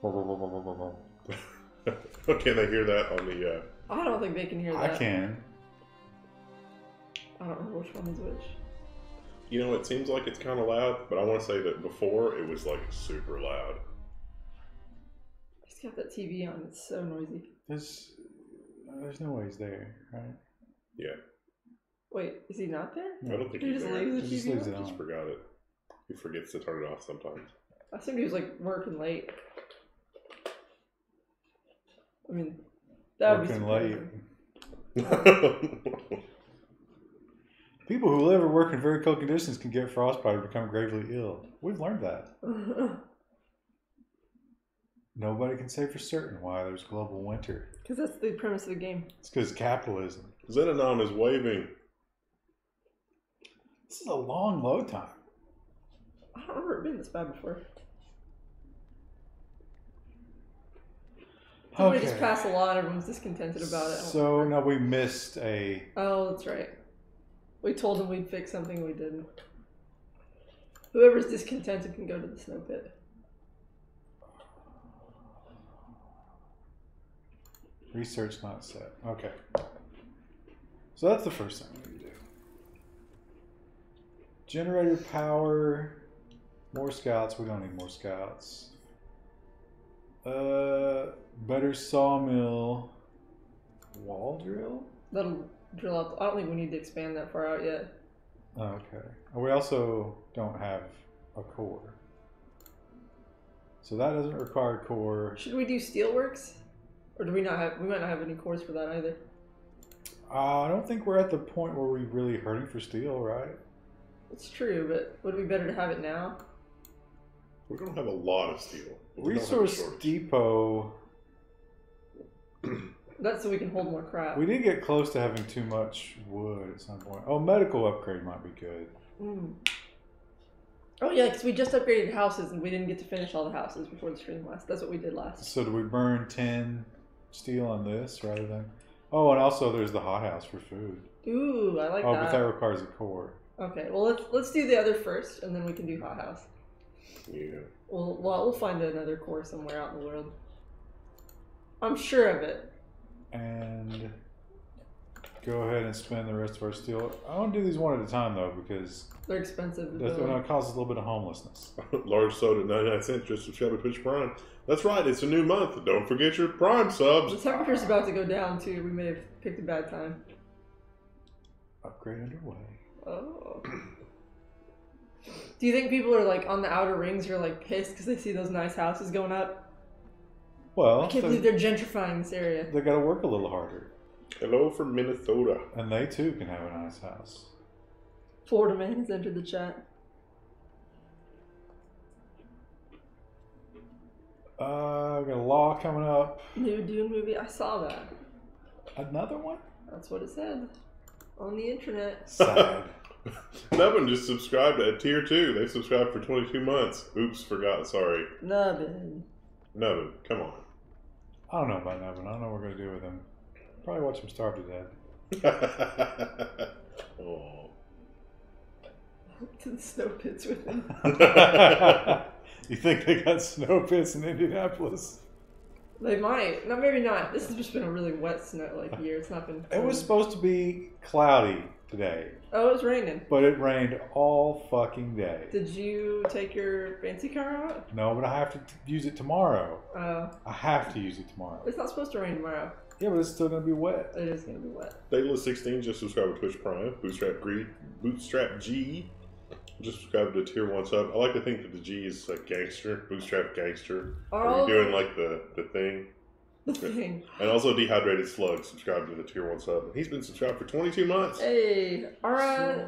Can they hear that on the... I don't think they can hear that. I can. I don't remember which one is which. You know, it seems like it's kind of loud, but I want to say that before it was like super loud. He's got that TV on. It's so noisy. There's no way he's there, right? Yeah. Wait, is he not there? I don't think He he's just there. leaves the TV leaves on? it Just on. forgot it. He forgets to turn it off sometimes. I assumed he was like working late. I mean, that would be Working surprising. late. People who live or work in very cold conditions can get frostbite or become gravely ill. We've learned that. Nobody can say for certain why there's global winter. Because that's the premise of the game. It's because capitalism. Xenanon is waving. This is a long load time. I don't remember it being this bad before. Somebody just passed a law and everyone's discontented about it. So, no, we missed a... Oh, that's right. We told them we'd fix something, we didn't. Whoever's discontented can go to the snow pit. Research not set. Okay. So that's the first thing we need to do. Generator power. More scouts. We don't need more scouts. Better sawmill. Wall drill? That'll drill out. I don't think we need to expand that far out yet. Okay. We also don't have a core. So that doesn't require a core. Should we do steelworks? Or do we not have, we might not have any cores for that either. I don't think we're at the point where we're really hurting for steel, right? It's true, but would it be better to have it now? We don't have a lot of steel. But we don't have a Resource shortage. depot. That's so we can hold more crap. We did get close to having too much wood at some point. Oh, medical upgrade might be good. Mm. Oh yeah, because we just upgraded houses and we didn't get to finish all the houses before the stream last. That's what we did last. So do we burn 10 steel on this rather than... Oh, and also there's the hothouse for food. Ooh, I like Oh, that. but that requires a core. Okay, well let's do the other first, and then we can do hothouse. Yeah. We'll find another core somewhere out in the world. I'm sure of it. And go ahead and spend the rest of our steel. I don't do these one at a time though, because They're expensive. to that's build. going to cause a little bit of homelessness. Large soda, 99 cents. Just subscribe to Twitch Prime. That's right. It's a new month. Don't forget your Prime The subs. temperature's about to go down too. We may have picked a bad time. Upgrade underway. Oh. Do you think people are like on the outer rings are like pissed because they see those nice houses going up? Well, I can't believe they're gentrifying this area. they got to work a little harder. Hello from Minnesota. And they too can have a nice house. Florida man has entered the chat. We got a law coming up. New Dune movie. I saw that. Another one? That's what it said on the internet. Sad. Nevin just subscribed at tier 2. They subscribed for 22 months. Oops, forgot. Sorry. Nubbin. Nevin, come on. I don't know about Nevin. I don't know what we're going to do with him. Probably watch him starve to death. Oh. To the snow pits with him. You think they got snow pits in Indianapolis? They might. No, maybe not. This has just been a really wet snow year. It's not been. It was supposed to be cloudy today, Oh, it was raining. but it rained all fucking day. Did you take your fancy car out? No, but I have to use it tomorrow. I Uh, have to use it tomorrow. it's not supposed to rain tomorrow. Yeah, but it's still going to be wet. It is gonna be wet. Dayless16 just subscribed to Twitch Prime. Bootstrap G just subscribed to tier 1 sub. I like to think that the G is like gangster. Bootstrap gangster. Are you doing like the thing? The thing. And also Dehydrated Slug subscribed to the tier 1 sub. He's been subscribed for 22 months. Hey, are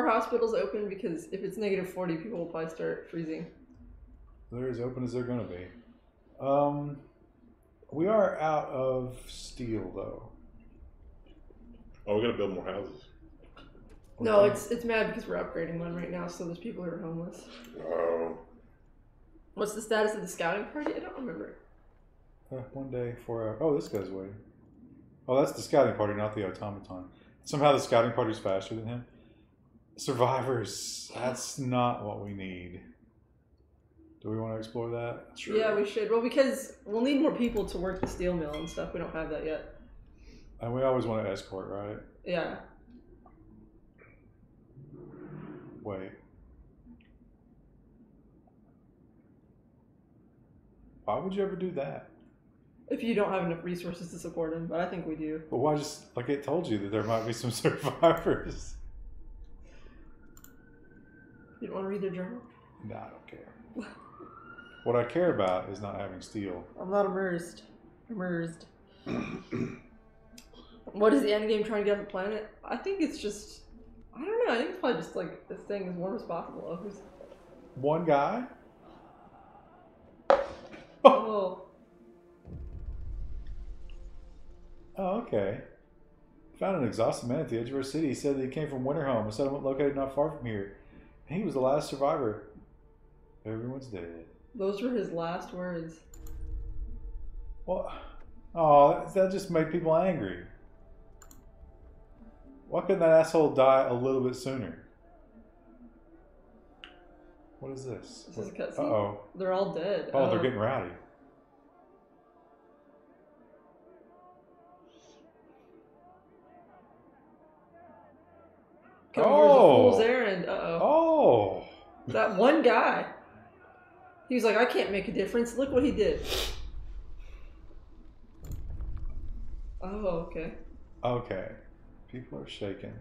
hospitals open? Because if it's -40, people will probably start freezing. They're as open as they're going to be. We are out of steel, though. Oh, we gotta build more houses. No, it's mad because we're upgrading one right now, so there's people who are homeless. Oh. What's the status of the scouting party? I don't remember. 1 day, 4 hours. Oh, this guy's waiting. Oh, that's the scouting party, not the automaton. Somehow the scouting party's faster than him. Survivors. That's not what we need. Do we want to explore that? Sure. Yeah, we should. Well, because we'll need more people to work the steel mill and stuff. We don't have that yet. And we always want to escort, right? Yeah. Wait. Why would you ever do that? If you don't have enough resources to support him, but I think we do. But why just, like it told you that there might be some survivors? You don't want to read their journal? No, I don't care. What I care about is not having steel. I'm not immersed. What is the end game trying to get off the planet? I think it's just... I don't know. I think it's probably just like this thing as warm as possible. One guy? Oh. Oh, okay. Found an exhausted man at the edge of our city. He said that he came from Winterhome, a settlement located not far from here. And he was the last survivor. Everyone's dead. Those were his last words. Well, oh, that just made people angry. Why couldn't that asshole die a little bit sooner? What is this? This is a cutscene. Uh-oh. They're all dead. Oh, they're getting rowdy. Coming towards a fool's errand. Uh-oh. Oh. That one guy. He was like, I can't make a difference. Look what he did. Oh, okay. Okay. People are shaking.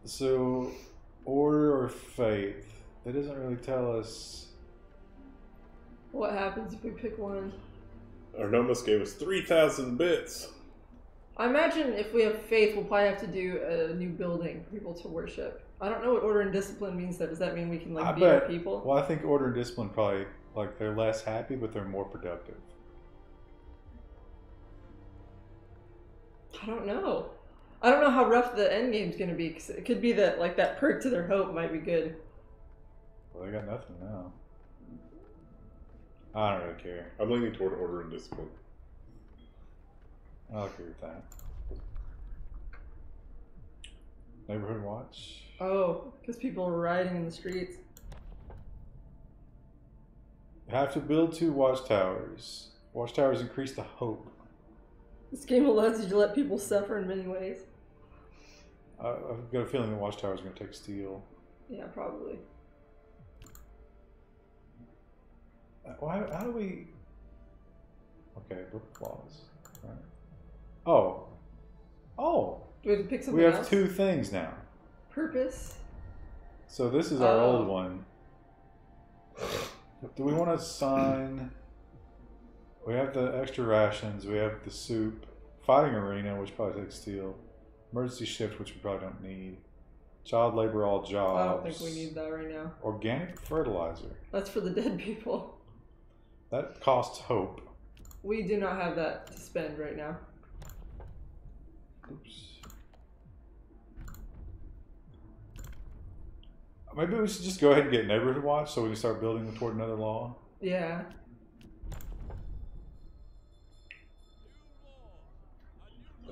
So, order or faith? It doesn't really tell us. What happens if we pick one? Our Nomus gave us 3,000 bits. I imagine if we have faith, we'll probably have to do a new building for people to worship. I don't know what order and discipline means. Does that mean we can like be our people? Well, I think order and discipline probably like they're less happy, but they're more productive. I don't know. I don't know how rough the end game's going to be. Cause it could be that like that perk to their hope might be good. Well, they got nothing now. I don't really care. I'm leaning toward order and discipline. I'll agree with that. Neighborhood watch. Oh, because people are rioting in the streets. You have to build 2 watchtowers. Watchtowers increase the hope. This game allows you to let people suffer in many ways. I've got a feeling the watchtowers are going to take steel. Yeah, probably. Well, how do we... Okay, book clause. Right. Oh. Oh! Do we have to pick something We have else? 2 things now. Purpose. So this is our old one. Do we want to assign... We have the extra rations, we have the soup, fighting arena, which probably takes steel, emergency shift, which we probably don't need, child labor all jobs. I don't think we need that right now. Organic fertilizer. That's for the dead people. That costs hope. We do not have that to spend right now. Oops. Maybe we should just go ahead and get neighborhood watch so we can start building toward another law. Yeah.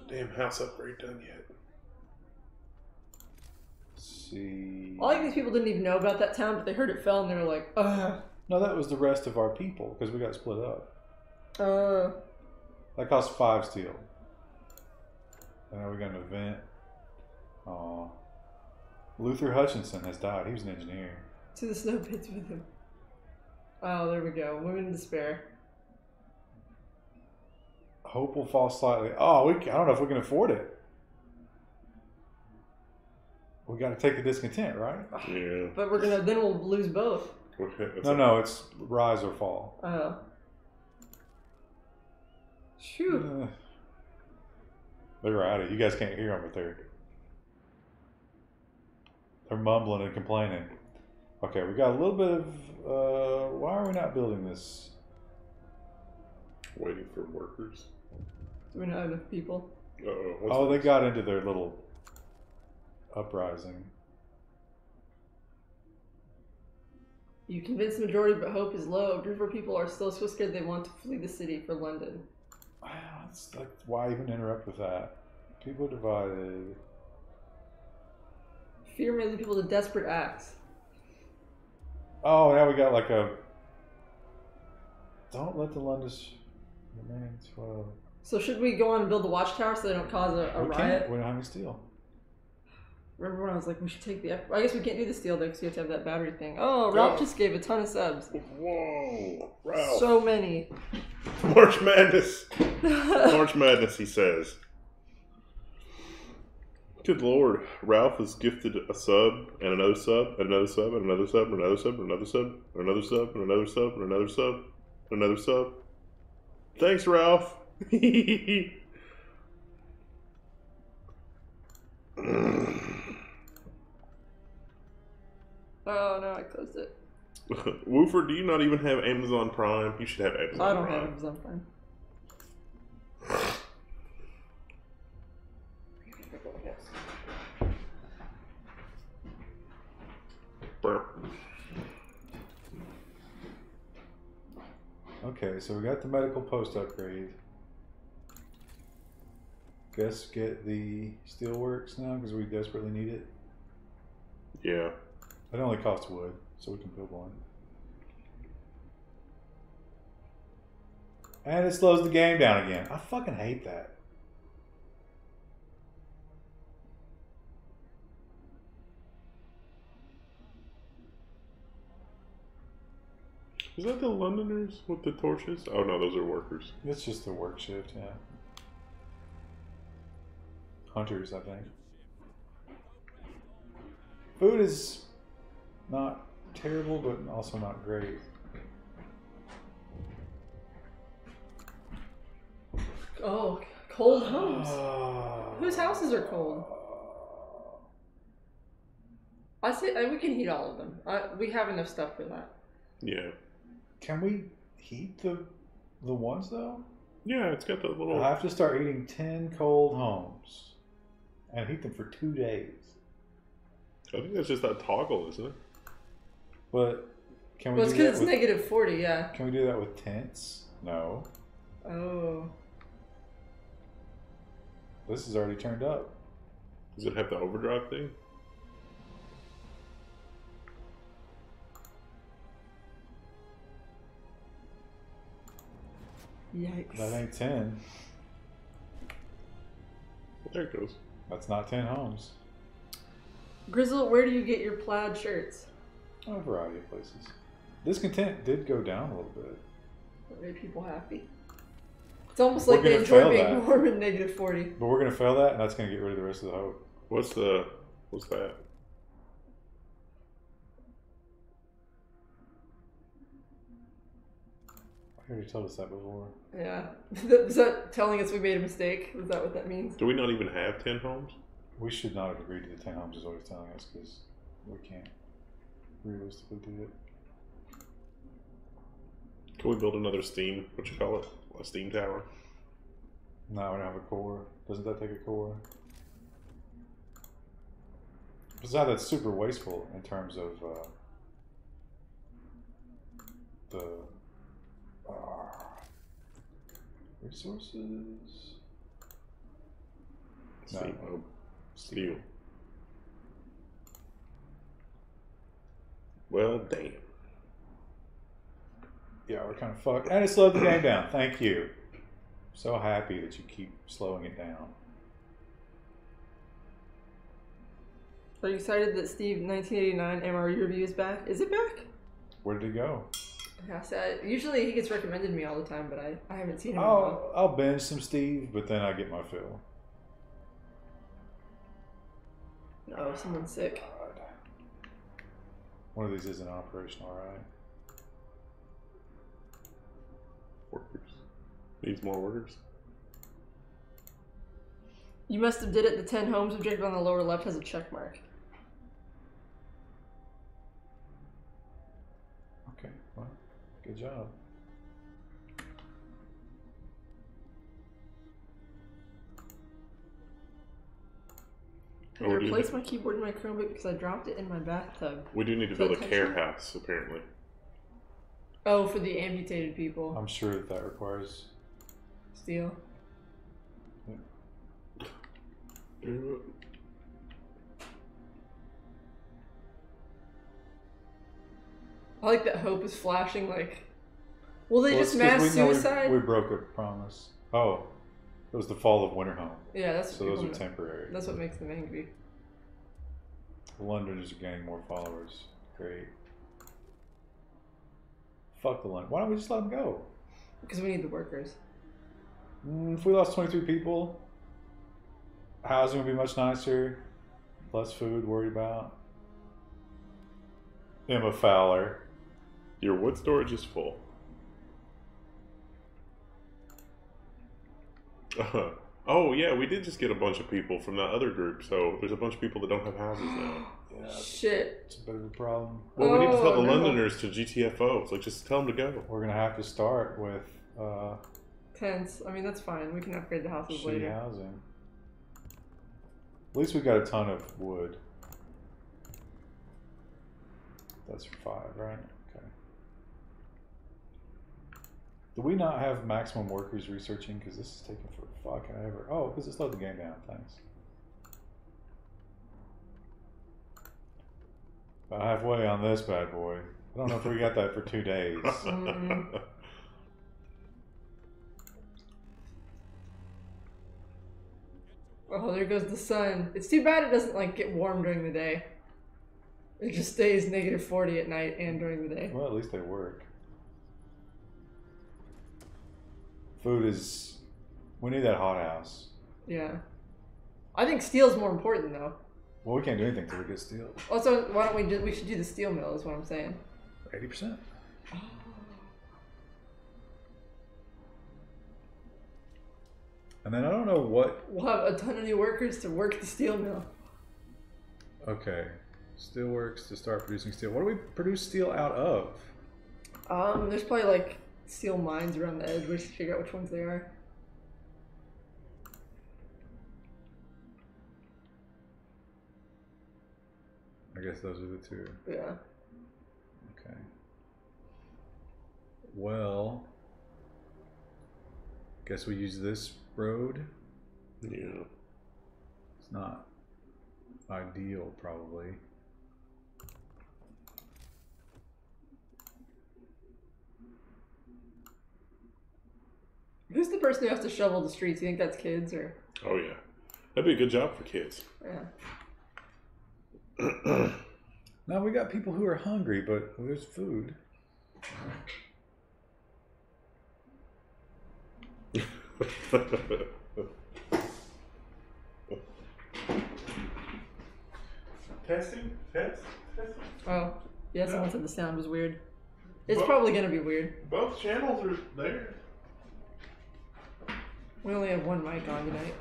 Damn house upgrade done yet. Let's see. All like these people didn't even know about that town, but they heard it fell and they were like, ugh. No, that was the rest of our people because we got split up. That cost 5 steel. And now we got an event. Aw. Luther Hutchinson has died. He was an engineer. To the snow pits with him. Oh, there we go. Women in despair. Hope will fall slightly. Oh, I don't know if we can afford it. We got to take the discontent, right? Yeah. But then we'll lose both. No, it's rise or fall. Oh. Shoot. They're at it. You guys can't hear them, but they're mumbling and complaining. Okay, we got a little bit of. Why are we not building this? Waiting for workers. Do we not have enough people? Uh-oh. Oh, they got into their little uprising. You convince the majority, but hope is low. A group of people are still so scared they want to flee the city for London. That's like, why even interrupt with that? People are divided. Fear may lead people to desperate acts. Oh, now we got like a. Don't let the Londoners remain 12. So should we go on and build the watchtower so they don't cause a riot? We don't have any steel. Remember when I was like, we should take the... I guess we can't do the steel though because you have to have that battery thing. Oh, Ralph just gave a ton of subs. Whoa, Ralph. So many. March Madness. March Madness, he says. Good Lord. Ralph has gifted a sub, and another sub, and another sub, and another sub, and another sub, and another sub, and another sub, and another sub, and another sub, and another sub. Thanks, Ralph. Oh, no, I closed it. Woofer, do you not even have Amazon Prime? You should have Amazon Prime. I don't have Amazon Prime. Okay, so we got the medical post upgrade. Guess get the steelworks now because we desperately need it. Yeah. It only costs wood, so we can build one. And it slows the game down again. I fucking hate that. Is that the Londoners with the torches? Oh no, those are workers. It's just the work shift, yeah. Hunters, I think. Food is not terrible, but also not great. Oh, cold homes. Whose houses are cold? I say we can heat all of them. We have enough stuff for that. Yeah. Can we heat the ones though? Yeah, it's got the little. I have to start heating 10 cold homes and heat them for 2 days. I think that's just that toggle, isn't it? But can we? Well, it's because it's negative 40. Yeah. Can we do that with tents? No. Oh. This is already turned up. Does it have the overdrive thing? Yikes. That ain't 10. Well, there it goes. That's not 10 homes. Grizzle, where do you get your plaid shirts? A variety of places. Discontent did go down a little bit. That made people happy. It's almost like they enjoy being warm in negative 40. But we're going to fail that, and that's going to get rid of the rest of the hope. What's that? I already told us that before. Yeah. Is that telling us we made a mistake? Is that what that means? Do we not even have 10 homes? We should not have agreed to the 10 homes is what he's telling us, because we can't realistically do it. Can we build another steam, a steam tower? No, we don't have a core. Doesn't that take a core? Besides, that's super wasteful in terms of the resources. Steam. No. Oh, steel. Well, damn. Yeah, we're kind of fucked. And it slowed the game down. Thank you. So happy that you keep slowing it down. Are you excited that Steve 1989 MRE review is back? Is it back? Where did it go? Yeah, so usually he gets recommended to me all the time, but I haven't seen him in a while. I'll binge some Steve, but then I get my fill. Oh, someone's sick. God. One of these isn't operational, right? Workers. Needs more workers. You must have did it. The 10 homes objective on the lower left has a check mark. Okay, well, good job. I replaced my keyboard and my Chromebook because I dropped it in my bathtub. We do need to build a care house, apparently. Oh, for the amputated people. I'm sure that requires steel. Yeah. I like that Hope is flashing like. Will they just mass suicide? We broke a promise. Oh, it was the fall of Winterhome. Yeah, that's so those are temporary. That's what makes them angry. The Londoners are gaining more followers. Great. Fuck the London. Why don't we just let them go? Because we need the workers. If we lost 23 people, housing would be much nicer. Less food worried about. Emma Fowler. Your wood storage is full. Oh yeah, we did just get a bunch of people from that other group, so there's a bunch of people that don't have houses now. Yeah, shit. It's a bit of a problem. Well, we need to tell the Londoners to GTFO. It's like, just tell them to go. We're going to have to start with... tents. I mean, that's fine. We can upgrade the houses later. Housing. At least we got a ton of wood. That's 5, right? Okay. Do we not have maximum workers researching? Because this is taking for fucking ever. Oh, because it slowed the game down. Thanks. About halfway on this bad boy. I don't know if we got that for 2 days. Oh, there goes the sun. It's too bad it doesn't like get warm during the day. It just stays -40 at night and during the day. Well, at least they work. Food is... We need that hothouse. Yeah. I think steel's more important though. Well, we can't do anything till we get steel. Also, why don't we should do the steel mill is what I'm saying. 80%. And then I don't know what... We'll have a ton of new workers to work the steel mill. Okay. Steelworks to start producing steel. What do we produce steel out of? There's probably like steel mines around the edge. We should figure out which ones they are. I guess those are the 2. Yeah. Okay. Well, guess we use this road. Yeah. It's not ideal, probably. Who's the person who has to shovel the streets? You think that's kids or? Oh yeah, that'd be a good job for kids. Yeah. Now we got people who are hungry, but there's food. Testing? Testing? Oh, yeah, someone said the sound was weird. It's probably going to be weird. Both channels are there. We only have one mic on tonight.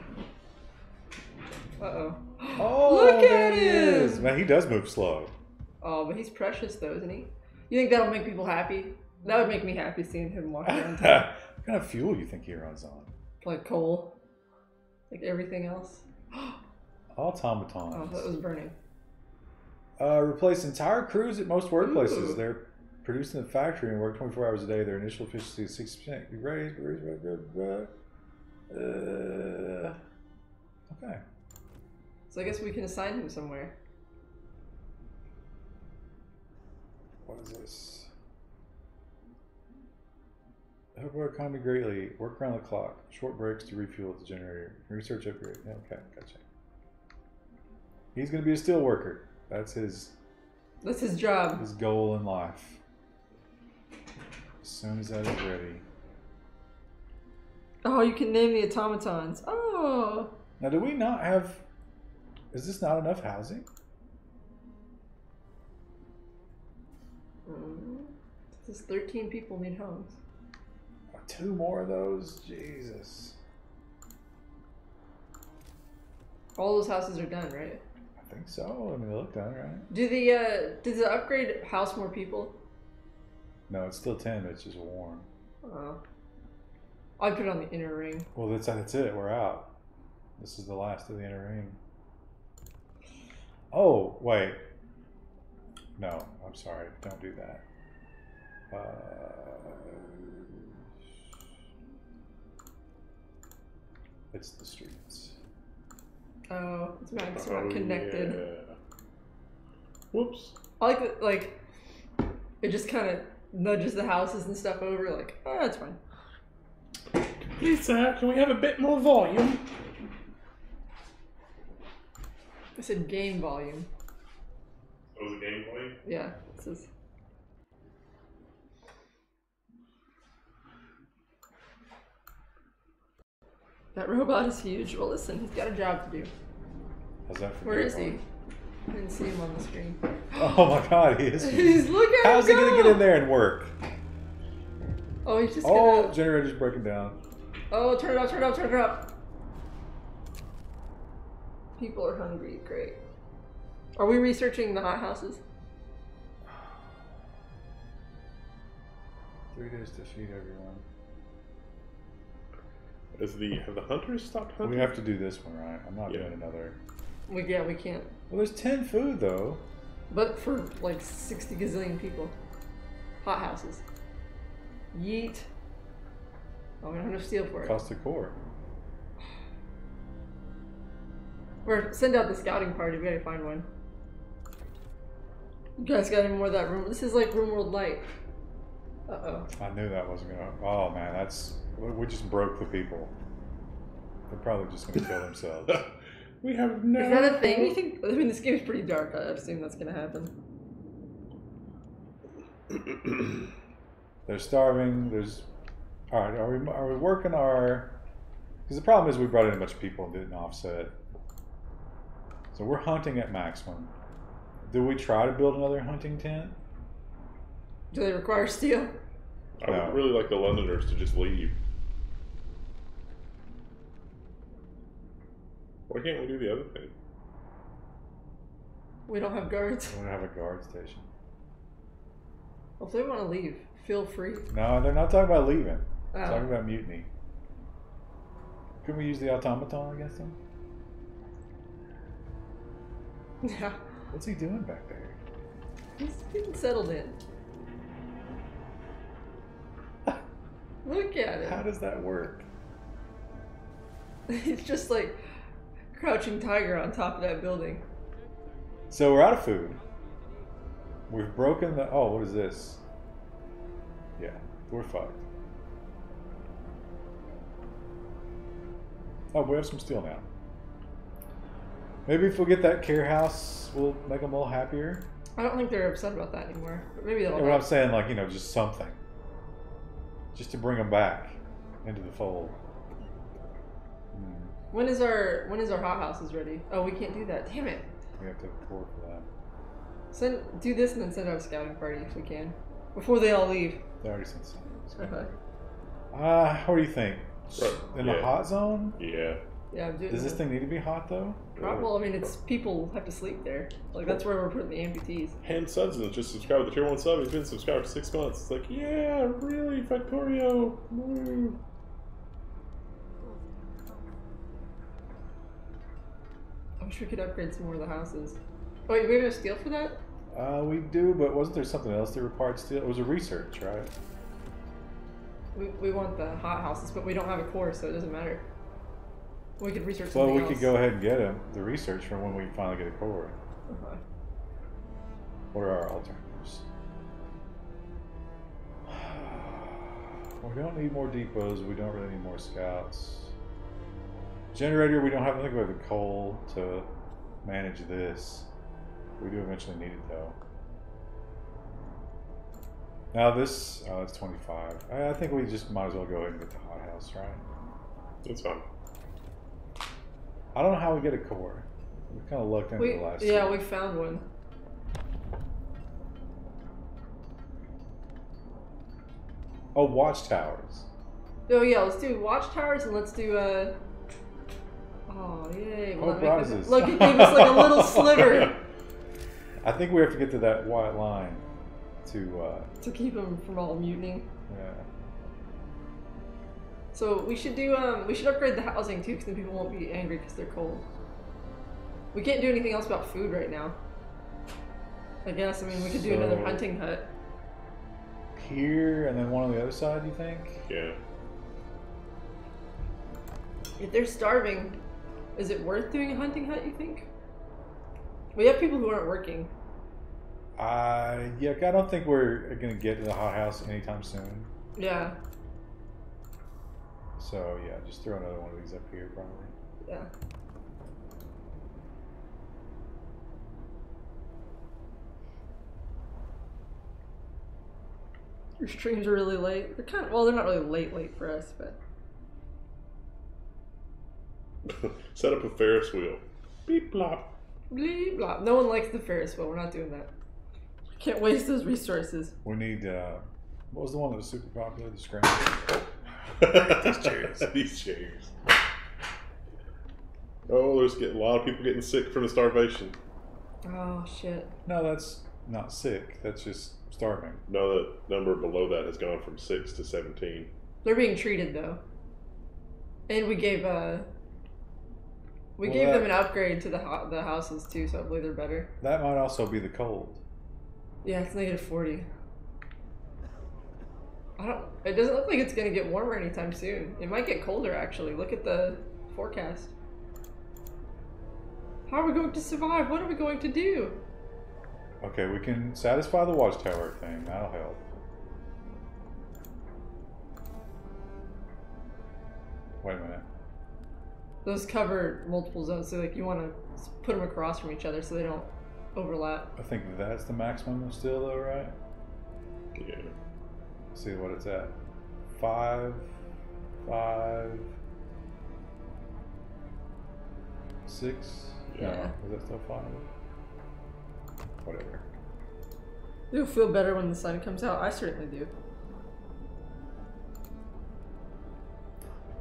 Uh-oh. Oh, look at him! Man, he does move slow. Oh, but he's precious though, isn't he? You think that'll make people happy? That would make me happy seeing him walk around town. What kind of fuel you think he runs on? Like coal. Like everything else. Automatons. Oh, that was burning. Replace entire crews at most workplaces. Ooh. They're produced in the factory and work 24 hours a day. Their initial efficiency is 60%. Okay. So I guess we can assign him somewhere. What is this? Help our economy greatly. Work around the clock. Short breaks to refuel at the generator. Research upgrade. Okay, gotcha. He's going to be a steel worker. That's his job. His goal in life. As soon as that is ready. Oh, you can name the automatons. Oh. Now, do we not have... Is this not enough housing? This 13 people need homes. 2 more of those? Jesus. All those houses are done, right? I think so. I mean, they look done, right? Does the upgrade house more people? No, it's still 10, but it's just warm. Oh. I'd put it on the inner ring. Well, that's it. We're out. This is the last of the inner ring. Oh, wait. No, I'm sorry. Don't do that. It's the streets. Oh, it's not connected. Yeah. Whoops. I like that, like, It just kind of nudges the houses and stuff over, like, oh, that's fine. Please, sir, can we have a bit more volume? I said game volume. Oh, was it game volume? Yeah, it says. That robot is huge. Well, listen, he's got a job to do. How's that for Where is he? I didn't see him on the screen. Oh my god, he is. He's looking. How's he gonna get in there and work? Oh, he's just Oh, gonna. generator's breaking down. Oh, turn it up, turn it up, turn it up. People are hungry. Great. Are we researching the hothouses? 3 days to feed everyone. Have the hunters stopped hunting? We have to do this one, right? I'm not doing another. We can't. Well, there's 10 food though. But for like 60 gazillion people. Hothouses. Yeet. Oh, we don't have enough steel for it. Cost a core. Or send out the scouting party. We gotta find one. You guys got any more of that room? This is like RimWorld Light. Uh-oh. I knew that wasn't gonna. Oh man, we just broke the people. They're probably just gonna kill themselves. We have no. Is that a thing? You think? I mean, this game's pretty dark. I assume that's gonna happen. They're starving. There's. All right. Are we working our? Because the problem is we brought in a bunch of people and didn't offset. So we're hunting at maximum. Do we try to build another hunting tent? Do they require steel? I would really like the Londoners to just leave. Why can't we do the other thing? We don't have guards. We don't have a guard station. Well, if they want to leave, feel free. No, they're not talking about leaving. They're Oh. talking about mutiny. Couldn't we use the automaton against them? Yeah. What's he doing back there? He's getting settled in. Look at it. How does that work? He's just like crouching tiger on top of that building. So we're out of food. We've broken the. Oh, what is this? Yeah, we're fucked. Oh, we have some steel now. Maybe if we get that care house, we'll make them a little happier. I don't think they're upset about that anymore. But maybe that'll. Yeah, what I'm saying, like, just something, just to bring them back into the fold. When is our hothouses ready? Oh, we can't do that. Damn it. We have to pour for that. Do this and then send out a scouting party if we can, before they all leave. They already sent some. Okay. What do you think? In the hot zone? Yeah. Yeah. Does this thing need to be hot though? Well, I mean, it's people have to sleep there. Like that's where we're putting the amputees. Hand Sudsman just subscribed to the Tier 1 sub. He's been subscribed for 6 months. It's like, yeah, really, Factorio. Woo. I wish we could upgrade some more of the houses. Oh, wait, we have enough steel for that? We do, but wasn't there something else that required steel? It was a research, right? We want the hot houses, but we don't have a core, so it doesn't matter. We could research something Well, we else. could go ahead and get the research for when we finally get a core. Okay. What are our alternatives? We don't need more depots. We don't really need more scouts. Generator, we don't have. I think we have the coal to manage this. We do eventually need it though. Now this, it's 25. I think we just might as well go ahead and get the hothouse, right? That's fine. I don't know how we get a core. We kind of looked into the last. Yeah, we found one. Oh, watchtowers. Oh yeah, let's do watchtowers and let's do oh yay! Will that make prizes. Look, it gave us like a little sliver I think we have to get to that white line to keep them from all mutinying. yeah. So we should do we should upgrade the housing too, because then people won't be angry because they're cold. We can't do anything else about food right now. I guess. I mean, we could do another hunting hut. Here and then one on the other side, you think? Yeah. If they're starving, is it worth doing a hunting hut, you think? We have people who aren't working. Yeah, I don't think we're gonna get to the hothouse anytime soon. Yeah. So yeah, just throw another one of these up here, probably. Yeah. Your streams are really late. They're kind of, well, they're not really late for us, but. Set up a Ferris wheel. Beep blop. Bleep blop. No one likes the Ferris wheel. We're not doing that. Can't waste those resources. We need, what was the one that was super popular? The scramble. These chairs. These chairs. Oh, there's a lot of people getting sick from the starvation. Oh, shit. No, that's not sick. That's just starving. No, the number below that has gone from 6 to 17. They're being treated, though. And we gave, them an upgrade to the houses, too, so hopefully they're better. That might also be the cold. Yeah, it's -40. It doesn't look like it's going to get warmer anytime soon. It might get colder, actually. Look at the forecast. How are we going to survive? What are we going to do? Okay, we can satisfy the watchtower thing. That'll help. Wait a minute. Those cover multiple zones, so like you want to put them across from each other so they don't overlap. I think that's the maximum still, though, right? Yeah. Let's see what it's at. 5, 5, 6. Yeah. No, is that still 5? Whatever. You'll feel better when the sun comes out. I certainly do.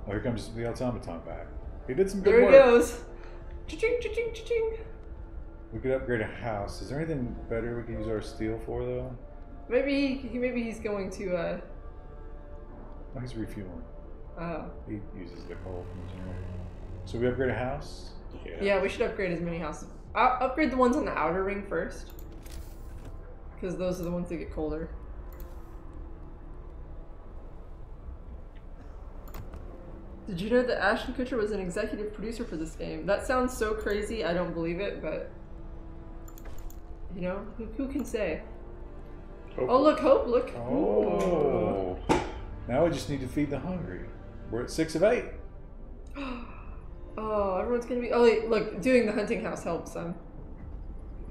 Oh, here comes the automaton back. He did some good work. There he goes. Cha-ching, cha-ching, cha-ching. We could upgrade a house. Is there anything better we could use our steel for, though? Maybe he's going to. Oh, he's refueling. He uses the coal from the generator. So we upgrade a house? Yeah, we should upgrade as many houses. I'll upgrade the ones on the outer ring first. Because those are the ones that get colder. Did you know that Ashton Kutcher was an executive producer for this game? That sounds so crazy, I don't believe it, but... You know, who can say? Hope. Oh, look, Hope, look. Oh. Ooh. Now we just need to feed the hungry. We're at 6 of 8. Oh, everyone's gonna be... Oh, wait, look, doing the hunting house helps them.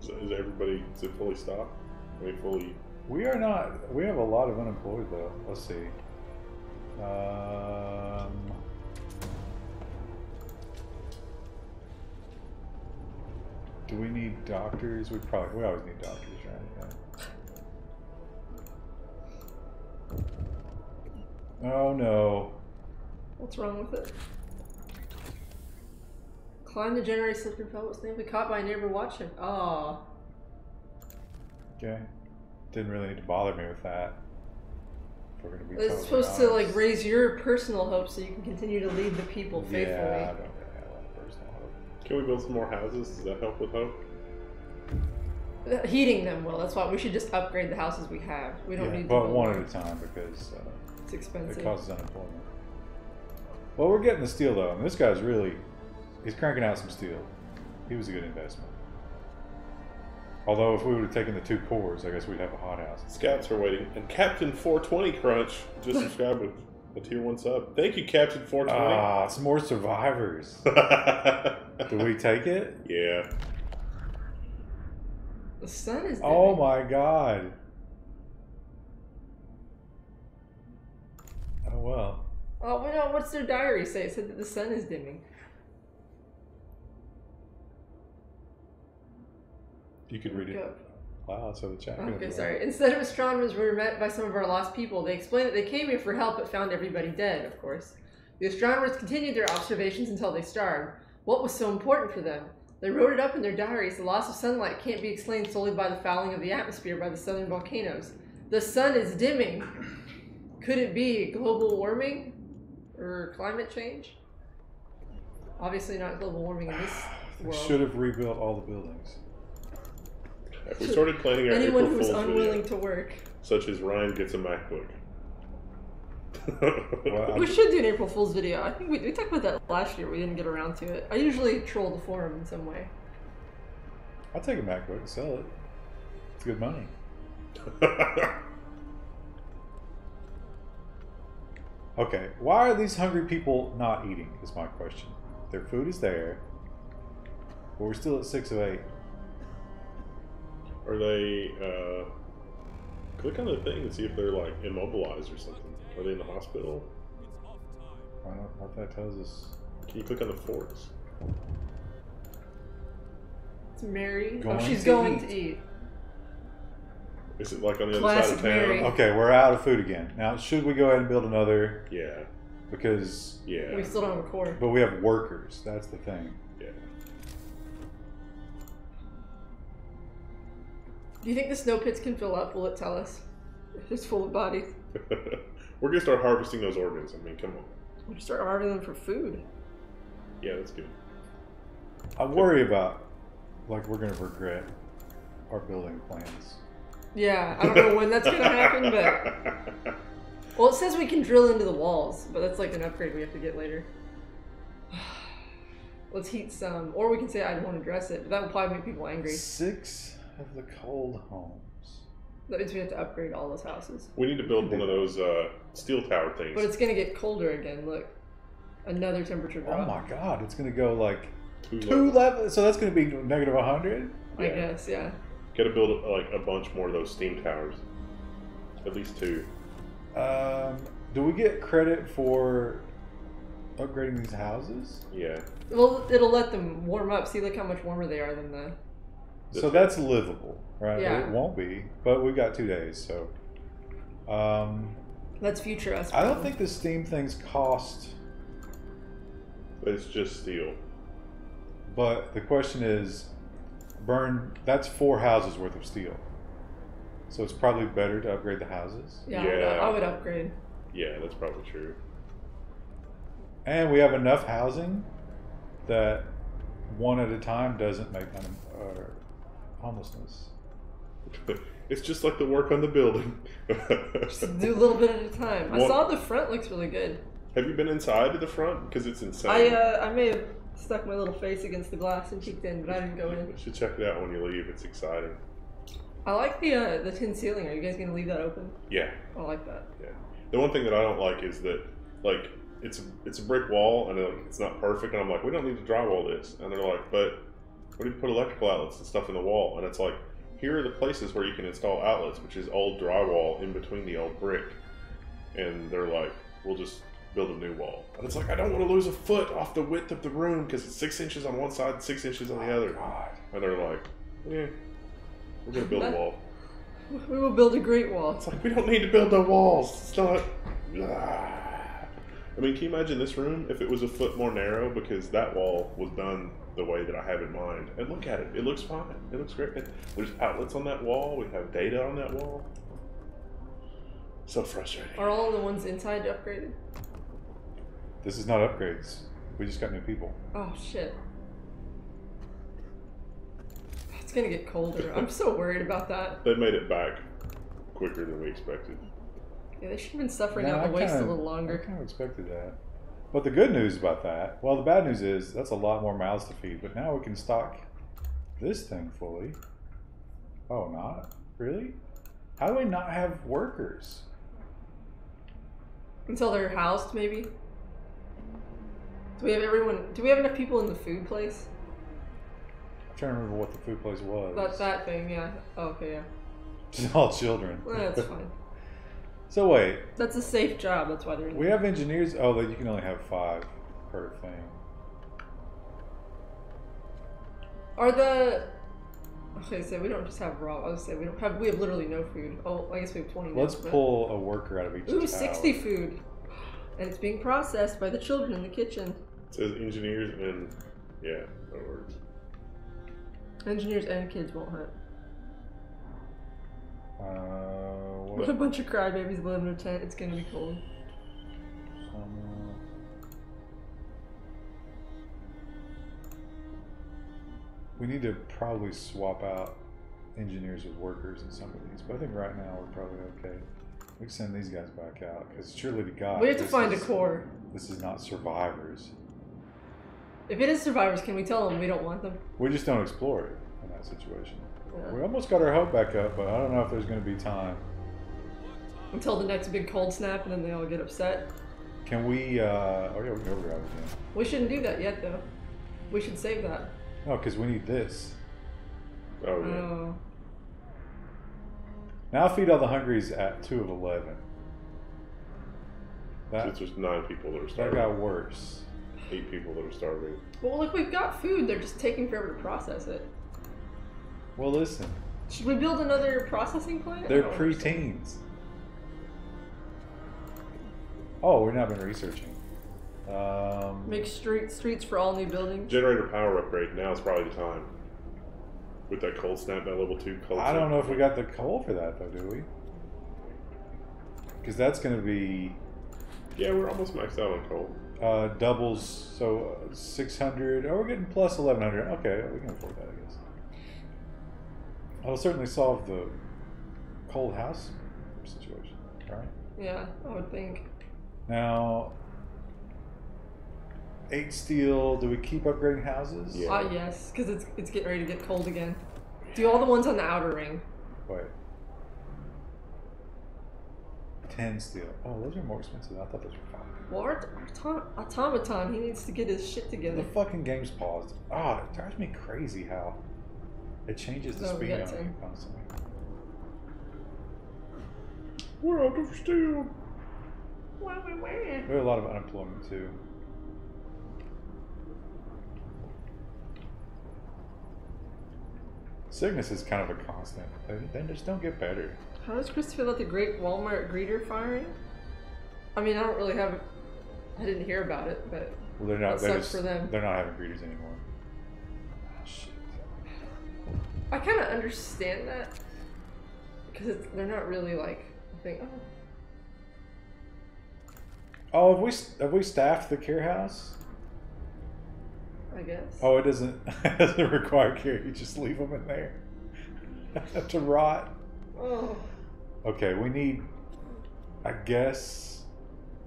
So is it fully stocked? I mean, fully... We are not... We have a lot of unemployed, though. Let's see. Do we need doctors? We always need doctors, right? Yeah. Oh no. What's wrong with it? Climbed the generator, slipped and fell. What's the name? Caught by a neighbor watching. Oh. Okay. Didn't really need to bother me with that. If we're gonna be it's supposed to like raise your personal hope so you can continue to lead the people faithfully. Yeah, I don't really have a lot of personal hope. Can we build some more houses? Does that help with hope? Heating them will. That's why we should just upgrade the houses we have. We don't need. But one at a time because it's expensive. It causes unemployment. Well, we're getting the steel though. I mean, this guy's he's cranking out some steel. He was a good investment. Although if we would have taken the 2 cores, I guess we'd have a hothouse. Scouts are waiting. And Captain 420 Crunch just subscribed with a tier 1 sub. Thank you, Captain 420. Ah, some more survivors. Do we take it? Yeah. The sun is dimming. Oh my god. Oh well. Oh, well, no, what's their diary say? It said that the sun is dimming. You could read it. Wow, so the chat. Okay, sorry. Instead of astronomers, we were met by some of our lost people. They explained that they came here for help but found everybody dead, of course. The astronomers continued their observations until they starved. What was so important for them? They wrote it up in their diaries. The loss of sunlight can't be explained solely by the fouling of the atmosphere by the southern volcanoes. The sun is dimming. Could it be global warming? Or climate change? Obviously not global warming in this world. Should have rebuilt all the buildings. We started planning our anyone April who's Fool's unwilling video, to work. such as Ryan gets a MacBook. Well, we should do an April Fool's video. I think we talked about that last year. We didn't get around to it. I usually troll the forum in some way. I'll take a MacBook and sell it. It's good money. Okay, why are these hungry people not eating is my question. Their food is there, but we're still at 6 of 8. Are they, click on the thing and see if they're like immobilized or something. Are they in the hospital? I don't know what that tells us. Can you click on the forks? It's Mary. Going she's to going eat. to eat. Is it like on the Classic other side of town? Mary. Okay, we're out of food again. Now, should we go ahead and build another? Yeah. Because, Yeah. We still don't have a core. but we have workers. That's the thing. Yeah. Do you think the snow pits can fill up? Will it tell us? If it's full of bodies. We're gonna start harvesting those organs. I mean, come on. We should start harvesting them for food. Yeah, that's good. I worry about, like, we're going to regret our building plans. Yeah, I don't know when that's going to happen, but... Well, it says we can drill into the walls, but that's like an upgrade we have to get later. Let's heat some. Or we can say I don't want to dress it, but that would probably make people angry. 6 of the cold homes. That means we have to upgrade all those houses. We need to build one of those steel tower things. But it's going to get colder again, look. Another temperature drop. Oh my god, it's going to go like Two 2 levels. So that's going to be negative 100? I guess, yeah. Gotta build like a bunch more of those steam towers. At least 2. Do we get credit for upgrading these houses? Yeah. Well, it'll let them warm up. See, look how much warmer they are than the... So that's livable, right? Yeah. It won't be, but we've got 2 days, so... That's future us. I don't think the steam things cost, It's just steel. but the question is, that's 4 houses worth of steel. So it's probably better to upgrade the houses. Yeah, Yeah. I would upgrade. Yeah, that's probably true. And we have enough housing that one at a time doesn't make homelessness. It's just like the work on the building. Just do a little bit at a time. I Well- saw the front looks really good. Have you been inside to the front? Because it's insane. I may have stuck my little face against the glass and peeked in, but I didn't go in. You should check it out when you leave. It's exciting. I like the tin ceiling. Are you guys gonna leave that open? Yeah. I like that. Yeah. The one thing that I don't like is that, like, it's a brick wall and it's not perfect. And I'm like, we don't need to drywall this. And they're like, but we need to put electrical outlets and stuff in the wall. And it's like, here are the places where you can install outlets, which is old drywall in between the old brick. And they're like, we'll just build a new wall. And it's like, I don't want to lose a foot off the width of the room because it's 6 inches on one side and 6 inches on the other. God. And they're like, yeah, we're going to build a wall. We will build a great wall. It's like, we don't need to build no walls. It's not. I mean, can you imagine this room if it was a foot more narrow? Because that wall was done the way that I have in mind. And look at it. It looks fine. It looks great. There's outlets on that wall. We have data on that wall. So frustrating. Are all the ones inside upgraded? This is not upgrades. We just got new people. Oh shit. It's gonna get colder. I'm so worried about that. They made it back quicker than we expected. Yeah, they should have been suffering No, out I the waste a kinda- little I longer. kind of expected that. But the good news about that, well, the bad news is that's a lot more mouths to feed. But now we can stock this thing fully. Oh, not? Really? How do we not have workers? Until they're housed, maybe? Do we have everyone? Do we have enough people in the food place? I'm trying to remember what the food place was. That thing, yeah. Oh, okay, yeah. It's all children. Well, that's fine. So wait, That's a safe job. That's why they're in we have engineers. Oh, but you can only have 5 per thing. Are the... Okay, so we don't just have raw. I was say we don't have. We have literally no food. Oh, I guess we have 20. now, Let's but- pull a worker out of each Ooh, tower. 60 food, and it's being processed by the children in the kitchen. It says engineers and, yeah, that works. Engineers and kids won't hunt. What a What? bunch of crybabies live in a tent. It's gonna be cold. We need to probably swap out engineers with workers in some of these, but I think right now we're probably okay. We can send these guys back out because surely to God, We have to this find a is- core. This is not survivors. If it is survivors, can we tell them we don't want them? We just don't explore it in that situation. Yeah. We almost got our hope back up, but I don't know if there's going to be time. Until the next big cold snap, and then they all get upset. Can we? Oh yeah, we can overdrive again. We shouldn't do that yet, though. We should save that. No, because we need this. Oh yeah. Now feed all the hungries at 2 of 11. Since there's 9 people that are That starving. got worse. 8 people that are starving. Well, look, we've got food. They're just taking forever to process it. Well, listen. Should we build another processing plant? They're pre-teens. Oh, we've not been researching. Make streets for all new buildings. Generator power upgrade. Now is probably the time. With that cold snap, that level 2 cold snap. I don't know if we got the coal for that though, do we? Because that's going to be Yeah, we're almost maxed out on coal. doubles. So 600. Oh, we're getting plus 1100. Okay, we can afford that, I guess. That'll certainly solve the cold house situation, right? Yeah, I would think. Now, 8 steel. Do we keep upgrading houses? Yeah. Yes, because it's getting ready to get cold again. Do all the ones on the outer ring. Wait. 10 steel. Oh, those are more expensive. I thought those were 5. Well, our automaton, he needs to get his shit together. The fucking game's paused. Ah, it drives me crazy how it changes the No, we speed got on 10. it constantly. We're out of steel. We have a lot of unemployment too. Sickness is kind of a constant. They just don't get better. How does Chris feel about the Great Walmart greeter firing? I mean, I don't really have. I didn't hear about it, but Well, they're not. that sucks for them. They're not having greeters anymore. Ah, shit. I kind of understand that because they're not really like. I think. Oh, have we staffed the care house? I guess. Oh, it doesn't. It doesn't require care. You just leave them in there to rot. Oh. Okay, we need, I guess,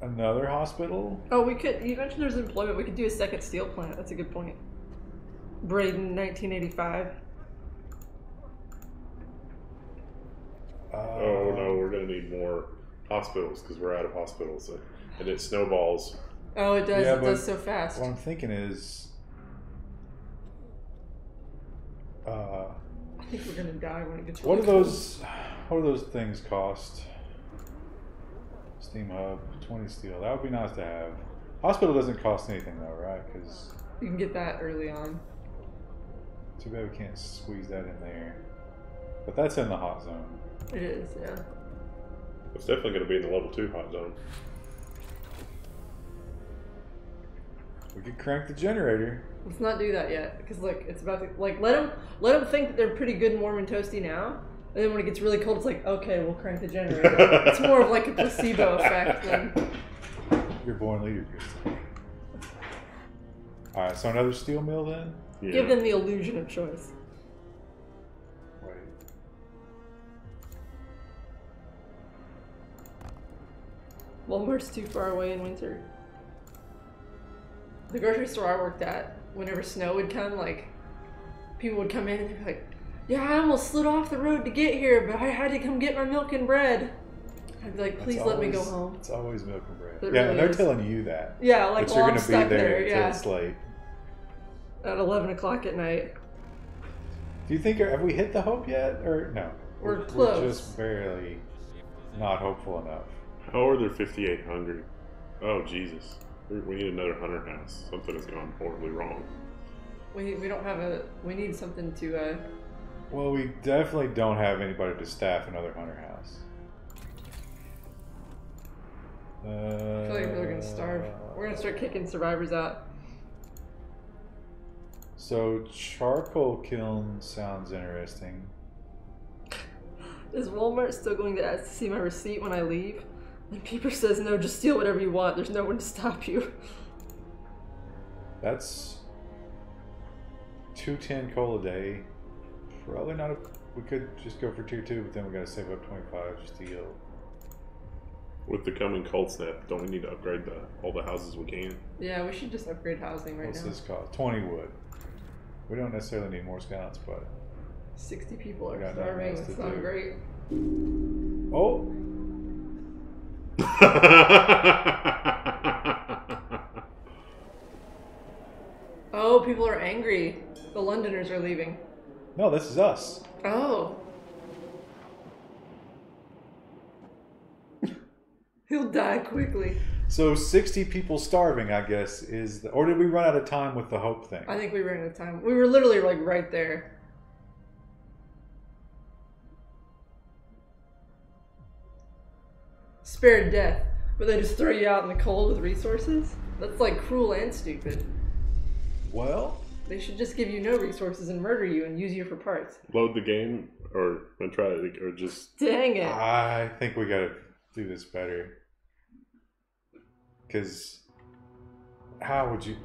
another hospital. Oh, we could. You mentioned there's employment. We could do a second steel plant. That's a good point. Braden, 1985. Oh no, we're gonna need more hospitals because we're out of hospitals, and it snowballs. Oh, it does. Yeah, it does so fast. What I'm thinking is, I think we're gonna die when it gets. what Really do cold. those things cost? Steam hub, 20 steel. That would be nice to have. Hospital doesn't cost anything though, right? Because You can get that early on. too bad we can't squeeze that in there. But that's in the hot zone. It is, yeah. It's definitely gonna be in the level 2 hot zone. We could crank the generator. Let's not do that yet, because look, it's about to let them think that they're pretty good and warm and toasty now, and then when it gets really cold, it's like, okay, we'll crank the generator. It's more of like a placebo effect than. You're born leader, Chris. All right, so another steel mill then. Yeah. Give them the illusion of choice. Wait. Walmart's too far away in winter. The grocery store I worked at, whenever snow would come, like, people would come in and they'd be like, yeah, I almost slid off the road to get here, but I had to come get my milk and bread. I'd be like, please let me go home. It's always milk and bread. It Yeah, really and they're is. telling you that. Yeah, like, But while you're I'm going to be stuck there there, until yeah. it's late. At 11 o'clock at night. Do you think, have we hit the hope yet? Or no? We're close. We're just barely not hopeful enough. How are there 58 hungry? Oh Jesus. We need another hunter house. Something has gone horribly wrong. We don't have a. We need something to. Well, we definitely don't have anybody to staff another hunter house. I feel like they're gonna starve. We're gonna start kicking survivors out. So charcoal kiln sounds interesting. Is Walmart still going to ask to see my receipt when I leave? And Peeper says, no, just steal whatever you want. There's no one to stop you. That's 210 coal a day. Probably not. We could just go for tier 2, but then we gotta save up 25 steel. With the coming cold snap, don't we need to upgrade all the houses we can? Yeah, we should just upgrade housing right What's now. this cost? 20 wood. We don't necessarily need more scouts, but 60 people are Got starving. nothing else It's to not do. great. Oh, Oh, people are angry. The Londoners are leaving. no, this is us. Oh. He'll die quickly. So 60 people starving, I guess, is or did we run out of time with the hope thing? I think we ran out of time. We were literally like right there. Spared death, but they just throw you out in the cold with resources? That's like cruel and stupid. Well, They should just give you no resources and murder you and use you for parts. Load the game and try it, or just. Dang it. I think we gotta do this better. Because how would you...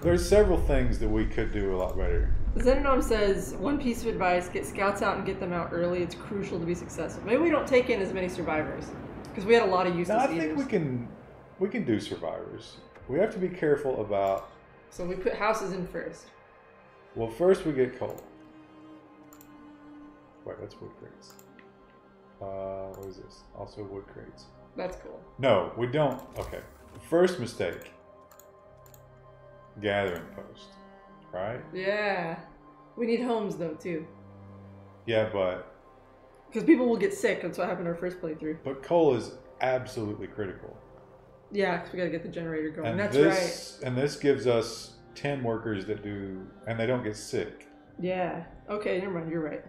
There's several things that we could do a lot better. Xenonom says, one piece of advice, get scouts out and get them out early. It's crucial to be successful. Maybe we don't take in as many survivors. Because we had a lot of useless No, I think eaters. we can do survivors. We have to be careful about... So we put houses in first. Well, first we get coal. Wait, that's wood crates. What is this? Also wood crates. That's cool. No, we don't. Okay. First mistake. Gathering post. Right? Yeah. We need homes though too. Yeah, but Because people will get sick. That's what happened our first playthrough. coal is absolutely critical. Yeah, because we got to get the generator going. And That's this, right. And this gives us 10 workers that do, and they don't get sick. Yeah. Okay, never mind. You're right.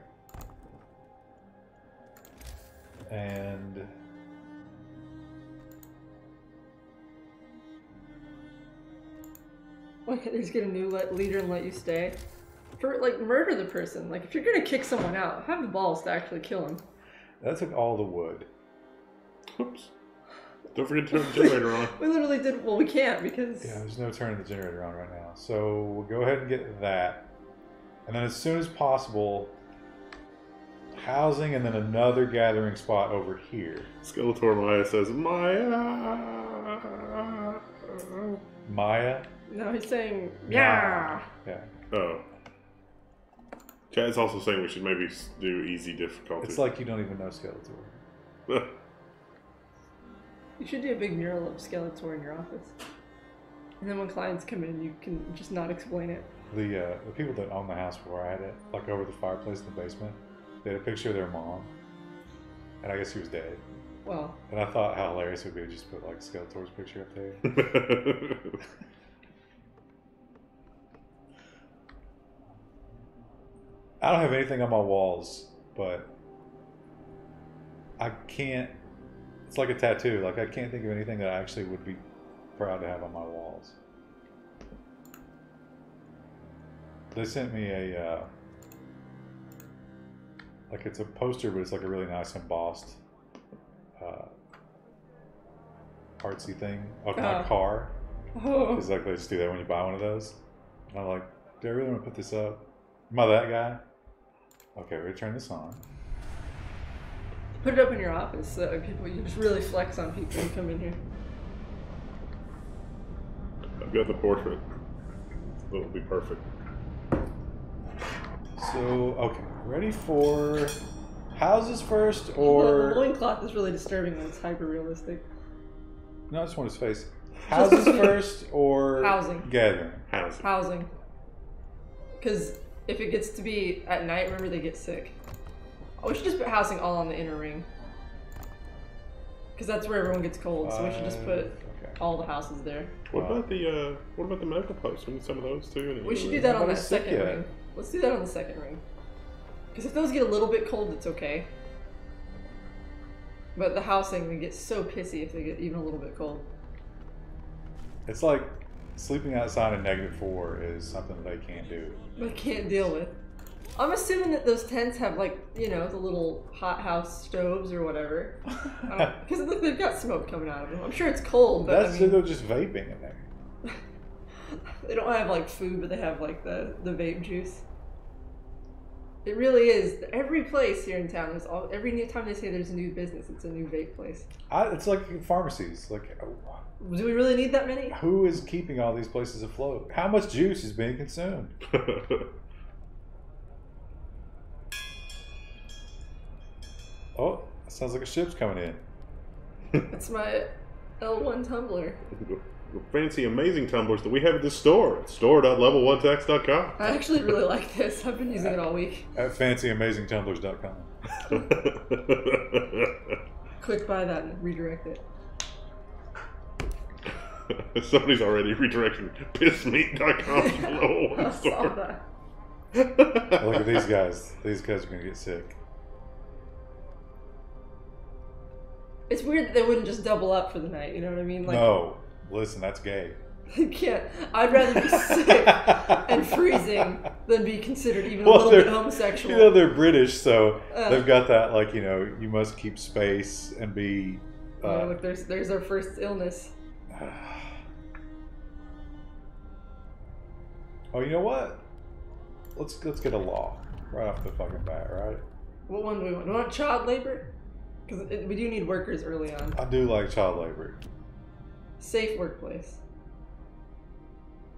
And Okay, they just get a new leader and let you stay. For like murder the person. Like if you're gonna kick someone out, have the balls to actually kill him. that took all the wood. Oops. Don't forget to turn the generator on. We literally did. Well, we can't because. Yeah, there's no turning the generator on right now. So we'll go ahead and get that. And then as soon as possible, housing and then another gathering spot over here. Skeletor Maya says, Maya! Maya? No, he's saying yeah. Yeah. Oh. Chad's also saying we should maybe do easy difficulty. It's like you don't even know Skeletor. You should do a big mural of Skeletor in your office. And then when clients come in, you can just not explain it. The people that owned the house before I had it, like over the fireplace in the basement, they had a picture of their mom. And I guess she was dead. Well. And I thought how hilarious it would be to just put like Skeletor's picture up there. I don't have anything on my walls, but I can't. It's like a tattoo. Like I can't think of anything that I actually would be proud to have on my walls. They sent me a like it's a poster, but it's like a really nice embossed artsy thing of my car. Oh. It's like they just do that when you buy one of those. And I'm like, do I really want to put this up? Am I that guy? Okay, we're gonna turn this on. Put it up in your office so that people, you just really flex on people who come in here. I've got the portrait. It'll be perfect. So, okay, ready for houses first, The or loincloth is really disturbing when it's hyper realistic. no? I just want his face. Houses first, or Housing. gathering. Housing. Because if it gets to be at night, remember they get sick. Oh, we should just put housing all on the inner ring. Because that's where everyone gets cold, so we should just put all the houses there. What about the medical posts? We need some of those too. We should do that on that Nobody's sick second yet. ring. Let's do that on the second ring. Because if those get a little bit cold, it's okay. But the housing, they get so pissy if they get even a little bit cold. It's like sleeping outside in -4 is something they can't do. They can't deal with. I'm assuming that those tents have like, you know, the little hothouse stoves or whatever. Because look, they've got smoke coming out of them. I'm sure it's cold, but That's they're just vaping in there. they don't have like food, but they have like the vape juice. It really is. Every place here in town is every new time they say there's a new business, it's a new vape place. It's like pharmacies. Like, Do we really need that many? who is keeping all these places afloat? How much juice is being consumed? Oh, that sounds like a ship's coming in. That's my L1 tumbler. Fancy, amazing tumblers that we have at this store. Store.level1tax.com. I actually really like this. I've been using it all week. At fancyamazingtumblers.com. Click buy that and redirect it. Somebody's already redirecting pissmeat.com to the Level 1 I store. saw that. Look at these guys. These guys are going to get sick. It's weird that they wouldn't just double up for the night, you know what I mean? Like, No. Listen, that's gay. You can't. I'd rather be sick and freezing than be considered even a little bit homosexual. You know, they're British, so they've got that, like, you know, you must keep space and be... look, there's our first illness. Oh, you know what? Let's get a law right off the fucking bat, right? What one do we want? Do we want child labor? Because we do need workers early on. I do like child labor. Safe workplace.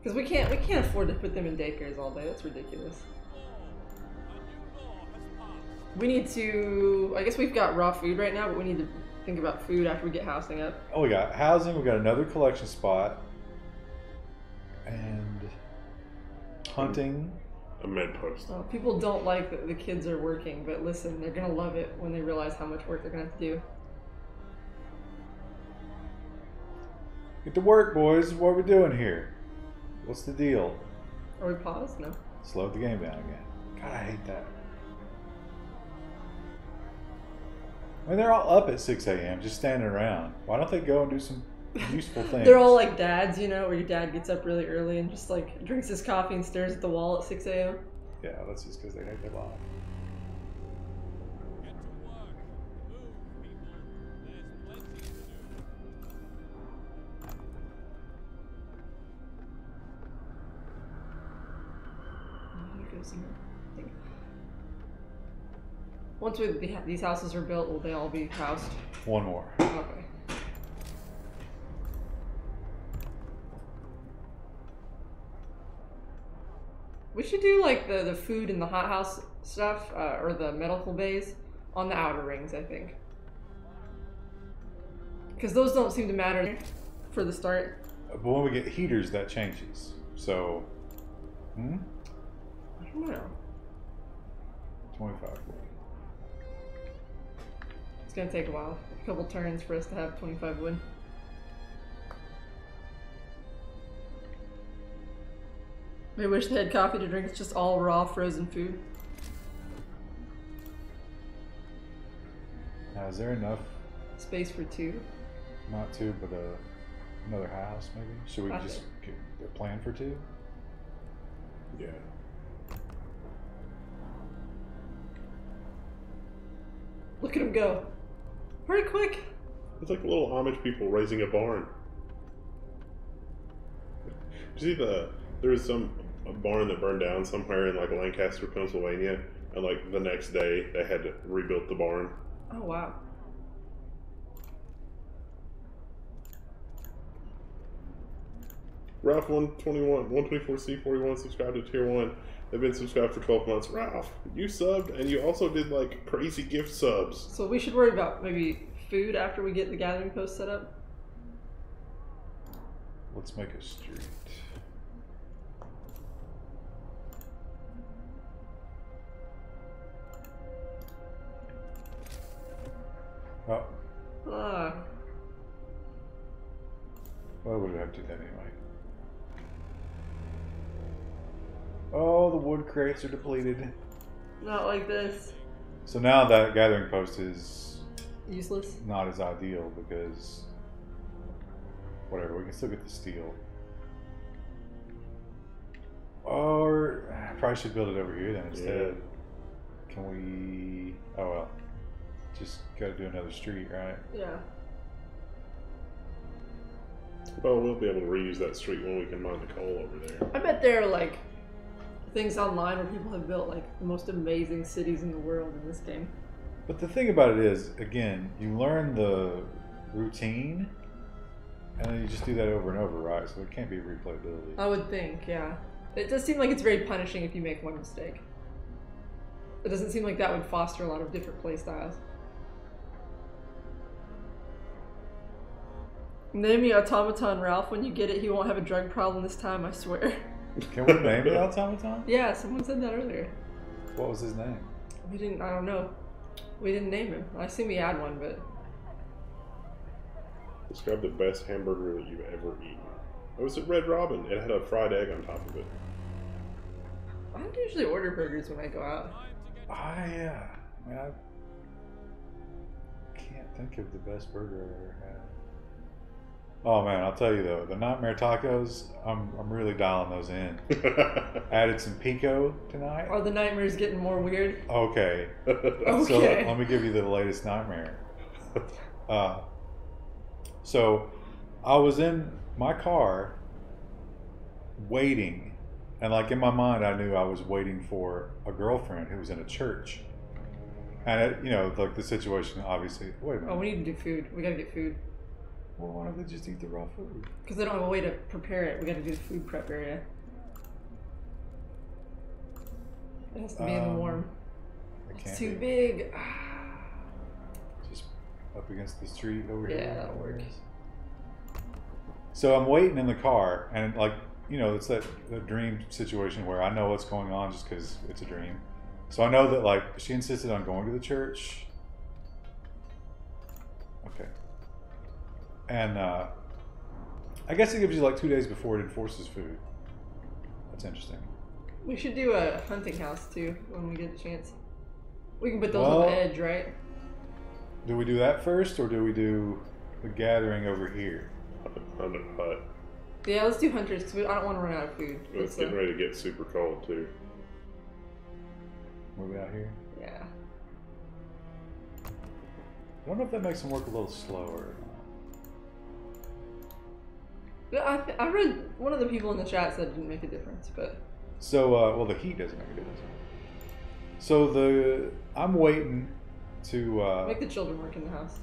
Because we can't afford to put them in daycares all day. That's ridiculous. We need to. I guess we've got raw food right now, but we need to think about food after we get housing up. Oh, we got housing. We got another collection spot, and hunting. A med post. Oh, people don't like that the kids are working, but listen, they're gonna love it when they realize how much work they're gonna have to do. Get to work, boys. What are we doing here? What's the deal? Are we paused? No. Slow the game down again. God, I hate that. I mean, they're all up at 6 a.m. just standing around. Why don't they go and do some useful things? They're all like dads, you know, where your dad gets up really early and just like drinks his coffee and stares at the wall at 6 a.m. Yeah, that's just because they hate their life. Once these houses are built, will they all be housed? One more. Okay. We should do like the food and the hothouse stuff, or the medical bays on the outer rings, I think. Because those don't seem to matter for the start. But when we get heaters, that changes. So, I don't know. 25. It's gonna take a while. A couple turns for us to have 25 wood. Maybe wish they had coffee to drink. It's just all raw frozen food. Now, is there enough? Space for two. Not two, but another house, maybe? Should we just get a plan for two? Yeah. Look at him go. Hurry quick. It's like little Amish people raising a barn. Did you see there was a barn that burned down somewhere in like Lancaster, Pennsylvania, and like the next day they had to rebuild the barn. Oh wow. Ralph 124C41 subscribed to tier 1. They've been subscribed for 12 months. Ralph, you subbed and you also did like crazy gift subs. So we should worry about maybe food after we get the gathering post set up. Let's make a street. Oh. Ah. Why would I have to do that anyway? Oh, the wood crates are depleted. Not like this. So now that gathering post is Useless. not as ideal because whatever, we can still get the steel. Or I probably should build it over here then instead. Yeah. Can we? Oh well, just got to do another street, right? Yeah. Well, we'll be able to reuse that street when we can mine the coal over there. I bet there are like things online where people have built like the most amazing cities in the world in this game. But the thing about it is, again, you learn the routine, and then you just do that over and over, right? So it can't be replayability. I would think, yeah. It does seem like it's very punishing if you make one mistake. It doesn't seem like that would foster a lot of different play styles. Name me Automaton Ralph. When you get it, he won't have a drug problem this time, I swear. Can we name the automaton? Yeah, someone said that earlier. What was his name? We didn't, I don't know. We didn't name him. I assume he had one, but... Describe the best hamburger that you've ever eaten. I was at Red Robin. It had a fried egg on top of it. I don't usually order burgers when I go out. Yeah. I mean, I can't think of the best burger I've ever had. Oh man, I'll tell you though, the Nightmare Tacos, I'm really dialing those in. Added some pico tonight. Are the nightmares getting more weird? Okay. Okay. So let me give you the latest nightmare. So I was in my car waiting, and like in my mind I knew I was waiting for a girlfriend who was in a church. And it, you know, like the situation obviously, wait a minute. Oh, we need to do food. We gotta get food. Well, why don't they just eat the raw food? Because they don't have a way to prepare it. We gotta do the food prep area. It has to be in the warm. It's too big. Just up against the street over here. Yeah, that'll work. So I'm waiting in the car, and like, you know, it's that dream situation where I know what's going on just because it's a dream. So I know that like she insisted on going to the church. Okay. And I guess it gives you like 2 days before it enforces food. That's interesting. We should do a hunting house too when we get a chance. We can put those on the edge, right? Do we do that first, or do we do the gathering over here? Under hut. Yeah, let's do hunters because I don't want to run out of food. It's getting ready to get super cold too. Move out here? Yeah. I don't know if that makes them work a little slower. I read one of the people in the chat said it didn't make a difference, but... So, well, the heat doesn't make a difference. So I'm waiting to... make the children work in the house.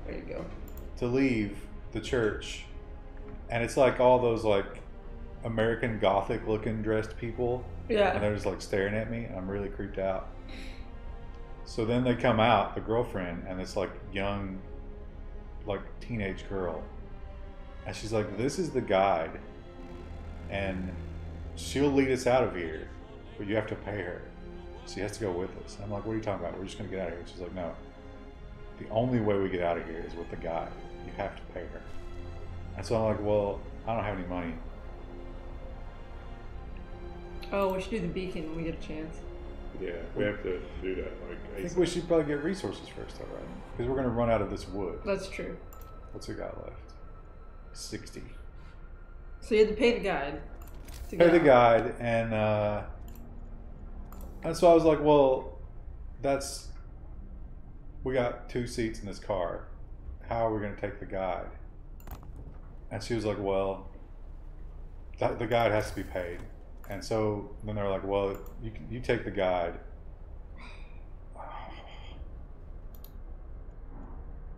There you go. To leave the church. And it's like all those like American Gothic looking dressed people. Yeah. And they're just like staring at me, and I'm really creeped out. So then they come out, the girlfriend, and it's like young, like teenage girl. And she's like, this is the guide, and she'll lead us out of here, but you have to pay her. She has to go with us. And I'm like, what are you talking about? We're just going to get out of here. She's like, no. The only way we get out of here is with the guide. You have to pay her. And so I'm like, well, I don't have any money. Oh, we should do the beacon when we get a chance. Yeah, we have to do that. Like, I think we should probably get resources first, though, right? Because we're going to run out of this wood. That's true. What's it got left? 60. So you had to pay the guide. Pay the guide, and so I was like, well, we got 2 seats in this car. How are we going to take the guide? And she was like, well, the guide has to be paid. And so then they're like, well, you take the guide.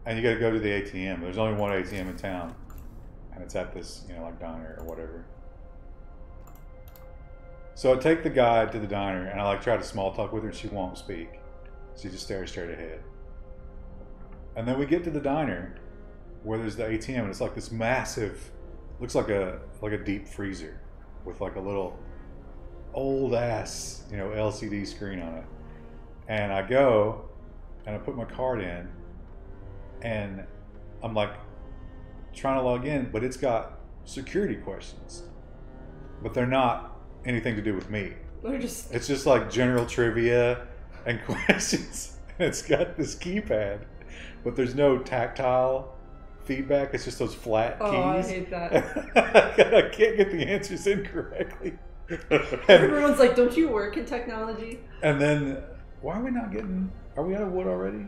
And you got to go to the ATM. There's only one ATM in town. And it's at this, you know, like diner or whatever. So I take the guide to the diner, and I like try to small talk with her. She won't speak. She just stares straight ahead. And then we get to the diner where there's the ATM, and it's like this massive, looks like a deep freezer with like a little old ass, you know, LCD screen on it. And I go and I put my card in, and I'm like trying to log in, but it's got security questions, but they're not anything to do with me. It's just like general trivia and questions. And it's got this keypad, but there's no tactile feedback. It's just those flat keys. Oh, I hate that. I can't get the answers in correctly. Everyone's like, don't you work in technology? And then, why are we not getting... Are we out of wood already?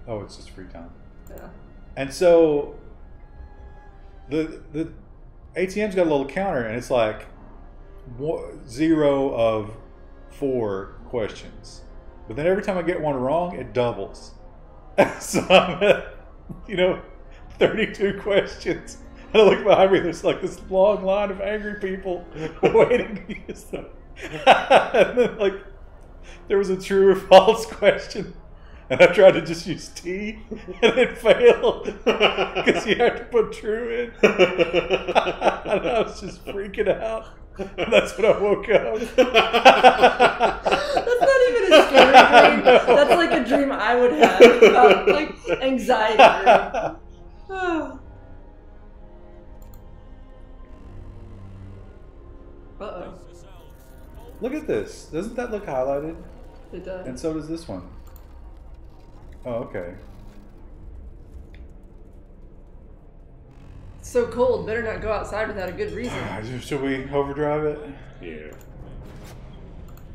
Oh, it's just free time. Yeah. And so, the ATM's got a little counter, and it's like 0 of 4 questions. But then every time I get one wrong, it doubles. So I'm at, 32 questions. And I look behind me, there's like this long line of angry people waiting to use them. And then, like, there was a true or false question. And I tried to just use T, and it failed because you have to put true in. And I was just freaking out. And that's when I woke up. That's not even a scary dream. That's like a dream I would have about like anxiety dream. Uh-oh. Look at this. Doesn't that look highlighted? It does. And so does this one. Oh, okay. It's so cold. Better not go outside without a good reason. Should we overdrive it? Yeah.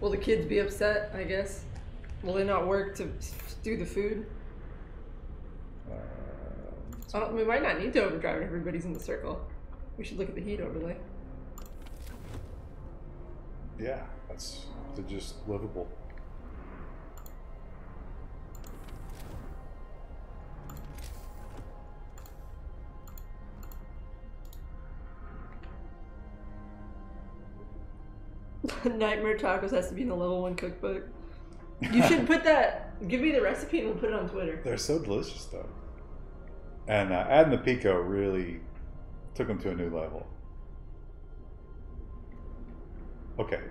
Will the kids be upset, I guess? Will they not work to do the food? We might not need to overdrive if everybody's in the circle. We should look at the heat overlay. Yeah, they're just livable. Nightmare tacos has to be in the level 1 cookbook. You should put that. Give me the recipe and we'll put it on Twitter. They're so delicious, though. And adding the pico really took them to a new level. Okay.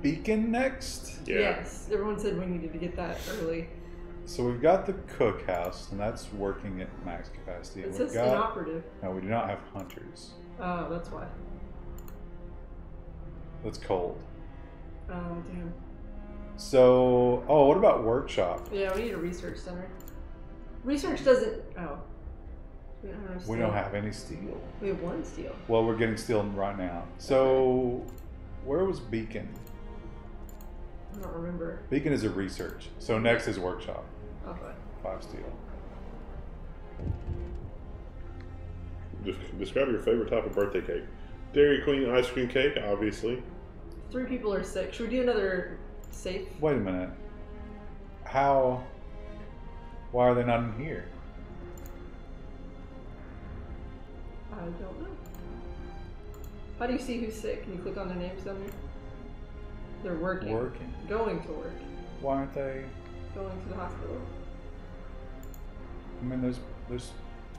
Beacon next? Yeah. Yes, everyone said we needed to get that early. So we've got the cookhouse, and that's working at max capacity. It says inoperative. No, we do not have hunters. Oh, that's why. That's cold. Oh, damn. So, what about workshop? Yeah, we need a research center. Research doesn't... Oh. We don't have any steel. We have 1 steel. Well, we're getting steel right now. So, where was Beacon? I don't remember. Beacon is a research. So next is workshop. Okay. 5 steel. Describe your favorite type of birthday cake. Dairy Queen ice cream cake, obviously. 3 people are sick. Should we do another safe? Wait a minute. How? Why are they not in here? I don't know. How do you see who's sick? Can you click on their names down there? They're working. Working. Going to work. Why aren't they? Going to the hospital. I mean, there's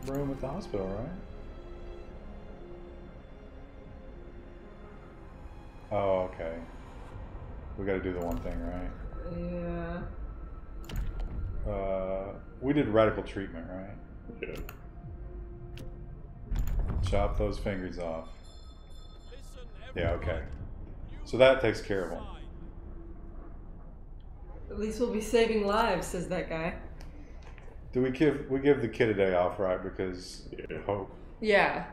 room at the hospital, right? Oh, okay. We got to do the one thing, right? Yeah. We did radical treatment, right? Yeah. Chop those fingers off. Yeah, okay. So that takes care of them. At least we'll be saving lives, says that guy. Do we give the kid a day off, right? Because hope. Yeah.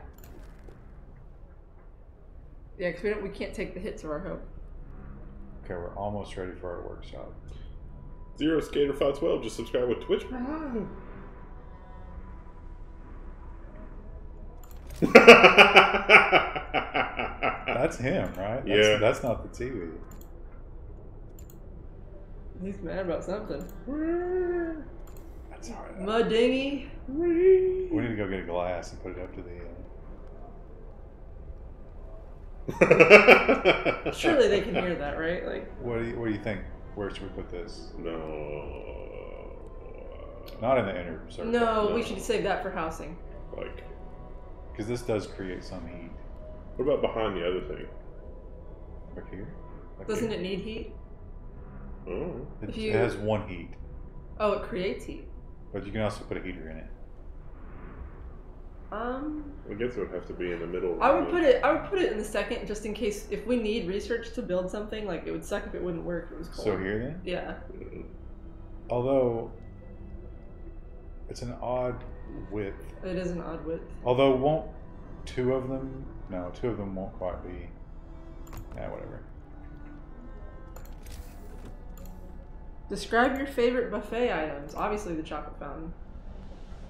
Yeah, because we can't take the hits of our hope. Okay, we're almost ready for our workshop. Zero Skater 512 just subscribe with Twitch Prime. That's him, right? That's not the TV. He's mad about something. That's alright. Mud dinghy. We need to go get a glass and put it up to the Surely they can hear that, right? Like, what do you think? Where should we put this? No. Not in the inner circle. no, we should save that for housing. Like, Because this does create some heat. what about behind the other thing? Right here? Doesn't it need heat? Oh. It you- has one heat. Oh, it creates heat. But you can also put a heater in it. I guess it would have to be in the middle. I would put it in the second, just in case if we need research to build something. Like, it would suck if it wouldn't work if it was cold. So here then? Yeah. Although it's an odd width. It is an odd width. Although won't two of them won't quite be. Whatever. Describe your favorite buffet items. Obviously, the chocolate fountain.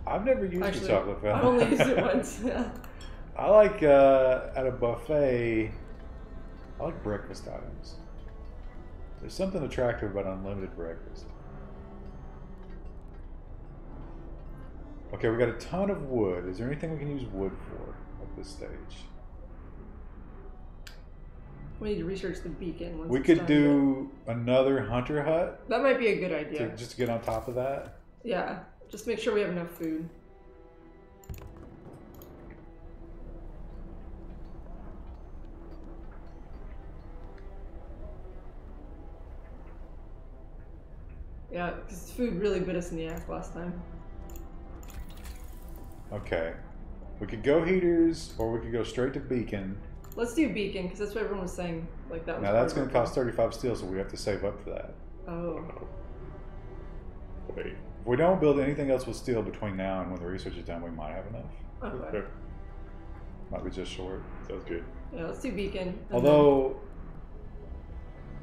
I've never used Actually, the chocolate fountain. I've only used it once. Yeah. I like at a buffet. I like breakfast items. There's something attractive about unlimited breakfast. Okay, we got a ton of wood. Is there anything we can use wood for at this stage? We need to research the beacon. Once We could do another hunter hut. That might be a good idea. Just to get on top of that. Yeah, just make sure we have enough food. Yeah, because food really bit us in the ass last time. Okay. We could go heaters, or we could go straight to beacon. Let's do beacon, because that's what everyone was saying. Like that was Now that's going to cost 35 steel, so we have to save up for that. Oh. Wait. If we don't build anything else with steel between now and when the research is done, we might have enough. Okay. Might be just short. Sounds good. Yeah, let's do beacon. Although,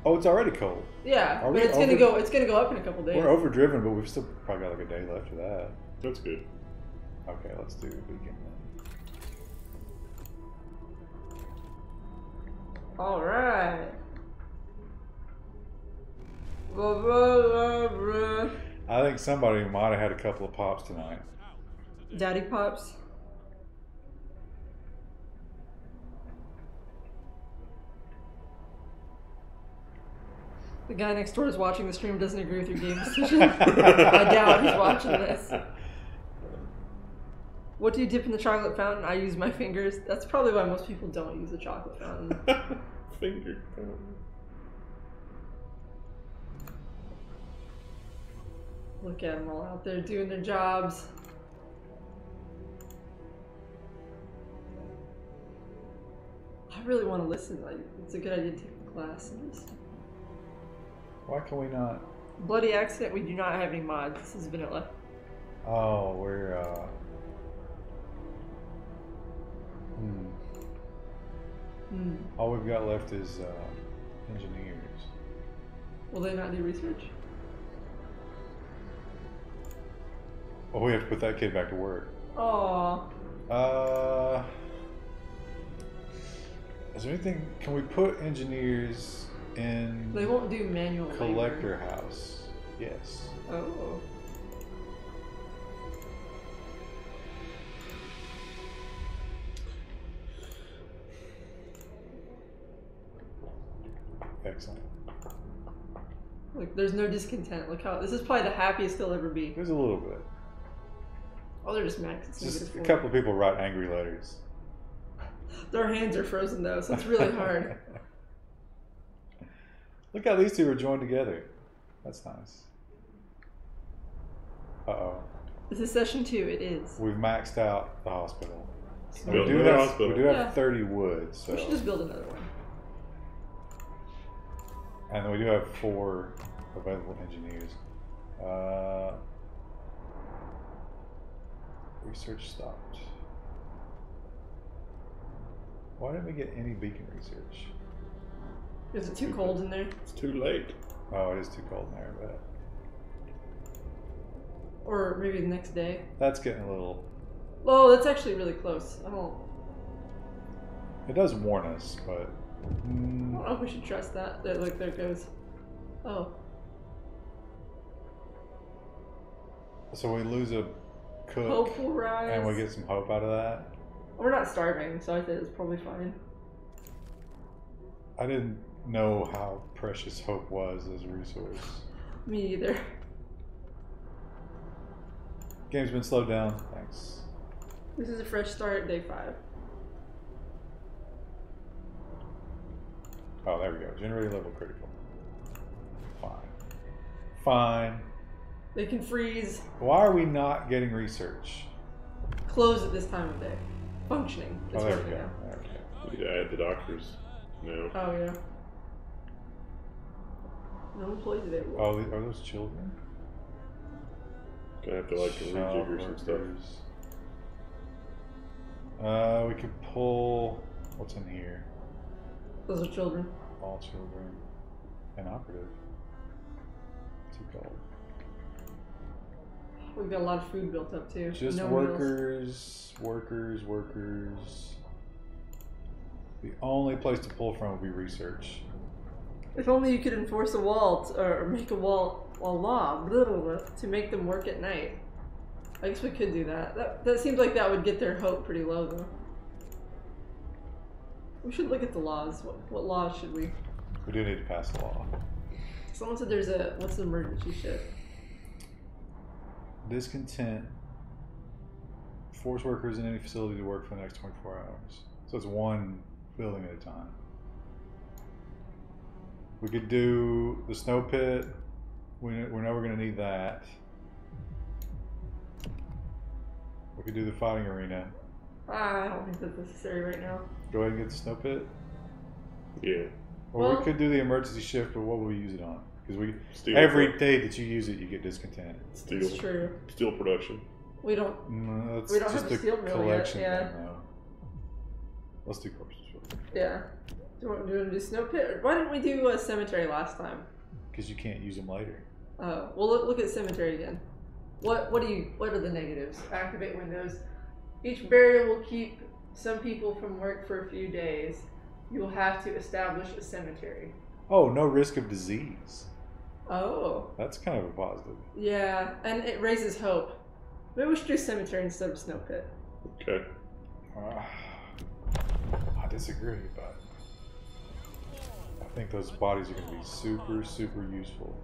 oh, it's already cold. Yeah, Are but we it's gonna go. It's gonna go up in a couple days. We're overdriven, but we've still probably got like a day left for that. That's good. Okay, let's do beacon then. All right. Blah, blah, blah, blah. I think somebody might have had a couple of pops tonight. Daddy pops. The guy next door is watching the stream, doesn't agree with your game decision. I doubt he's watching this. What do you dip in the chocolate fountain? I use my fingers. That's probably why most people don't use a chocolate fountain. Finger fountain. Look at them all out there doing their jobs. I really want to listen. Like, it's a good idea to take the class and just... Why can we not? Bloody accident. We do not have any mods. This is vanilla. Oh, we're all we've got left is engineers. Will they not do research? Oh, we have to put that kid back to work. Aww. Is there anything? Can we put engineers in? They won't do manual collector labor. house. Yes. Oh. Excellent. Like, there's no discontent. Look how this is probably the happiest they'll ever be. There's a little bit. Oh, they're just mad. 'Cause it's Just a -4. couple of people write angry letters. Their hands are frozen though, so it's really hard. Look how these two are joined together. That's nice. Uh-oh. This is session 2. It is. We've maxed out the hospital. And Build another hospital. We do have Yeah. 30 wood, so. We should just build another one. And we do have 4 available engineers. Research stopped. Why didn't we get any beacon research? Is it too cold in there? It's too late. Oh, it is too cold in there, but Or maybe the next day? that's getting a little. Oh, that's actually really close. I don't It does warn us, but. know if we should trust that. Like, there it goes. Oh. So we lose a cook, Hope will rise. and we get some hope out of that. We're not starving, so I think it's probably fine. I didn't know how precious hope was as a resource. Me either. Game's been slowed down. Thanks. This is a fresh start at day 5. Oh, there we go. Generating level critical. Fine. Fine. They can freeze. Why are we not getting research? Close at this time of day. Functioning. It's Oh, there we working go. now. There we go. We need to add the doctors. No. Oh, yeah. No employees available. Oh, are those children? Gonna have to like rejigger some stuff. We could pull. What's in here? Those are children. All children. And operative. Too cold. We've got a lot of food built up too. Just no workers, workers. The only place to pull from would be research. If only you could enforce a wall or make a law to make them work at night. I guess we could do that. That seems like that would get their hope pretty low though. We should look at the laws. What laws should we? We do need to pass the law. Someone said there's a what's the emergency shift? Discontent. Force workers in any facility to work for the next 24 hours. So it's one building at a time. We could do the snow pit. We know we're going to need that. We could do the fighting arena. I don't think that's necessary right now. Go ahead and get the snow pit. Yeah. Or Well, we could do the emergency shift, but what will we use it on? Because Steel every day that you use it, you get discontent. Steel. It's true. Steel production. We don't. No, that's We don't just have a steel mill collection yet, yeah. thing, though. Let's do corpses. Yeah. Do you want to do snow pit? Or why didn't we do a cemetery last time? Because you can't use them later. Oh, well, look at cemetery again. What are the negatives? Activate windows. Each burial will keep some people from work for a few days. You will have to establish a cemetery. Oh, no risk of disease. Oh. That's kind of a positive. Yeah, and it raises hope. Maybe we should do cemetery instead of snow pit. Okay. I disagree, but I think those bodies are going to be super, super useful.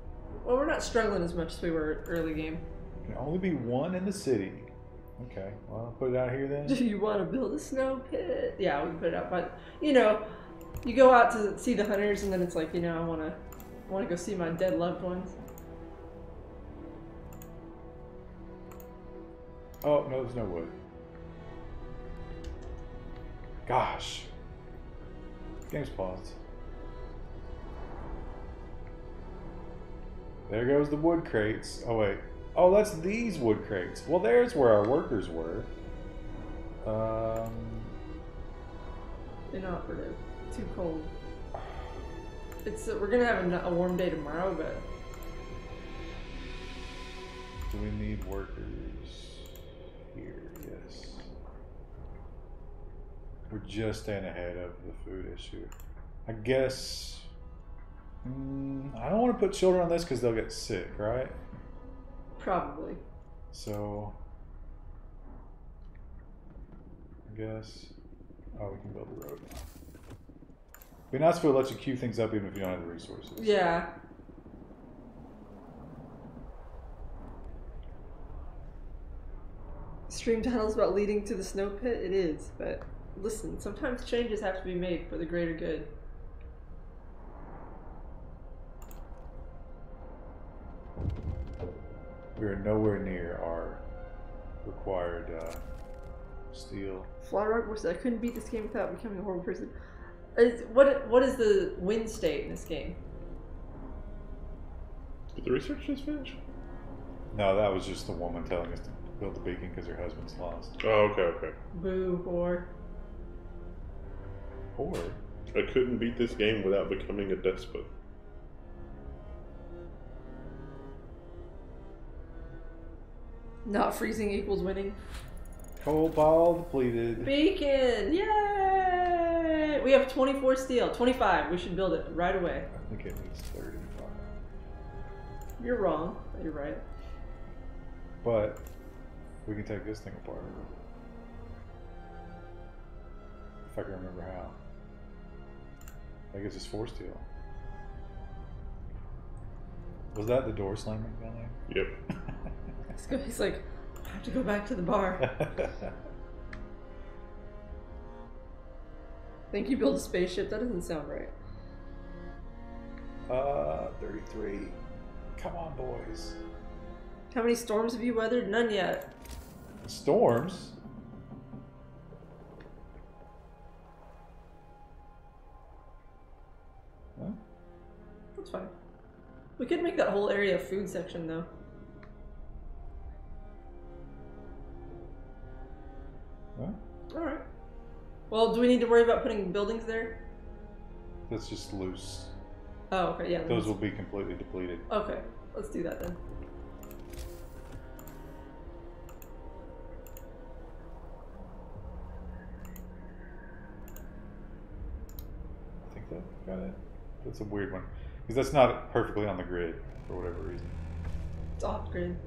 Well, we're not struggling as much as we were early game. Can only be one in the city. Okay, well, I'll put it out here then. Do you want to build a snow pit? Yeah, we can put it out, but you know, you go out to see the hunters, and then it's like, you know, I want to go see my dead loved ones. Oh no, there's no wood. Gosh, game's paused. There goes the wood crates. Oh wait. Oh, that's these wood crates. Well, there's where our workers were. Inoperative. Too cold. It's we're gonna have a warm day tomorrow, but Do we need workers here? Yes. We're just staying ahead of the food issue. I guess. I don't want to put children on this because they'll get sick, right? probably. So. I guess. Oh, we can build a road now. Be nice if it lets you queue things up even if you don't have the resources. Yeah. Stream title's about leading to the snow pit? It is, but listen, sometimes changes have to be made for the greater good. We are nowhere near our required steel. Flyrock said, I couldn't beat this game without becoming a horrible person. What is the win state in this game? Did the research just finish? No, that was just the woman telling us to build the beacon because her husband's lost. Oh, okay, okay. Boo, whore. Or I couldn't beat this game without becoming a despot. Not freezing equals winning. coal pile depleted. Beacon! Yay! We have 24 steel. 25. We should build it right away. I think it needs 35. You're wrong. You're right. But we can take this thing apart. If I can remember how. I think it's just 4 steel. Was that the door slamming down there? Yep. He's like, I have to go back to the bar. Think you build a spaceship? That doesn't sound right. 33. Come on, boys. How many storms have you weathered? None yet. Storms? Huh? That's fine. We could make that whole area a food section, though. Huh? Alright. Well, do we need to worry about putting buildings there? That's just loose. Oh, okay, yeah. Those will be completely depleted. Okay, let's do that then. I think that got it. That's a weird one. Because that's not perfectly on the grid for whatever reason. It's off grid.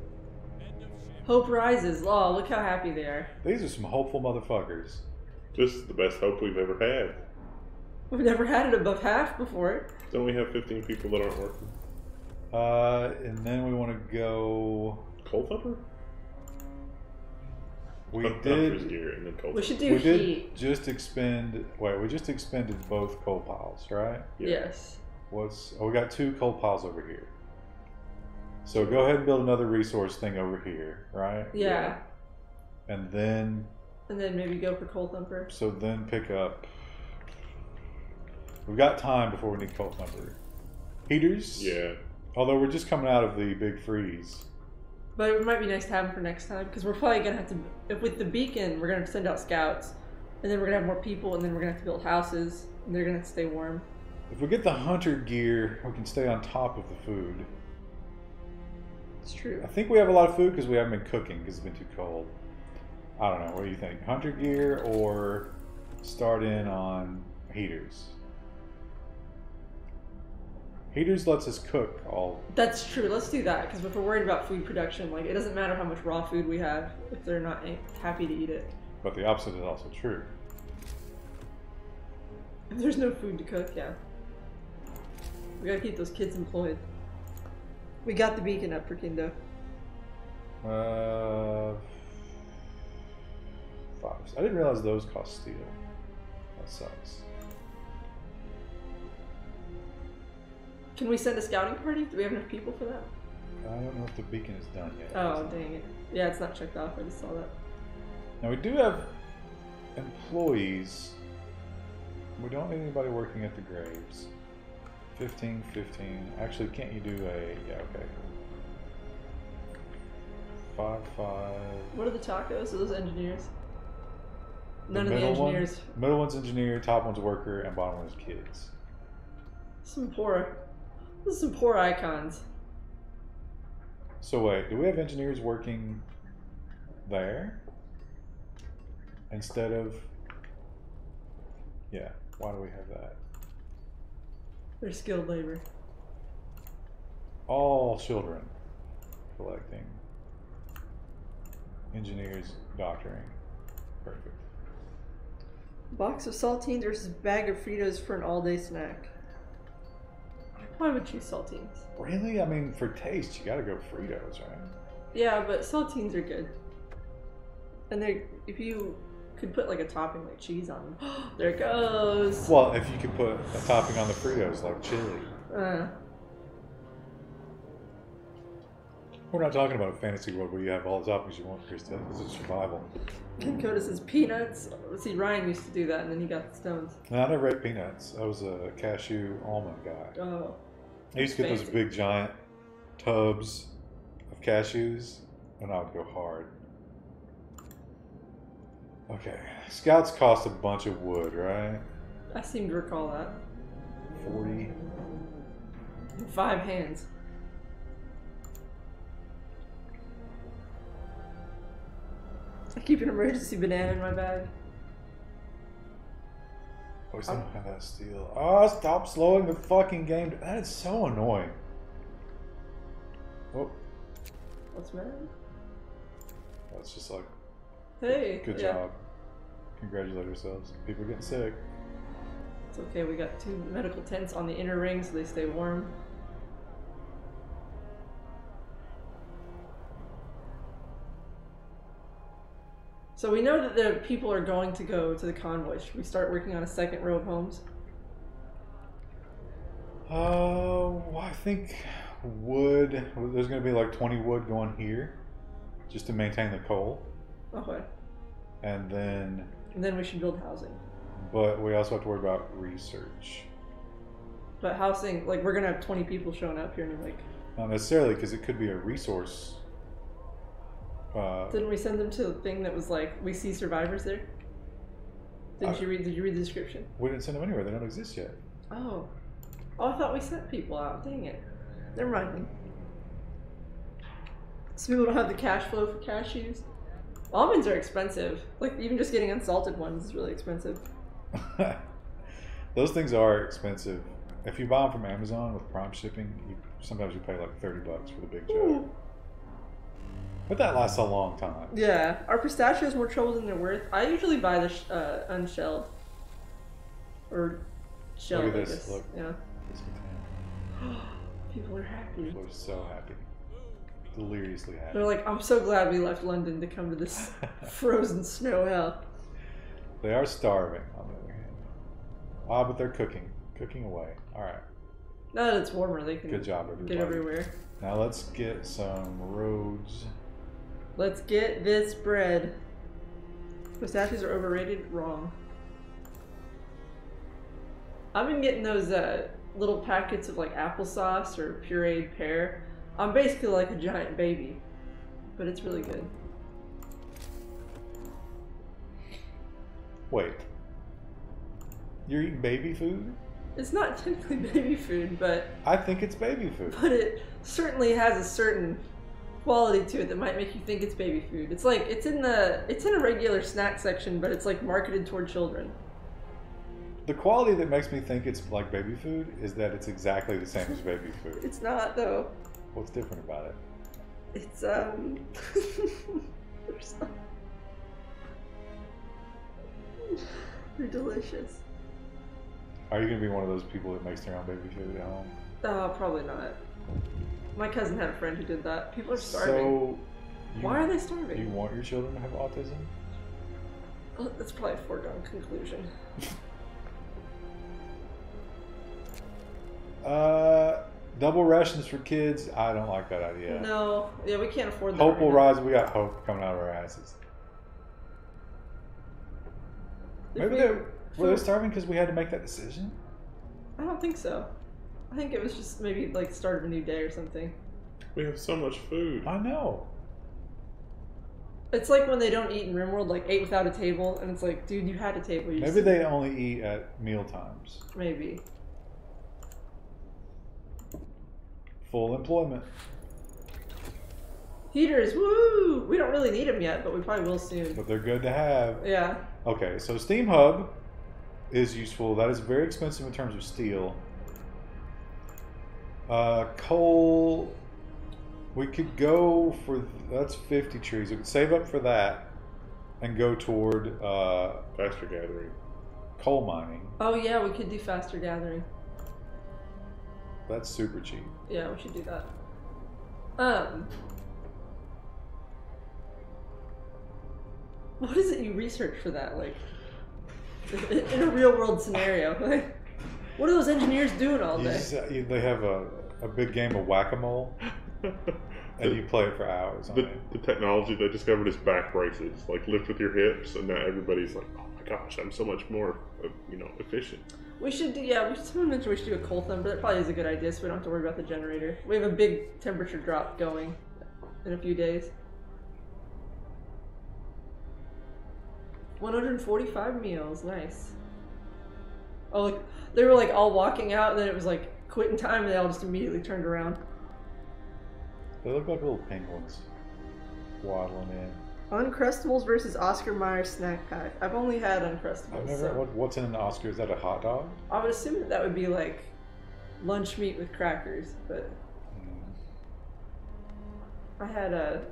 Hope rises. Oh, look how happy they are. These are some hopeful motherfuckers. This is the best hope we've ever had. We've never had it above half before. Don't we have 15 people that aren't working? And then we want to go. Cold Thumper? We Thumper's gear and then Cold We should Thumper. do We heat. did just expend. Wait, we just expended both coal piles, right? Yeah. Yes. We got 2 coal piles over here. So go ahead and build another resource thing over here, right? Yeah. And then. And then maybe go for Cold Thumper. So then pick up. We've got time before we need coal thumper. Heaters. Yeah. Although we're just coming out of the big freeze. But it might be nice to have them for next time, because we're probably going to have to, if with the beacon, we're going to send out scouts, and then we're going to have more people, and then we're going to have to build houses, and they're going to have to stay warm. If we get the hunter gear, we can stay on top of the food. It's true. I think we have a lot of food because we haven't been cooking because it's been too cold. I don't know. What do you think? Hunter gear or start in on heaters? Heaters lets us cook all. That's true. Let's do that, because if we're worried about food production, like, it doesn't matter how much raw food we have if they're not happy to eat it. But the opposite is also true. If there's no food to cook, yeah. We gotta keep those kids employed. We got the beacon up for Kindo. 5. I didn't realize those cost steel. That sucks. Can we send a scouting party? Do we have enough people for that? I don't know if the beacon is done yet. Oh, dang it. Yeah, it's not checked off. I just saw that. Now we do have employees. We don't need anybody working at the graves. 15, 15. Actually, can't you do a... Yeah, okay. 5, 5. What are the tacos? Are those engineers? The None of the middle one- engineers. Middle one's engineer, top one's worker, and bottom one's kids. Some poor... Those are some poor icons. So wait, do we have engineers working there? Instead of... Yeah, why do we have that? They're skilled labor. All children collecting. Engineers doctoring. Perfect. Box of saltines versus bag of Fritos for an all-day snack. Why would you choose saltines? Really? I mean, for taste, you gotta go Fritos, right? Yeah, but saltines are good. And they, if you could put like a topping like cheese on them, there it goes. Well, if you could put a topping on the Fritos like chili. We're not talking about a fantasy world where you have all the toppings you want, Krista. This is survival. Coda says peanuts. See, Ryan used to do that, and then he got the stones. No, I never ate peanuts. I was a cashew almond guy. Oh. I used to get those Fancy. big giant tubs of cashews, and I would go hard. Okay, scouts cost a bunch of wood, right? I seem to recall that. 40. 5 hands. I keep an emergency banana in my bag. Oh, we still don't have that steel. Oh, stop slowing the fucking game. That is so annoying. Oh, What's the matter? that's just like, Hey. good yeah. job. Congratulate ourselves. People are getting sick. It's okay, we got 2 medical tents on the inner ring so they stay warm. So we know that the people are going to go to the convoy. Should we start working on a second row of homes? Well, I think wood, there's going to be like 20 wood going here just to maintain the coal. Okay. And then, We should build housing. but we also have to worry about research. But housing, like, we're gonna have 20 people showing up here, and like, Not necessarily, because it could be a resource. didn't we send them to the thing that was like, we see survivors there? Did you read the description? We didn't send them anywhere. They don't exist yet. Oh, I thought we sent people out. Dang it. Never mind then. So people don't have the cash flow for cashews. Almonds are expensive. Like, even just getting unsalted ones is really expensive. Those things are expensive. If you buy them from Amazon with Prime shipping, sometimes you pay like $30 for the big jug. Ooh. But that lasts a long time. Yeah, are pistachios more trouble than they're worth? I usually buy the unshelled. Or shell. Look at this. Look. Yeah. This container. People are happy. People are so happy. Deliriously happy. They're like, I'm so glad we left London to come to this frozen snow hell. They are starving, on the other hand. Ah, but they're cooking. Cooking away. Alright. Now that it's warmer, they can Good job, everybody. get everywhere. Now let's get some roads. Let's get this bread. Pistachios are overrated? Wrong. I've been getting those little packets of like applesauce or pureed pear. I'm basically like a giant baby, but it's really good. Wait. You're eating baby food? It's not technically baby food, but I think it's baby food. But it certainly has a certain quality to it that might make you think it's baby food. It's like it's in a regular snack section, but it's like marketed toward children. The quality that makes me think it's like baby food is that it's exactly the same as baby food. It's not though. What's different about it? It's they're delicious. Are you gonna be one of those people that makes their own baby food at home? Oh, probably not. My cousin had a friend who did that. People are starving. So, why are they starving? Do you want your children to have autism? Oh, that's probably a foregone conclusion. Double rations for kids. I don't like that idea. No, yeah, we can't afford that. Hope will rise. We got hope coming out of our asses. Maybe were they starving because we had to make that decision? I don't think so. I think it was just maybe like the start of a new day or something. We have so much food. I know. It's like when they don't eat in RimWorld, like ate without a table, and it's like, dude, you had a table. Maybe they only eat at meal times. Maybe. Full employment. Heaters, woo! We don't really need them yet, but we probably will soon. But they're good to have. Yeah. Okay, so Steam Hub is useful. That is very expensive in terms of steel. Coal, we could go for, that's 50 trees. We could save up for that and go toward faster gathering. Coal mining. Oh yeah, we could do faster gathering. That's super cheap. Yeah, we should do that. What is it you research for that? Like, in a real world scenario, like, what are those engineers doing all day? They have a big game of whack-a-mole, and you play it for hours. The technology they discovered is back braces, like lift with your hips, and now everybody's like, oh my gosh, I'm so much more, efficient. We should do, yeah, someone mentioned we should do a coal thumb, but that probably is a good idea, so we don't have to worry about the generator. We have a big temperature drop going in a few days. 145 meals, nice. Oh, look, they were like all walking out, and then it was like quitting time, and they all just immediately turned around. They look like little penguins waddling in. Uncrustables versus Oscar Mayer snack pack. I've only had Uncrustables. I've never. So What's in an Oscar? Is that a hot dog? I would assume that would be like lunch meat with crackers, but I had a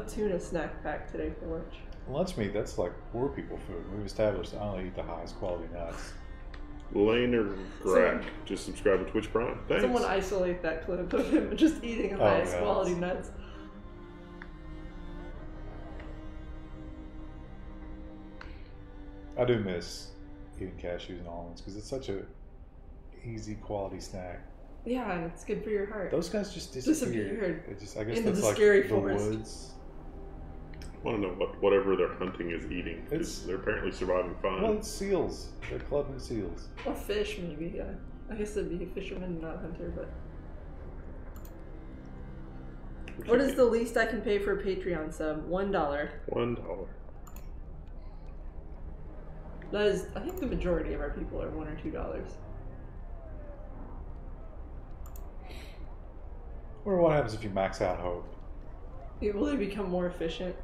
tuna snack pack today for lunch. Lunch meat, that's like poor people food. We've established I only eat the highest quality nuts. Laner Grack, just subscribe to Twitch Prime. Thanks. Someone isolate that clip of him just eating the highest quality nuts. I do miss eating cashews and almonds because it's such a easy quality snack. Yeah, and it's good for your heart. Those guys just disappeared. It just, I guess in that's the like scary the forest. woods. I want to know whatever they're hunting is eating. They're apparently surviving fine. Well, it's seals. They're clubbing seals. Or fish, maybe. Yeah, I guess it'd be a fisherman, not a hunter. But what is the least I can pay for a Patreon sub? $1. $1. That is, I think the majority of our people are $1 or $2. Or what happens if you max out hope? Will they become more efficient?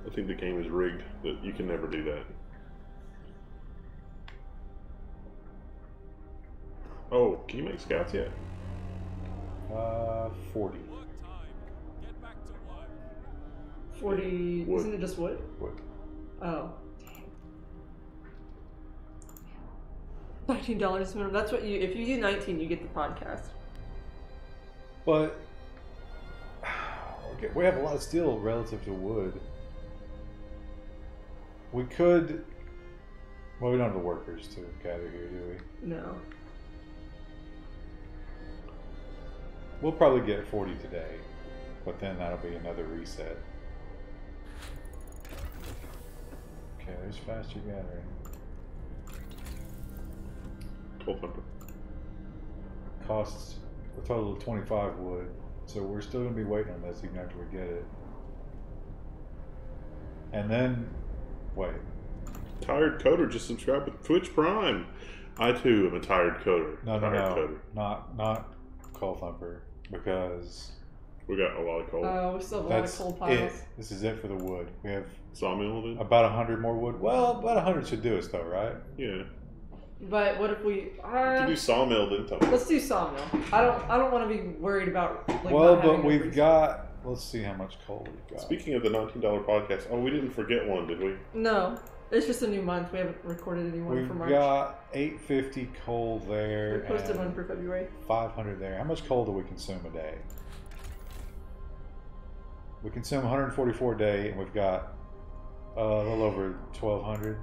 I think the game is rigged. That you can never do that. Oh, can you make scouts yet? 40. 40. Wood. Isn't it just wood? Wood. Oh. $19 minimum. That's what you. If you do 19, you get the podcast. But we have a lot of steel relative to wood. We could. Well, we don't have the workers to gather here, do we? No. We'll probably get 40 today, but then that'll be another reset. Okay, there's faster gathering. Coal thumper. Costs a total of 25 wood, so we're still going to be waiting on this even after we get it. And then, wait. Tired Coder just subscribed with Twitch Prime. I too am a tired coder. No, Coder. not Coal Thumper, because we got a lot of coal. Oh, we still have a lot of coal piles. This is it for the wood. We have Sawmill then? about 100 more wood. Well, about 100 should do us though, right? Yeah. But what if we? You can do sawmill then. Let's do sawmill. I don't want to be worried about. Like, well, but we've got. Let's see how much coal we've got. Speaking of the $19 podcast, oh, we didn't forget one, did we? No, it's just a new month. We haven't recorded any one for March. We've got 850 coal there. We posted one for February. 500 there. How much coal do we consume a day? We consume 144 a day, and we've got a little over 1,200.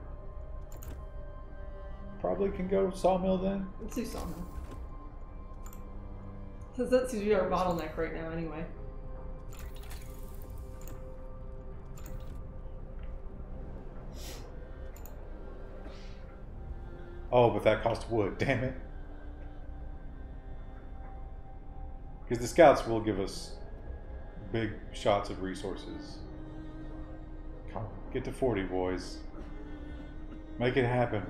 Probably can go sawmill then. Let's do sawmill. Because that seems to be our bottleneck right now, anyway. Oh, but that costs wood. Damn it. Because the scouts will give us big shots of resources. Come on, get to 40, boys. Make it happen.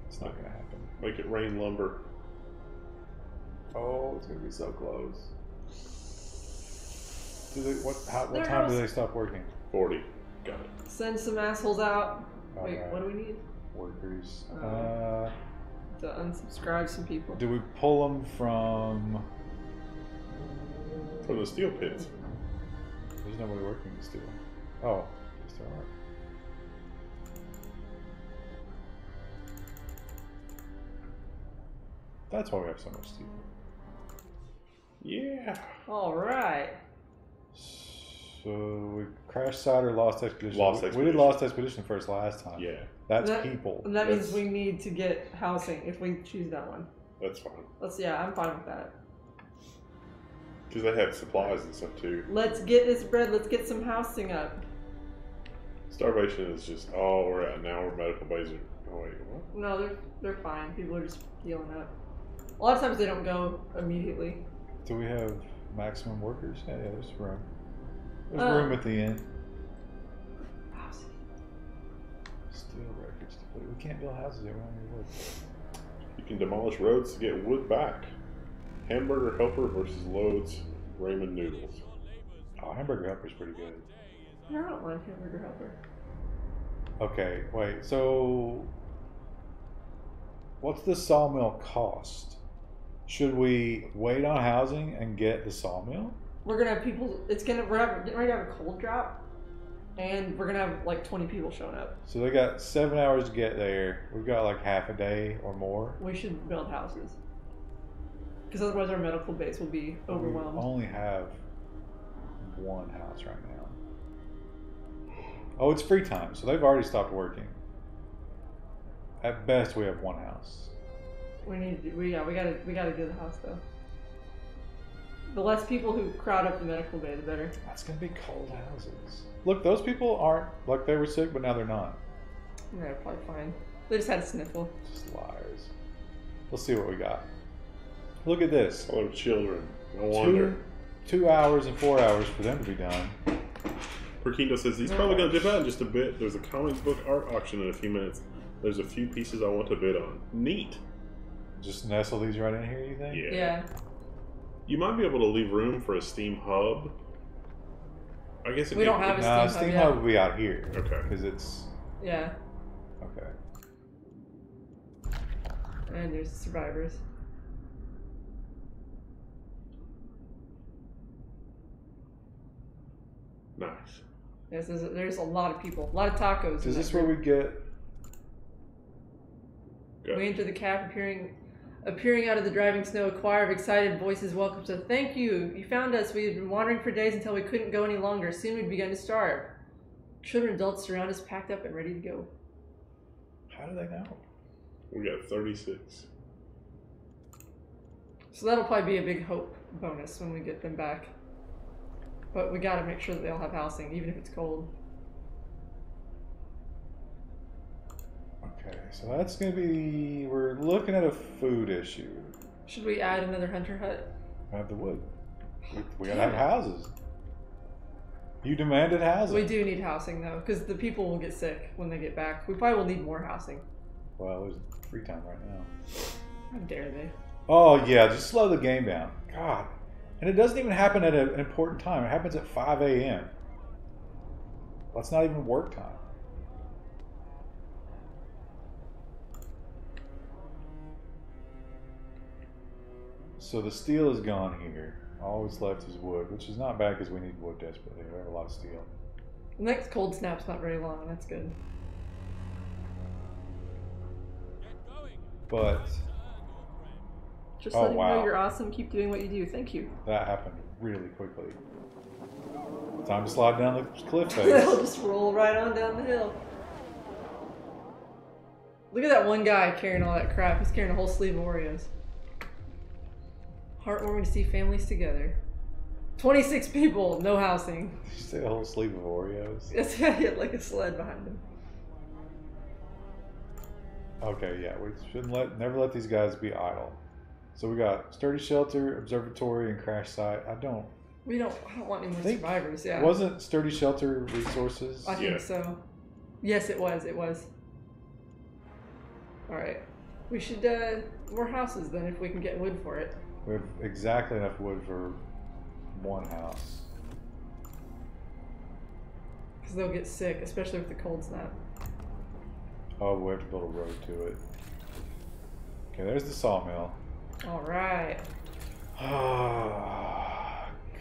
It's not going to happen. Make it rain lumber. Oh, it's going to be so close. What time do they stop working? 40. Got it. Send some assholes out. All Wait, right. what do we need? Workers. To unsubscribe some people. Do we pull them from... From the steel pits. There's nobody working the steel. Oh, yes there are. That's why we have so much steel. Yeah. All right. So we crashed site or lost expedition. Lost We expedition. did lost expedition first last time. Yeah. That's people. And that means we need to get housing if we choose that one. That's fine. I'm fine with that. Because they have supplies and stuff too. Let's get this bread. Let's get some housing up. Starvation is just, oh, we're at now. We're medical bays. Oh, wait, what? No, they're fine. People are just healing up. A lot of times they don't go immediately. Do we have maximum workers? Yeah, there's room. There's room at the end. Housing. Steel records. We can't build houses around here. Wood. You can demolish roads to get wood back. Hamburger helper versus loads ramen noodles. Oh, hamburger helper's pretty good. I don't like hamburger helper. Okay, wait. So, what's the sawmill cost? Should we wait on housing and get the sawmill? We're gonna have people. We're getting ready to have a cold drop, and we're gonna have like 20 people showing up. So they got 7 hours to get there. We've got like half a day or more. We should build houses, because otherwise our medical base will be overwhelmed. We only have one house right now. Oh, it's free time, so they've already stopped working. At best, we have one house. We gotta do the house though. The less people who crowd up the medical bay, the better. That's gonna be cold houses. Look, those people aren't like they were sick, but now they're not. Yeah, they're probably fine. They just had a sniffle. Just liars. Let's see what we got. Look at this. Hello, children. No wonder. 2 hours and 4 hours for them to be done. Perkindo says he's probably going to dip out in just a bit. There's a comic book art auction in a few minutes. There's a few pieces I want to bid on. Neat. Just nestle these right in here, you think? Yeah. You might be able to leave room for a Steam hub. I guess We don't have a Steam Steam hub hub will be out here. Okay. Because it's... Yeah. Okay. And there's the survivors. Nice. Yes, there's a lot of people. A lot of tacos. Is this where we get... Go Okay. We enter the cab, appearing out of the driving snow. A choir of excited voices welcomes us. Thank you. You found us. We had been wandering for days until we couldn't go any longer. Soon we'd begun to starve. Children and adults surround us, packed up and ready to go. How do they know? We got 36. So that'll probably be a big hope bonus when we get them back. But we gotta make sure that they all have housing, even if it's cold. Okay, so that's gonna be. We're looking at a food issue. Should we add another hunter hut? Have the wood. We gotta have houses. You demanded housing. We do need housing though, because the people will get sick when they get back. We probably will need more housing. Well, there's free time right now. How dare they? Oh yeah, just slow the game down. God. And it doesn't even happen at an important time. It happens at 5 a.m. That's not even work time. So the steel is gone here. All that's left is wood, which is not bad because we need wood desperately. We have a lot of steel. The next cold snap's not very long. That's good. But just letting you know you're awesome. Keep doing what you do. Thank you. that happened really quickly. Time to slide down the cliff face. They'll just roll right on down the hill. Look at that one guy carrying all that crap. He's carrying a whole sleeve of Oreos. Heartwarming to see families together. 26 people, no housing. Did you say a whole sleeve of Oreos? Yes, he had like a sled behind him. Okay, yeah, we shouldn't never let these guys be idle. So we got sturdy shelter, observatory, and crash site. I don't want any more survivors. Yeah. Wasn't sturdy shelter resources? I think so. Yes, it was. All right. We should more houses then if we can get wood for it. We have exactly enough wood for one house. Because they'll get sick, especially with the cold snap. Oh, we have to build a road to it. Okay, there's the sawmill. All right.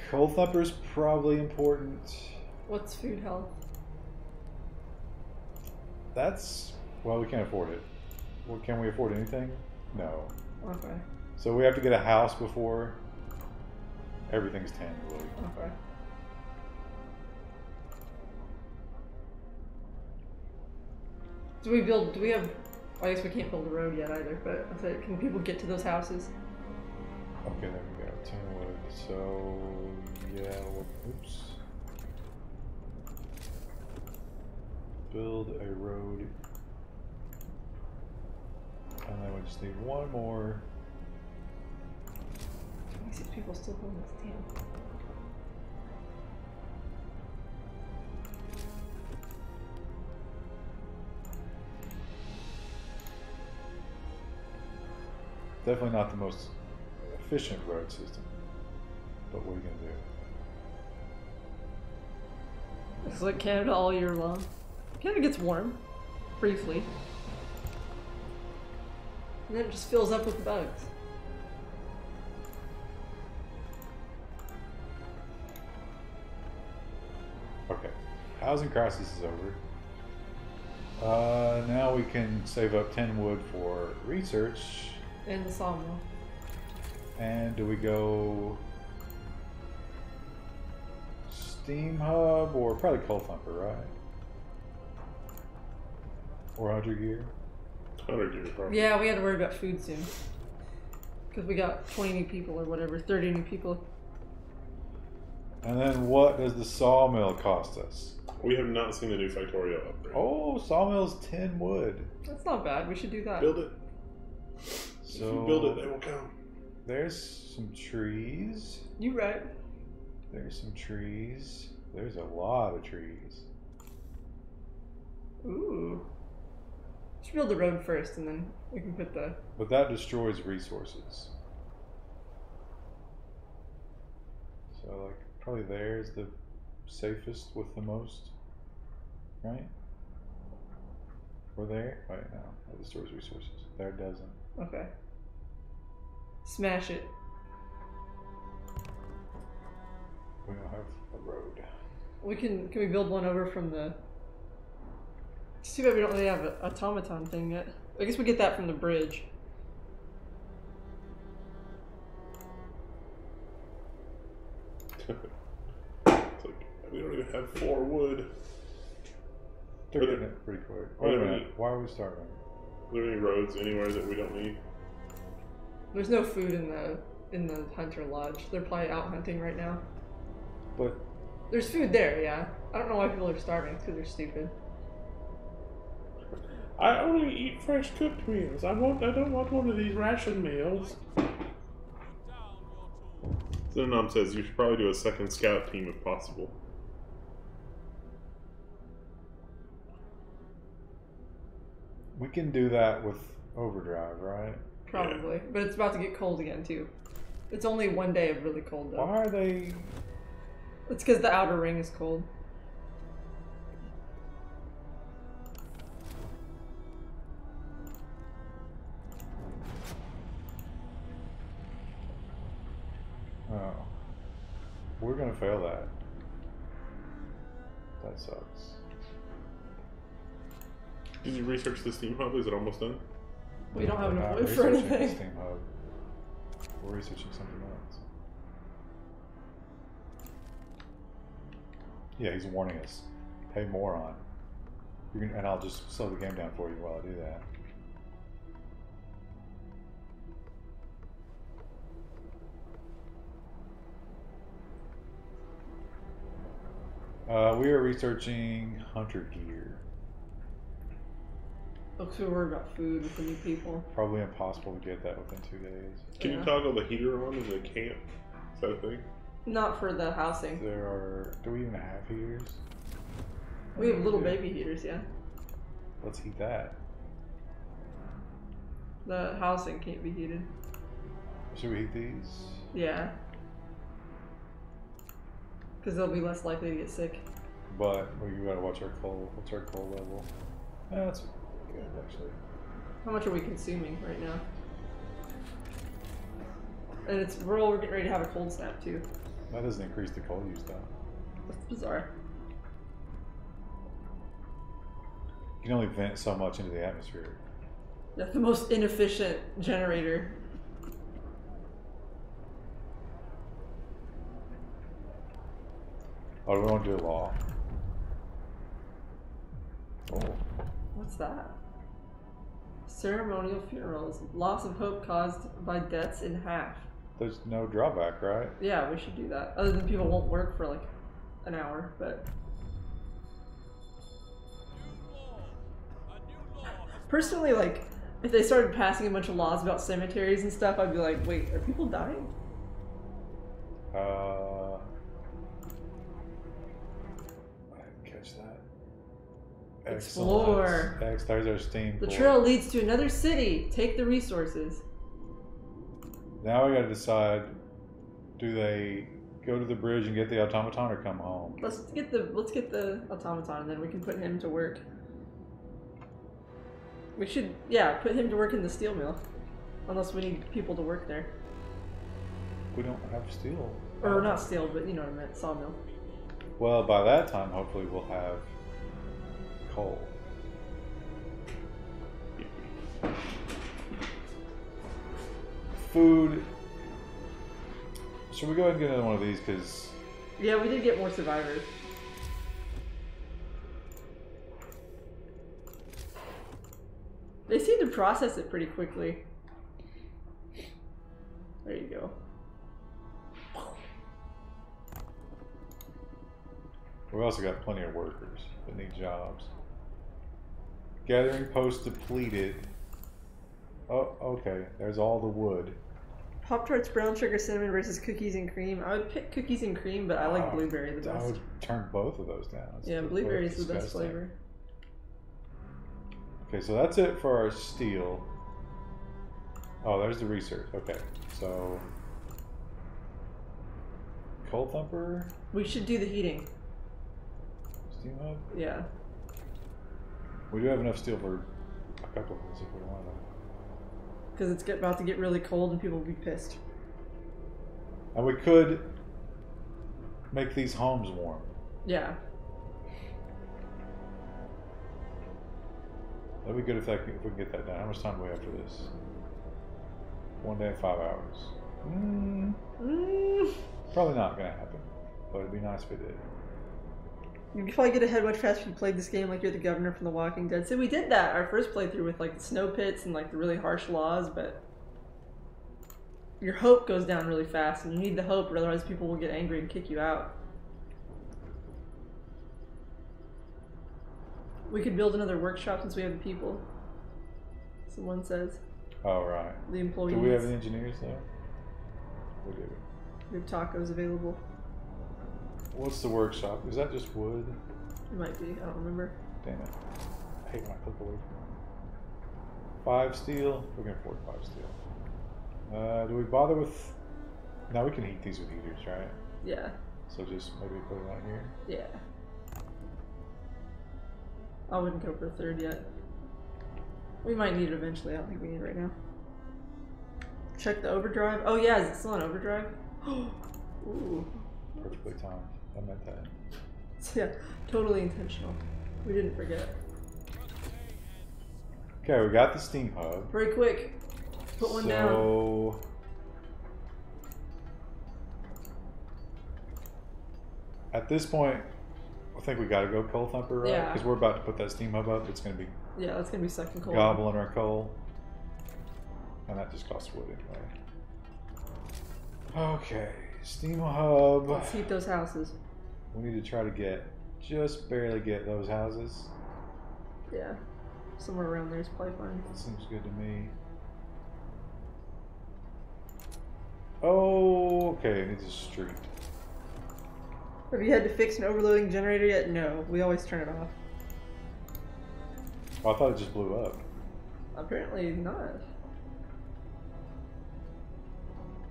Cold thumper's probably important. What's food health? That's, well, we can't afford it. Well, can we afford anything? No. Okay. So we have to get a house before everything's 10 wood. Okay. Do we have, I guess we can't build a road yet either, but I said, can people get to those houses? Okay, there we go, 10 wood. So, yeah, oops. Build a road. And then we just need one more. 26 people still holding this town. Definitely not the most efficient road system, but what are you gonna do? It's like Canada all year long. Canada gets warm, briefly. And then it just fills up with bugs. Okay, housing crisis is over. Now we can save up 10 wood for research. And the sawmill. And do we go steam hub or probably coal thumper, right? Or hunter gear? Hunter gear, probably. Yeah, we had to worry about food soon. Because we got 20 new people or whatever, 30 new people. And then what does the sawmill cost us? We have not seen the new Factorio upgrade. Oh, sawmill's 10 wood. That's not bad. We should do that. Build it. So if you build it, they will come. There's some trees. You right. There's some trees. There's a lot of trees. Ooh. Should build the road first, and then we can put the. But that destroys resources. So, like, probably there's the safest with the most, right? Or there? Wait, no, that destroys resources. There doesn't. Okay. Smash it. We don't have a road. We can we build one over from the. It's too bad we don't really have an automaton thing yet. I guess we get that from the bridge. It's like, we don't even have 4 wood. They're getting it pretty quick. Wait a minute. Why are we starving? Are there any roads anywhere that we don't need? There's no food in the hunter lodge. They're probably out hunting right now. But there's food there, yeah. I don't know why people are starving. It's because they're stupid. I only eat fresh cooked meals. I don't want one of these ration meals. So Nom says you should probably do a second scout team if possible. we can do that with overdrive, right? Probably. Yeah. But it's about to get cold again, too. It's only one day of really cold, though. Why are they... It's because the outer ring is cold. Oh. We're gonna fail that. That sucks. Did you research the Steam Hub? Is it almost done? We don't have We're enough not wood for researching anything. the Steam Hub. We're researching something else. Yeah, he's warning us. Hey, moron. And I'll just slow the game down for you while I do that. We are researching hunter gear. Looks like we're worried about food with the new people. Probably impossible to get that within 2 days. Can you toggle the heater on in the camp? Is that a thing? Not for the housing. There are... Do we even have heaters? We have little baby heaters, yeah. Let's heat that. The housing can't be heated. Should we heat these? Yeah. Because they'll be less likely to get sick. But we gotta watch our coal. What's our coal level? That's good, actually. How much are we consuming right now? And we're all getting ready to have a cold snap too. That doesn't increase the coal use though. That's bizarre. You can only vent so much into the atmosphere. That's the most inefficient generator. Oh, we won't do a law. Oh. What's that? Ceremonial funerals. Loss of hope caused by deaths in half. There's no drawback, right? Yeah, we should do that. Other than people won't work for like an hour, but... Personally, like, if they started passing a bunch of laws about cemeteries and stuff, I'd be like, wait, are people dying? I didn't catch that. Explore. Excellent. There's our steam. The port. trail leads to another city. Take the resources. Now we gotta decide, do they go to the bridge and get the automaton or come home? Let's get the automaton and then we can put him to work. We should, yeah, put him to work in the steel mill. Unless we need people to work there. We don't have steel. Or not steel, but you know what I meant, sawmill. Well, by that time, hopefully we'll have coal. Food. Should we go ahead and get another one of these? Because... Yeah, we did get more survivors. They seem to process it pretty quickly. There you go. We've also got plenty of workers that need jobs. Gathering post depleted. Oh, okay. There's all the wood. Pop-Tarts, brown sugar, cinnamon versus cookies and cream. I would pick cookies and cream, but I like blueberry the best. I would turn both of those down. Yeah, blueberry is the best flavor. Okay, so that's it for our steel. Oh, there's the research. Okay, so... Coal thumper? We should do the heating. Steam hub? Yeah. We do have enough steel for a couple of us if we want to. Because it's about to get really cold and people will be pissed. And we could make these homes warm. Yeah. That'd be good if we can get that done. How much time do we have for this? 1 day and 5 hours. Probably not gonna happen, but it'd be nice if it did. You'd probably get ahead much faster if you played this game like you're the governor from The Walking Dead. So we did that our first playthrough with like the snow pits and like the really harsh laws, but your hope goes down really fast, and you need the hope, or otherwise people will get angry and kick you out. We could build another workshop since we have the people. Someone says. Oh, right. The employees. Do we have the engineers though? We do. We have tacos available. What's the workshop? Is that just wood? It might be. I don't remember. Damn it. I hate when I click away from it. 5 steel? We can afford 5 steel. Do we bother with... Now we can heat these with heaters, right? Yeah. So just maybe put it on here? Yeah. I wouldn't go for a third yet. We might need it eventually. I don't think we need it right now. Check the overdrive. Oh yeah, is it still on overdrive? Ooh. Perfectly timed. I meant that. Yeah, totally intentional. We didn't forget. Okay, we got the steam hub. Very quick. Put one down. So... At this point, I think we gotta go coal thumper, right? Yeah. Because we're about to put that steam hub up. It's gonna be Yeah, that's gonna be sucking coal. gobbling our coal. And that just costs wood anyway. Okay, steam hub. Let's heat those houses. We need to try to get, just barely get those houses. Yeah. Somewhere around there is probably fine. That seems good to me. Oh, okay, it needs a street. Have you had to fix an overloading generator yet? No, we always turn it off. Oh, I thought it just blew up. Apparently not.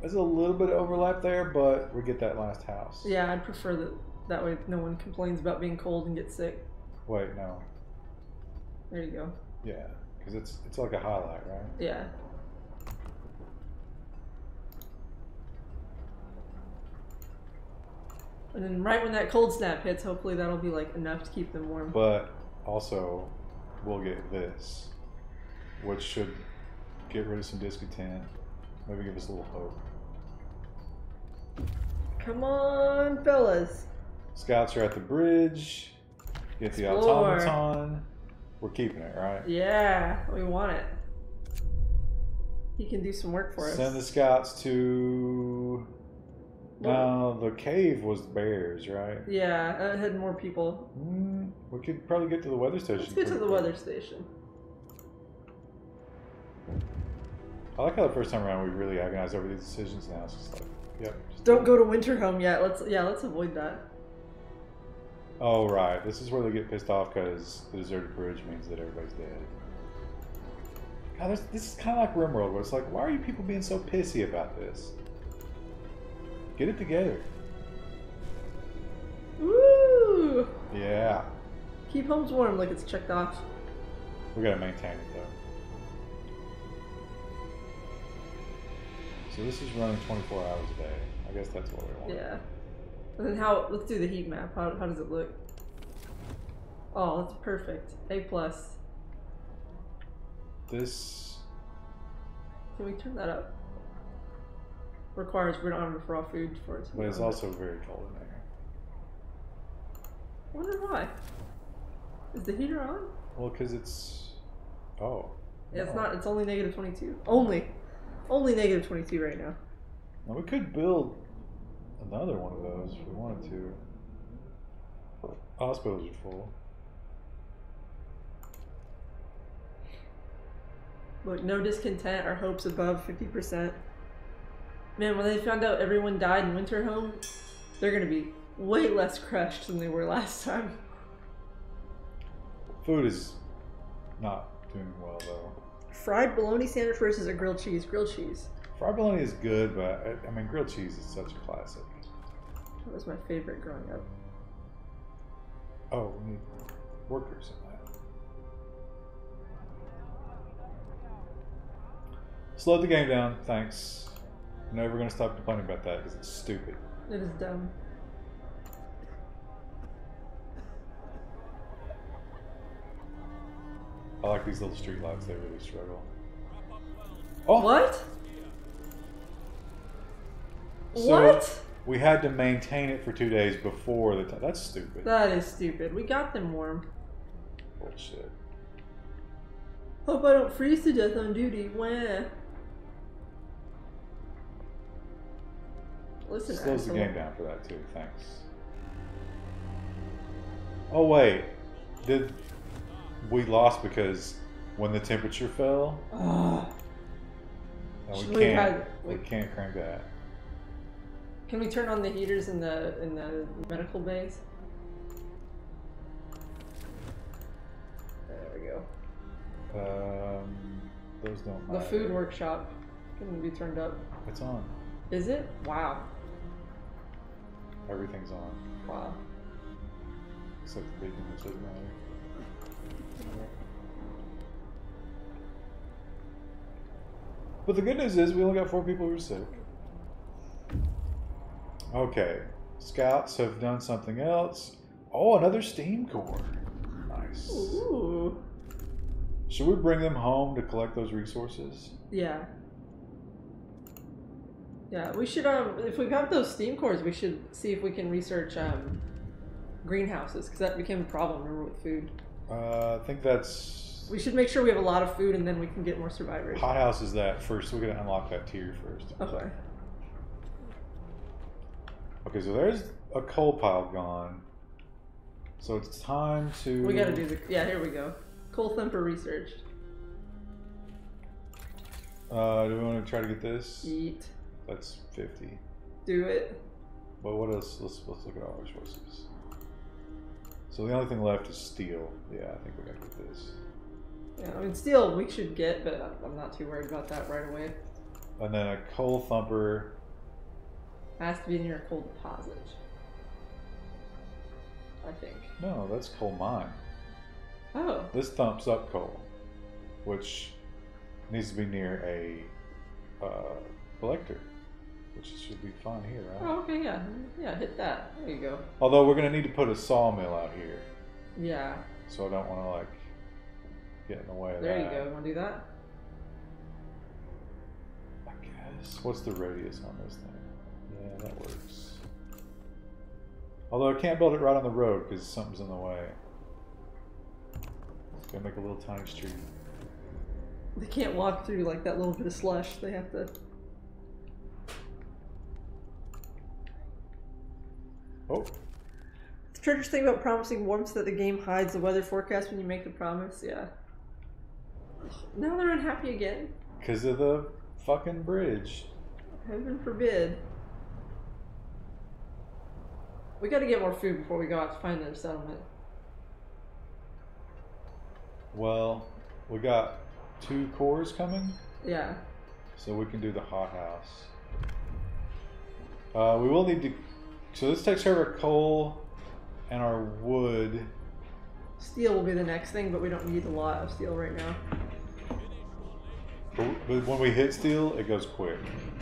There's a little bit of overlap there, but we get that last house. Yeah, I'd prefer that. That way no one complains about being cold and gets sick. Wait, no. There you go. Yeah, because it's like a highlight, right? Yeah. And then right when that cold snap hits, hopefully that'll be like enough to keep them warm. But also, we'll get this, which should get rid of some discontent. Maybe give us a little hope. Come on, fellas. Scouts are at the bridge. Get the Explore. automaton. We're keeping it, right? Yeah, we want it. He can do some work for us. Send the scouts to... No, the cave was bears, right? Yeah, it had more people. We could probably get to the weather station. Let's get to the weather station. I like how the first time around we really agonized over these decisions. Now it's just like, yep. Just Don't go to Winterhome yet. Let's avoid that. Oh, right. This is where they get pissed off because the deserted bridge means that everybody's dead. God, this is kind of like RimWorld, where it's like, why are you people being so pissy about this? Get it together. Woo! Yeah. Keep homes warm like it's checked off. We gotta maintain it, though. So this is running 24 hours a day. I guess that's what we want. Yeah. And then let's do the heat map. How does it look? Oh, that's perfect. A+. This... Can we turn that up? Requires we don't have enough raw food for it. But it's also very cold in there. I wonder why. Is the heater on? Well, because it's... Oh. Yeah, it's no. not. It's only negative 22. Only negative 22 right now. Now we could build another one of those if we wanted to. Hospitals are full. Look, no discontent. Our hopes above 50%. Man, when they found out everyone died in Winterhome, they're gonna be way less crushed than they were last time. Food is not doing well though. Fried bologna sandwich versus a grilled cheese. Grilled cheese. Fried bologna is good, but I mean grilled cheese is such a classic. That was my favorite growing up. Oh, we need workers in that. Slowed the game down, thanks. I'm never going to stop complaining about that because it's stupid. It is dumb. I like these little street lights. They really struggle. Oh! What? So what? We had to maintain it for 2 days before the time. That's stupid. That is stupid. We got them warm. Bullshit. Hope I don't freeze to death on duty. Wah. Listen, slows the game down for that too. Thanks. Oh wait, did we lost because when the temperature fell? No, we can't crank that. Can we turn on the heaters in the medical bays? There we go. Those don't matter. The food workshop can be turned up. It's on. Is it? Wow. Everything's on. Wow. Except the beacon, which doesn't matter. But the good news is we only got 4 people who are sick. Okay. Scouts have done something else. Oh, another steam core. Nice. Ooh. Should we bring them home to collect those resources? Yeah. Yeah, we should, if we have those steam cores, we should see if we can research, greenhouses, because that became a problem, remember, with food. I think that's... We should make sure we have a lot of food, and then we can get more survivors. Hothouse is that first, so we're going to unlock that tier first. Okay. Okay, so there's a coal pile gone. So it's time to... We gotta do the... Yeah, here we go. Coal thumper research. Do we want to try to get this? Eat. That's 50. Do it. But what else? Let's look at all our resources. So the only thing left is steel. Yeah, I think we gotta get this. Yeah, I mean, steel we should get, but I'm not too worried about that right away. And then a coal thumper. Has to be near a coal deposit. I think. No, that's coal mine. Oh. This thumps up coal, which needs to be near a collector, which should be fine here, right? Oh, okay, yeah. Yeah, hit that. There you go. Although we're going to need to put a sawmill out here. Yeah. So I don't want to, like, get in the way of there that. There you go. Want to do that? I guess. What's the radius on this thing? Yeah, that works. Although I can't build it right on the road because something's in the way. It's going to make a little tiny street. They can't walk through like that little bit of slush. They have to. Oh. The treacherous thing about promising warmth that the game hides the weather forecast when you make the promise. Yeah. Now they're unhappy again. Because of the fucking bridge. Heaven forbid. We gotta get more food before we go out to find another settlement. Well, we got 2 cores coming. Yeah. So we can do the hothouse. We will need to... So this takes care of our coal and our wood. Steel will be the next thing, but we don't need a lot of steel right now. But when we hit steel, it goes quick.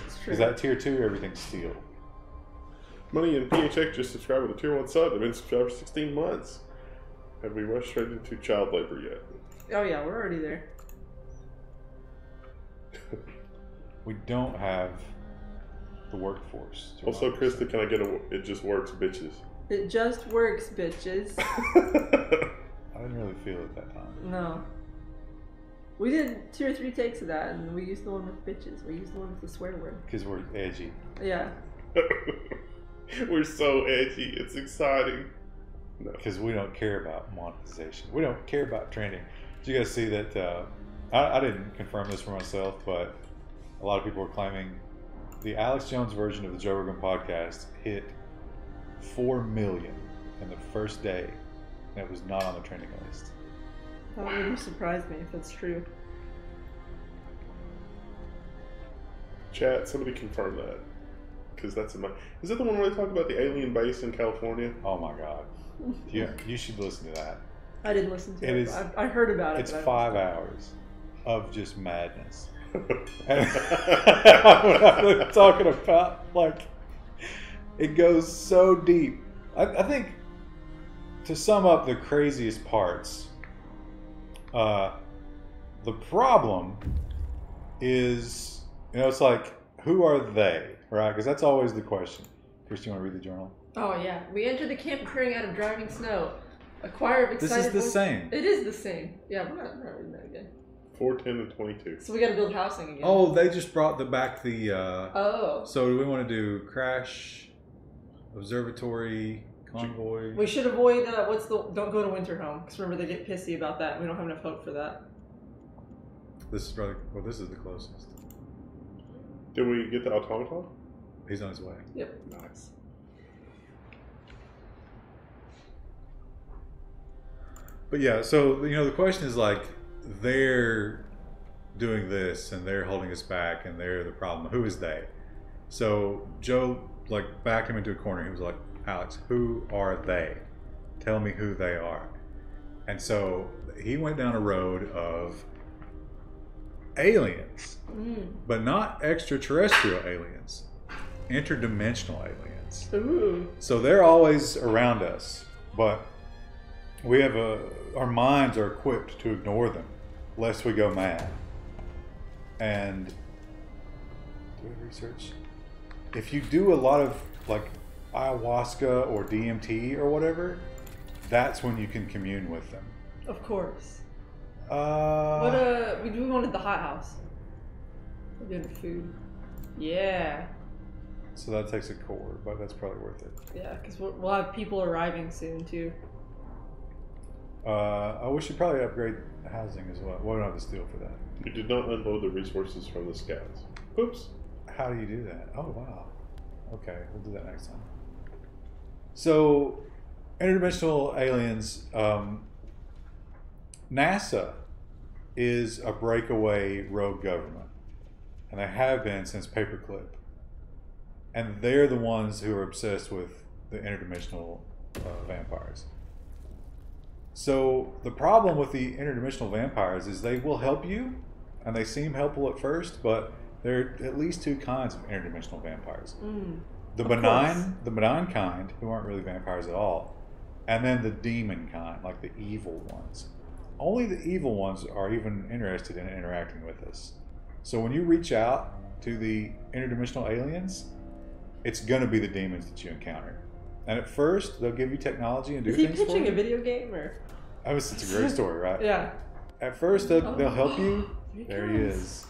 It's true. Is that tier 2? Everything's steel. Money and PHX just subscribed with a tier 1 sub. They've been subscribed for 16 months. Have we rushed straight into child labor yet? Oh yeah, we're already there. We don't have the workforce. Also, Krista, can I get a "it just works, bitches"? It just works, bitches. I didn't really feel it that time. No. We did 2 or 3 takes of that, and we used the one with bitches. We used the one with the swear word. Because we're edgy. Yeah. We're so edgy. It's exciting. Because we don't care about monetization. We don't care about trending. Did you guys see that? I didn't confirm this for myself, but a lot of people were claiming the Alex Jones version of the Joe Rogan podcast hit 4 million in the first day, and it was not on the trending list. That wouldn't surprise me if that's true. Chat, somebody confirm that. Because that's in my... Is that the one where they talk about the alien base in California? Oh my god. Yeah, you should listen to that. I didn't listen to it. I heard about it. It's 5 hours of just madness. And I'm really talking about, like, it goes so deep. I think, to sum up the craziest parts, the problem is, it's like, who are they, right? Because that's always the question. Chris, do you want to read the journal? Oh, yeah. We entered the camp clearing out of driving snow. A choir of excited... This is the same. It is the same. Yeah, we're not reading that again. 410 and 22. So we got to build housing again. Oh, they just brought back the... Oh. So do we want to do crash, observatory, convoy? We should avoid, don't go to Winterhome, because remember they get pissy about that. We don't have enough hope for that. This is probably... Well, this is the closest. Did we get the automaton? He's on his way. Yep. Nice. But yeah, so, the question is like, they're doing this and they're holding us back and they're the problem. Who is they? So Joe, backed him into a corner. He was like, Alex, who are they? Tell me who they are. And so he went down a road of aliens, but not extraterrestrial aliens, interdimensional aliens. Ooh. So they're always around us, but we have our minds are equipped to ignore them, lest we go mad. And do research. If you do a lot of ayahuasca or DMT or whatever, that's when you can commune with them. Of course. We wanted the hot house. We're good food. Yeah. So that takes a core, but that's probably worth it. Yeah, because we'll have people arriving soon too. We should probably upgrade housing as well. We don't have to steal for that. You did not unload the resources from the scouts. Oops. How do you do that? Oh, wow. Okay, we'll do that next time. So, interdimensional aliens, NASA is a breakaway rogue government. And they have been since Paperclip. And they're the ones who are obsessed with the interdimensional vampires. So the problem with the interdimensional vampires is they will help you, and they seem helpful at first, but there are at least two kinds of interdimensional vampires. The benign kind, who aren't really vampires at all, and then the demon kind, like the evil ones. Only the evil ones are even interested in interacting with us. So when you reach out to the interdimensional aliens, it's going to be the demons that you encounter. And at first, they'll give you technology and do things for you. Is he pitching a video game, or? It's a great story, right? Yeah. At first, they'll help you. There he is.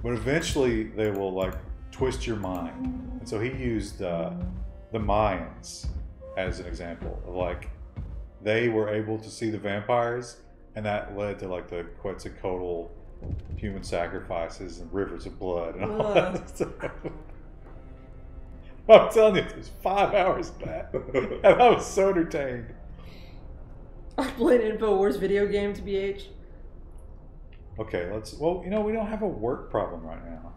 But eventually, they will twist your mind. And so he used the Mayans as an example of they were able to see the vampires, and that led to the Quetzalcoatl human sacrifices and rivers of blood and all that stuff. I'm telling you, there's 5 hours of that, and I was so entertained. I'm playing InfoWars video games, BH. Okay, we don't have a work problem right now.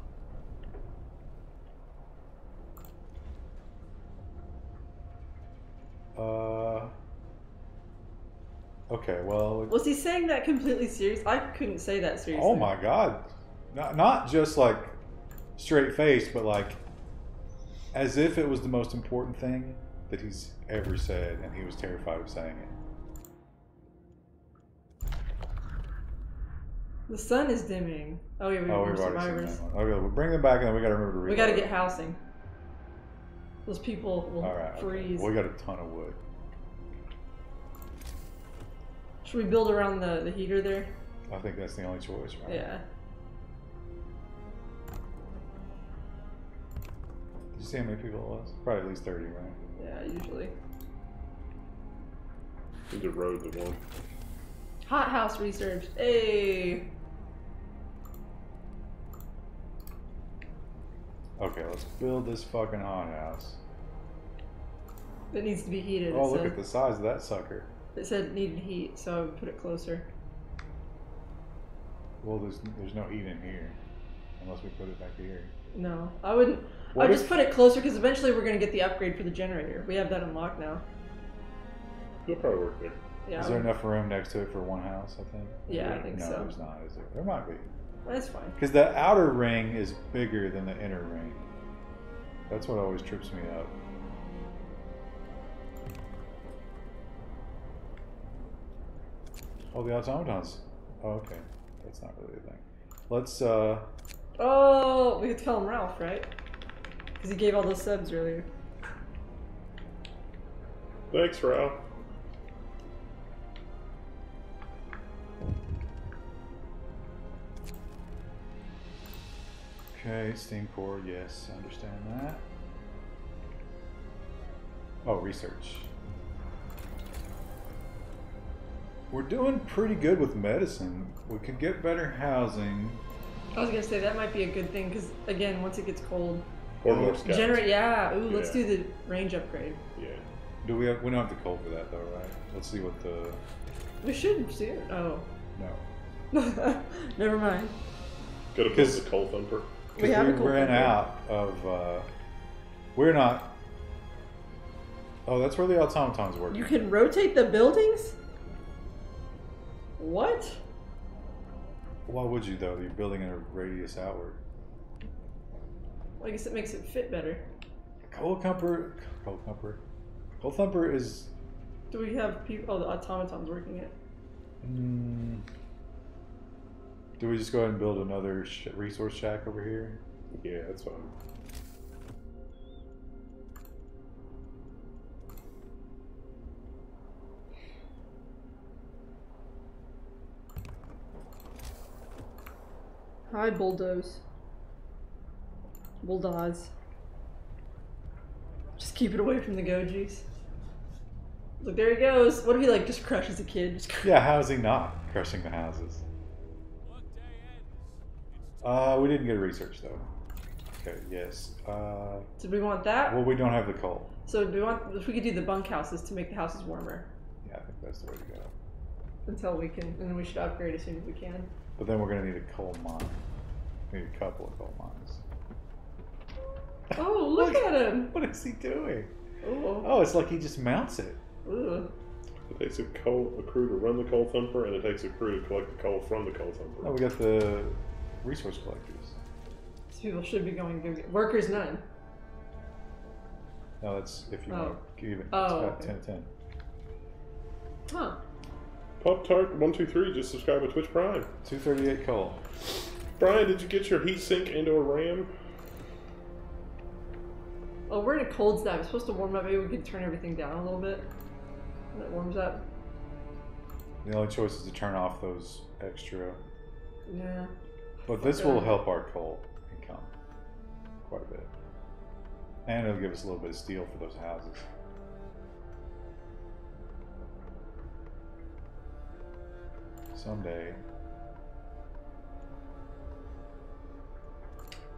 Okay, well... Was he saying that completely serious? I couldn't say that seriously. Oh my god. Not just straight-faced, but as if it was the most important thing that he's ever said, and he was terrified of saying it. The sun is dimming. Oh yeah, we have more survivors. Okay, we'll bring them back, and then we gotta remember to reload. We gotta get housing. Those people will freeze. Okay. We got a ton of wood. Should we build around the heater there? I think that's the only choice, right? Yeah. Did you see how many people it was? Probably at least 30, right? Yeah, usually. Need to road the one. Hot house research. Hey. Okay, let's build this fucking hot house. It needs to be heated. Oh, look at the size of that sucker. It said it needed heat, so I would put it closer. Well, there's no heat in here, unless we put it back here. No, I wouldn't. I'd just put it closer, because eventually we're going to get the upgrade for the generator. We have that unlocked now. It'll probably work there. Yeah. Is there enough room next to it for one house, I think? Yeah, I think so. No, there's not, is there? There might be. That's fine. Because the outer ring is bigger than the inner ring. That's what always trips me up. Oh, the automatons. Oh, okay. that's not really a thing. Let's, Oh, we could tell him Ralph, right? Because he gave all those subs earlier. Thanks, Ralph. okay, Steam Core, yes, I understand that. Oh, research. We're doing pretty good with medicine. We could get better housing. I was gonna say that might be a good thing because again, once it gets cold, Or more scouts. yeah. Ooh, let's Yeah. do the range upgrade. Yeah. Do we have? We don't have the coal for that though, right? Let's see what the. We should see it. Oh, No. never mind. Gotta build the coal thumper. We have a Because coal we ran thumper. out of. We're not. Oh, that's where the automatons work. You can rotate the buildings. What? Why would you though? You're building in a radius outward. Well, I guess it makes it fit better. Coal thumper. Coal thumper is. Do we have people? Oh, the automatons working it. Do we just go ahead and build another resource shack over here? Yeah, that's fine. Hi, bulldoze. Bulldoze. Just keep it away from the Gojis. Look, there he goes. What if he like just crushes a kid? Just Yeah, how is he not crushing the houses? We didn't get a research though. Okay, yes. Did we want that? Well, we don't have the coal. So do we want? If we could do the bunkhouses to make the houses warmer Yeah, I think that's the way to go. until we can, and then we should upgrade as soon as we can. But then we're gonna need a coal mine. We need a couple of coal mines. Oh, look at him! What is he doing? Oh, Oh, it's like he just mounts it. ooh. It takes a crew to run the coal thumper, and it takes a crew to collect the coal from the coal thumper. Oh, we got the resource collectors. These people should be going to workers none. No, that's if you Oh. want to give it. It's Oh, got okay. 10 10. Huh? Pop Tart 123 just subscribed to Twitch Prime. 238 coal. Brian, did you get your heatsink into a RAM? Oh, we're in a cold snap. It's supposed to warm up. Maybe we could turn everything down a little bit when it warms up. The only choice is to turn off those extra. Yeah. But this Okay. will help our coal income quite a bit. And it'll give us a little bit of steel for those houses. Someday.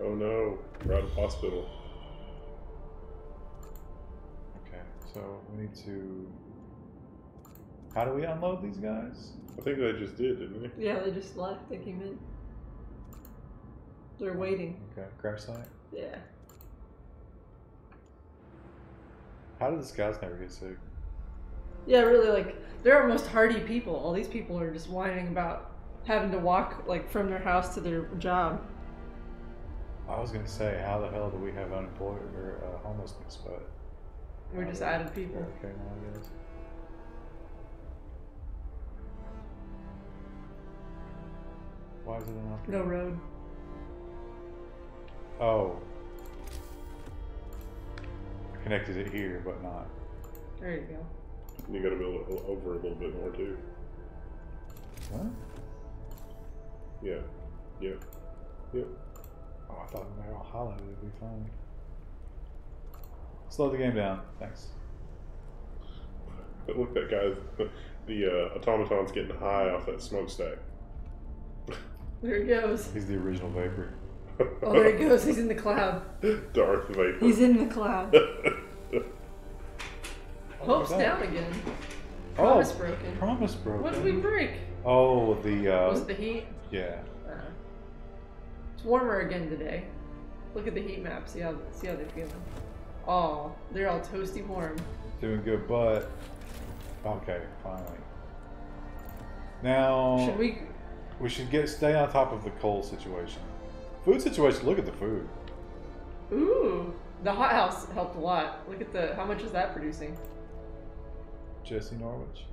Oh no, we're out of hospital. Okay, so we need to. How do we unload these guys? I think they just did, didn't they? Yeah, they just left. They came in. They're waiting. Okay, crash site. Yeah. How did the scouts never get sick? Yeah, really, like, they're our most hardy people. All these people are just whining about having to walk, like, from their house to their job. I was gonna say, how the hell do we have unemployed or homelessness? But We're just added people. okay, now I guess. Why is it not? No road. Oh, I connected it here, but not. There you go. You gotta build it over a little bit more too. What? Yeah. Yep. Yep. Oh, I thought we were all highlighted. It'd be fine. Slow the game down. Thanks. But look, that guy, the automaton's getting high off that smokestack. There he goes. He's the original Vapor. Oh, there he goes. He's in the cloud. Darth Vapor. He's in the cloud. Hope's Look at down that. again. Oh, Promise broken. Promise broken. What did we break? Oh, the Was it the heat? yeah. It's warmer again today. Look at the heat map. See how they're feeling. Oh, they're all toasty warm. Doing good, but okay, finally. Now Should we? we should stay on top of the coal situation. Food situation. Look at the food. Ooh, the hothouse helped a lot. Look at how much is that producing? Jesse Norwich.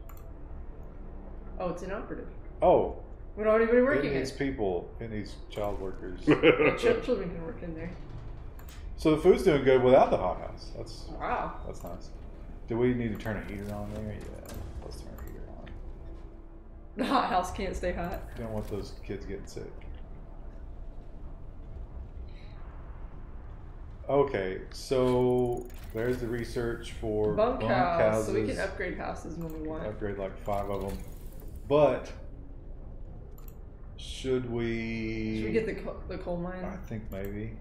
Oh, it's inoperative. Oh, We don't have anybody working It needs it. people. It needs child workers. Well, children can work in there. So the food's doing good without the hothouse. Wow. That's nice. Do we need to turn a heater on there? Yeah. Let's turn a heater on. The hothouse can't stay hot. Don't want those kids getting sick. Okay, so there's the research for Bunkhouse, so we houses. can upgrade houses when we want. Upgrade like 5 of them. But should we? Should we get the coal mine? I think maybe.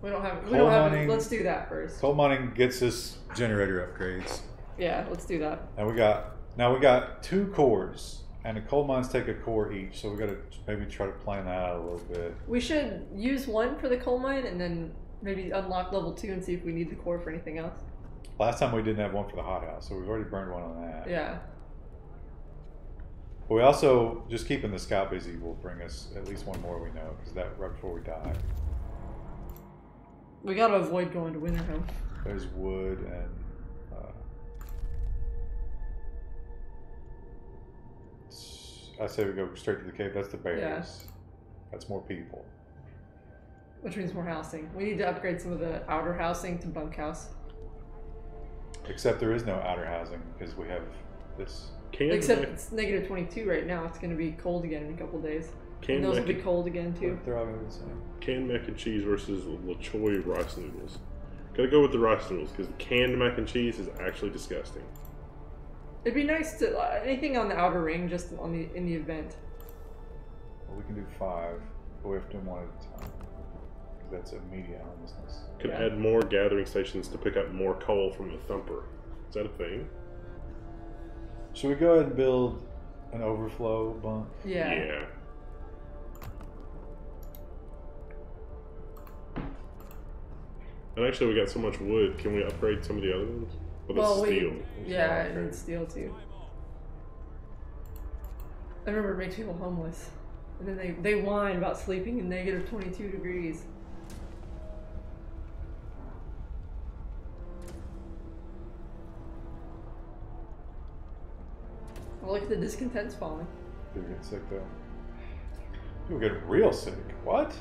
We don't have. Coal mining- Let's do that first. Coal mining gets us generator upgrades. Yeah, let's do that. And we got 2 cores, and the coal mines take a core each. So we got to maybe try to plan that out a little bit. We should use one for the coal mine, and then maybe unlock level 2 and see if we need the core for anything else. Last time we didn't have one for the hothouse, so we've already burned one on that. Yeah. But we also, just keeping the scout busy will bring us at least one more, we know, because that right before we die. We gotta avoid going to Winterhome. There's wood and I say we go straight to the cave. That's the bears. Yeah. That's more people. Which means more housing. We need to upgrade some of the outer housing to bunkhouse. Except there is no outer housing because we have this. Except it's negative 22 right now. It's going to be cold again in a couple days. And those will be cold again too. They're all going to be the same. Canned mac and cheese versus LaChoy rice noodles. Gotta go with the rice noodles because the canned mac and cheese is actually disgusting. It'd be nice to anything on the outer ring, just in the event. Well, we can do 5, but we have to do 1 at a time. Because that's immediate homelessness. Could add more gathering stations to pick up more coal from the thumper. Is that a thing? Should we go ahead and build an overflow bunk? Yeah. Yeah. And actually, we got so much wood. Can we upgrade some of the other ones? Well, steel. Yeah, it needs steel too. I remember it makes people homeless. And then they whine about sleeping in negative 22 degrees. Well, look at the discontent's falling. People get sick though. People get real sick. What?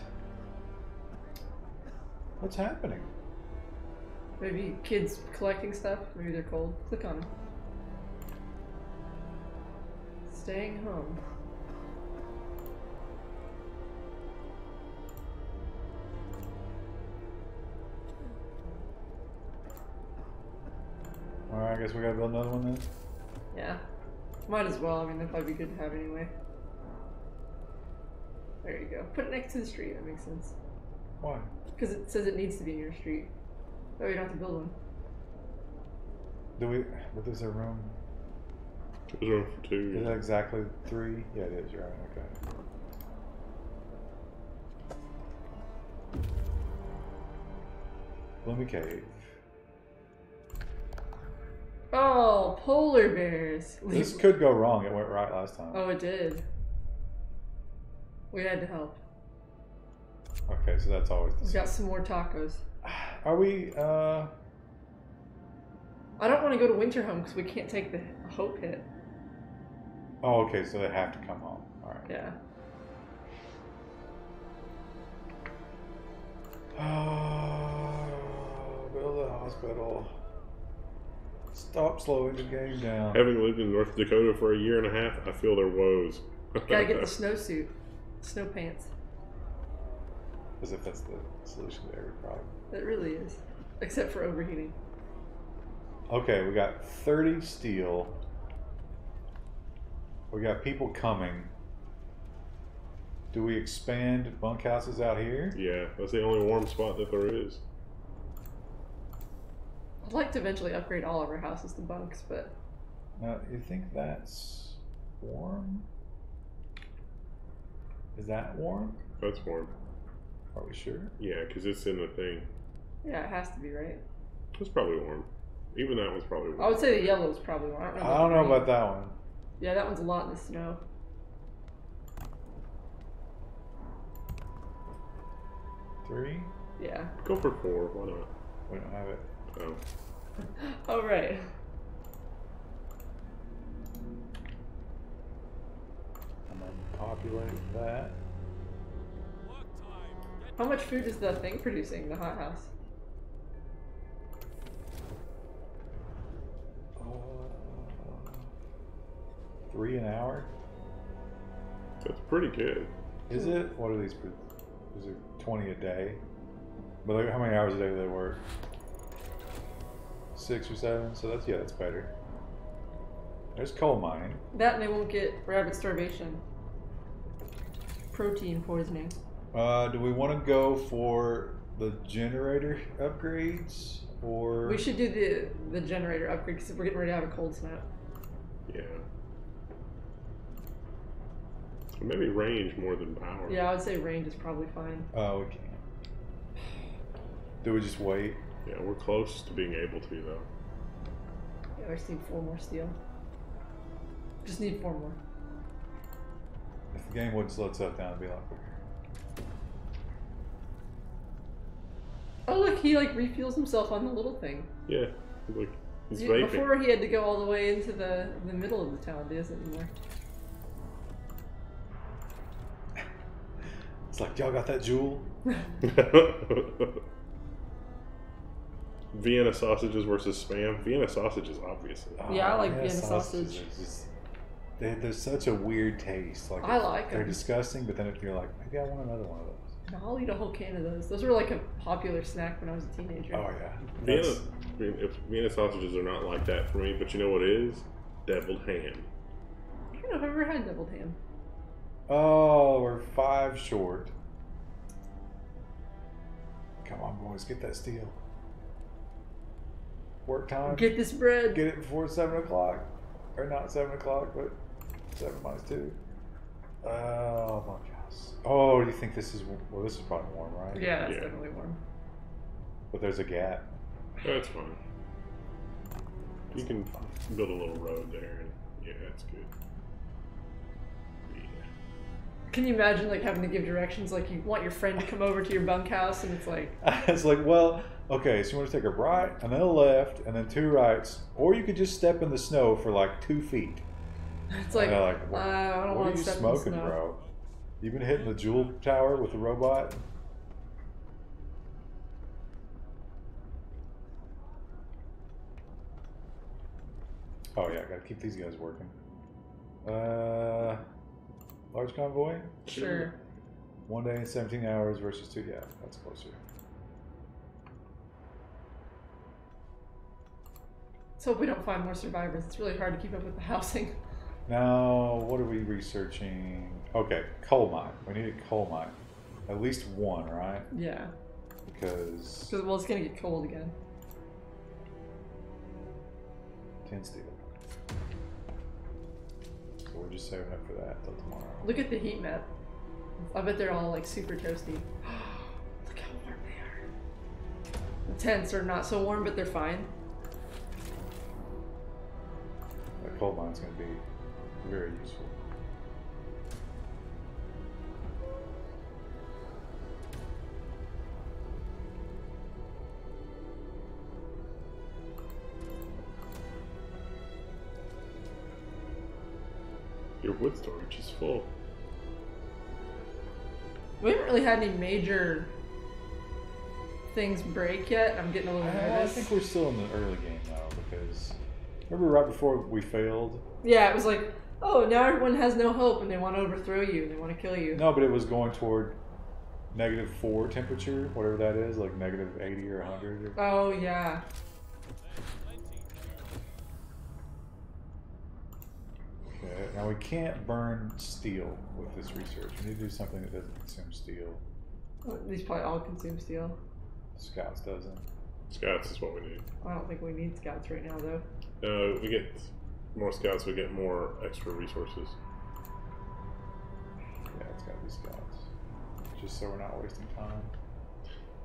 What's happening? Maybe kids collecting stuff. Maybe they're cold. Click on them. Staying home. Alright, I guess we gotta build another one then? Yeah. Might as well. I mean, that'd probably be good to have anyway. There you go. Put it next to the street. That makes sense. Why? Because it says it needs to be in your street. Oh, you don't have to build one. Do we? But is there room? There's room for 2. Is that exactly 3? Yeah, it is. You're right. Okay. Gloomy Cave. Oh, polar bears. This could go wrong. It went right last time. Oh, it did. We had to help. Okay, so that's always the We got some more tacos. Are we, I don't want to go to Winterhome because we can't take the Hope hit. Oh, okay, so they have to come home. Alright. Yeah. Build a hospital. Stop slowing the game down. Having lived in North Dakota for a year and a half, I feel their woes. Gotta get the snowsuit. Snow pants. As if that's the solution to every problem. It really is. Except for overheating. Okay, we got 30 steel. We got people coming. Do we expand bunkhouses out here? Yeah, that's the only warm spot that there is. I'd like to eventually upgrade all of our houses to bunks, but... Now, you think that's warm? Is that warm? That's warm. Are we sure? Yeah, because it's in the thing. Yeah, it has to be, right? It's probably warm. Even that one's probably warm. I would say the yellow's probably warm. I don't know about that one. Yeah, that one's a lot in the snow. Three? Yeah. Go for 4, why not? We don't have it. Oh. All right. populate that. How much food is the thing producing, the hothouse? 3 an hour? That's pretty good. Is it? What are these? Is it 20 a day? But like, how many hours a day do they work? 6 or 7. So that's that's better. There's coal mining. That and they won't get rabbit starvation. Protein poisoning. Do we want to go for the generator upgrades or? We should do the generator upgrade because we're getting ready to have a cold snap. Yeah. Maybe range more than power. Yeah, I would say range is probably fine. Oh, we can't. Do we just wait? Yeah, we're close to being able to though. Yeah, I just need 4 more steel. Just need 4 more. If the game would slow itself down, it'd be a lot quicker. Oh look, he like refuels himself on the little thing. Yeah, like he's vaping. Before he had to go all the way into the middle of the town. He doesn't anymore. It's like, y'all got that jewel? Vienna sausages versus spam. Vienna sausages, obviously. Yeah, I like Vienna sausage. They're such a weird taste. Like I like they're them. disgusting, but then if you're like, maybe I want another one of those. No, I'll eat a whole can of those. Those were like a popular snack when I was a teenager. Oh yeah. Vienna sausages are not like that for me, but you know what is? Deviled ham. I don't know if I've ever had deviled ham. Oh, we're 5 short. Come on, boys, get that steel. Work time. Get this bread. Get it before 7 o'clock. Or not 7 o'clock, but 7 minus 2. Oh my gosh. Oh, do you think this is... Well, this is probably warm, right? Yeah, that's definitely warm. But there's a gap. That's fine. You can build a little road there, and yeah, that's good. Yeah. Can you imagine like having to give directions? Like you want your friend to come over to your bunkhouse, and it's like... It's like, well, okay, so you want to take a right, and then a left, and then 2 rights, or you could just step in the snow for like 2 feet. It's like, I don't what want are to you step smoking, in the snow. bro? You been hitting the jewel tower with the robot? Oh yeah, gotta keep these guys working. Large convoy? Sure. 1 day and 17 hours versus 2. Yeah, that's closer. Let's hope we don't find more survivors. It's really hard to keep up with the housing. Now, what are we researching? Okay, coal mine. We need a coal mine. At least 1, right? Yeah. Because... Well, it's going to get cold again. 10 steel. So we're just saving up for that till tomorrow. Look at the heat map. I bet they're all like super toasty. Look how warm they are. The tents are not so warm, but they're fine. That coal mine's going to be very useful. Your wood storage is full. We haven't really had any major things break yet. I'm getting a little nervous. I think we're still in the early game though, because remember right before we failed? Yeah, it was like, oh, now everyone has no hope and they want to overthrow you and they want to kill you. No, but it was going toward -4 temperature, whatever that is, like -80 or 100. Oh, yeah. Okay, now we can't burn steel with this research. We need to do something that doesn't consume steel. Well, these probably all consume steel. Scouts doesn't. Scouts is what we need. I don't think we need scouts right now, though. We get more scouts, we get more extra resources. Yeah, it's gotta be scouts. Just so we're not wasting time.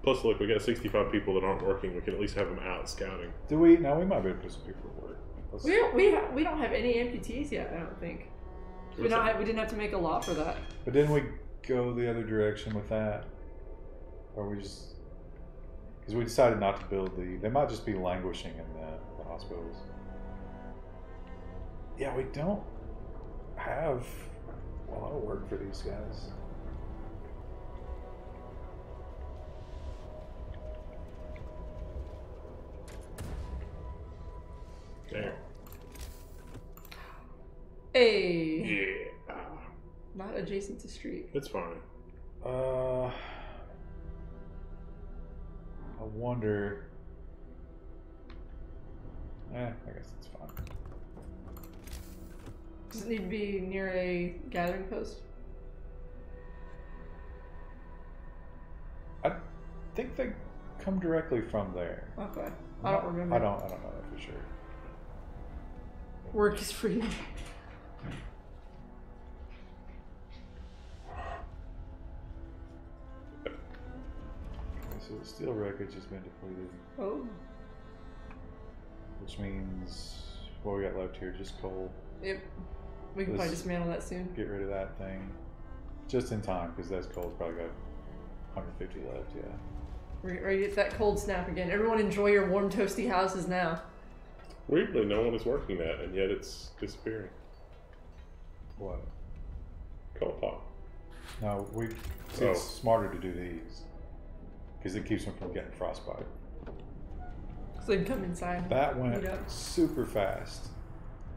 Plus, look, we got 65 people that aren't working. We can at least have them out scouting. Do we? Now we might be able to put some people to work. Let's, We don't have any amputees yet, I don't think. We didn't have to make a law for that. but didn't we go the other direction with that? Or we just... Because we decided not to build the... They might just be languishing in the hospitals. Yeah, we don't have A lot of work for these guys. Damn. Hey. Yeah. Not adjacent to street. It's fine. I wonder. I guess it's fine. Does it need to be near a gathering post? I think they come directly from there. Okay. I don't remember. I don't know that for sure. Work is free. Okay, so the steel wreckage has been depleted. Oh. Which means what we got left here, just coal. Yep. We can probably dismantle that soon. Get rid of that thing. Just in time, because that coal's probably got 150 left, yeah. We're ready to get that cold snap again. Everyone enjoy your warm, toasty houses now. Weirdly, no one is working that, and yet it's disappearing. What? Coal pop. No, it's smarter to do these. Because it keeps them from getting frostbite. So they can come inside. That went super fast.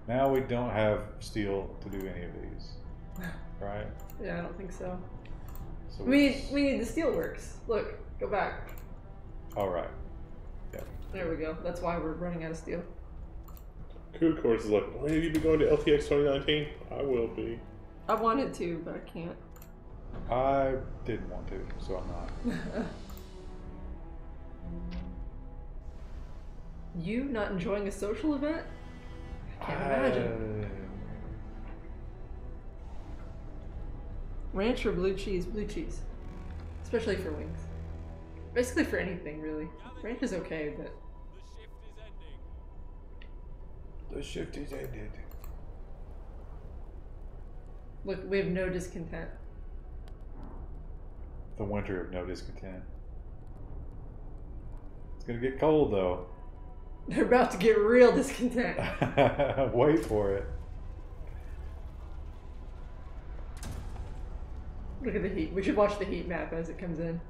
Now we don't have steel to do any of these. Right? Yeah, I don't think so. So we need the steelworks. Look, go back. All right. Yeah. There we go. That's why we're running out of steel. Cool Course is like, well, have you been going to LTX 2019? I will be. I wanted to, but I can't. I didn't want to, so I'm not. You not enjoying a social event? I can't imagine. Ranch or blue cheese? Blue cheese. Especially for wings. Basically for anything, really. Ranch is okay, but... The shift is ended. Look, we have no discontent. The winter of no discontent. It's gonna get cold, though. They're about to get real discontent. Wait for it. Look at the heat. We should watch the heat map as it comes in.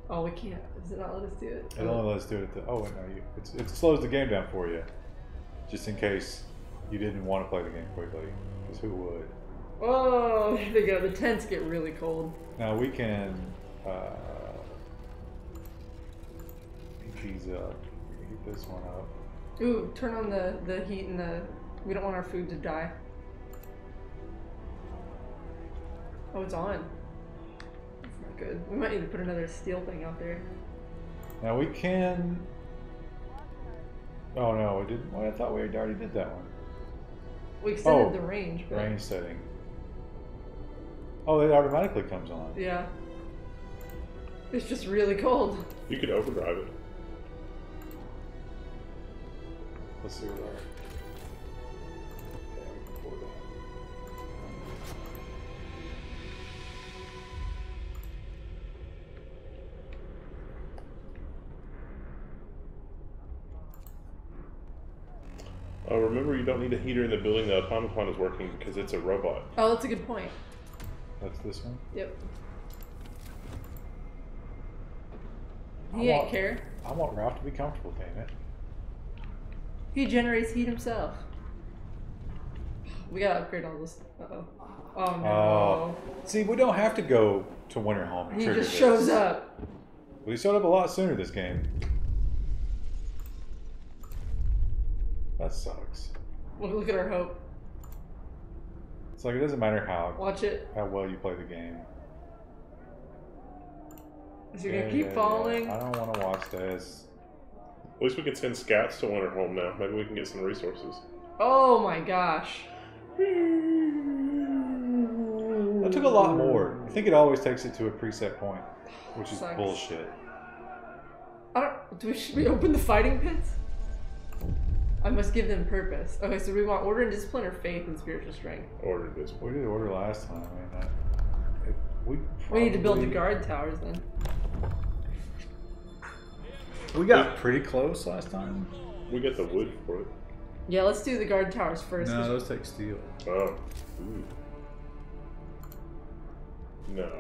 Oh, we can't. Does it not let us do it? It only lets us do it. Oh, wait, no. It slows the game down for you. Just in case you didn't want to play the game quickly. Because who would? Oh, there we go. The tents get really cold. Now we can heat these up. Heat this one up. Ooh, turn on the heat and the... We don't want our food to die. Oh, it's on. That's not good. We might need to put another steel thing out there. Now we can... Oh no, we didn't. Well, I thought we already did that one. We extended the range. But... range setting. Oh, it automatically comes on. Yeah. It's just really cold. You could overdrive it. Let's see what our... Yeah, we can afford that. Remember, you don't need a heater in the building the automaton is working because it's a robot. Oh, that's a good point. That's this one? Yep. He ain't care. I want Ralph to be comfortable, damn it. He generates heat himself. We gotta upgrade all this. Uh-oh. Oh no. See, we don't have to go to Winterhome to He trigger just shows up. Well, he showed up a lot sooner this game. That sucks. Look at our hope. It's like it doesn't matter how Watch it. how well you play the game. Is he gonna keep falling? I don't want to watch this. At least we can send scouts to Winterhome now. Maybe we can get some resources. Oh my gosh. That took a lot more. I think it always takes it to a preset point, which is Sucks. bullshit. Should we open the fighting pits? I must give them purpose. Okay, so we want order and discipline or faith and spiritual strength? Order this. We did order last time. I mean, We need to build the guard towers then. We got pretty close last time. We get the wood for it. Yeah, let's do the guard towers first. No, those take steel. Oh. Ooh. No.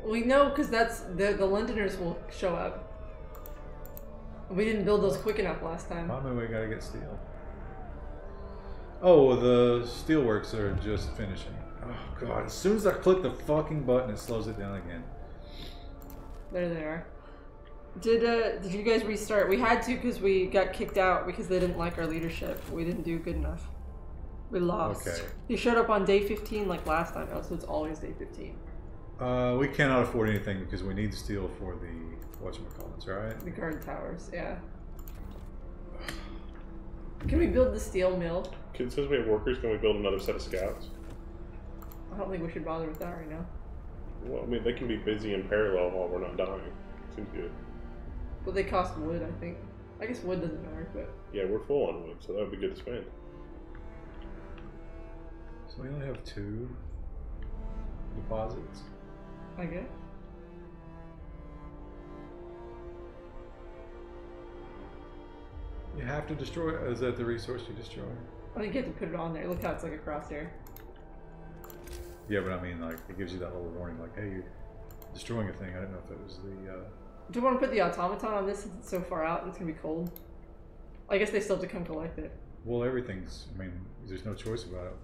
We know because that's the Londoners will show up. We didn't build those quick enough last time. I mean, we gotta get steel. Oh, the steelworks are just finishing. Oh god! As soon as I click the fucking button, it slows it down again. There they are. Did you guys restart? We had to because we got kicked out because they didn't like our leadership. We didn't do good enough. We lost. Okay. He showed up on day 15 like last time. Oh, so it's always day 15. We cannot afford anything because we need steel for the whatchamacallits, right? The guard towers, yeah. Can we build the steel mill? Since we have workers, can we build another set of scouts? I don't think we should bother with that right now. Well, I mean, they can be busy in parallel while we're not dying. Seems good. But they cost wood, I think. I guess wood doesn't matter, but... Yeah, we're full on wood, so that would be good to spend. So we only have 2 deposits. I guess. You have to destroy it. Is that the resource you destroy? I think you have to put it on there. Look how it's like a crosshair. Yeah, but I mean, like, it gives you that little warning, like, hey, you're destroying a thing. I don't know if it was the, Do you want to put the automaton on this since it's so far out and it's going to be cold? I guess they still have to come collect it. Well, everything's, I mean, there's no choice about it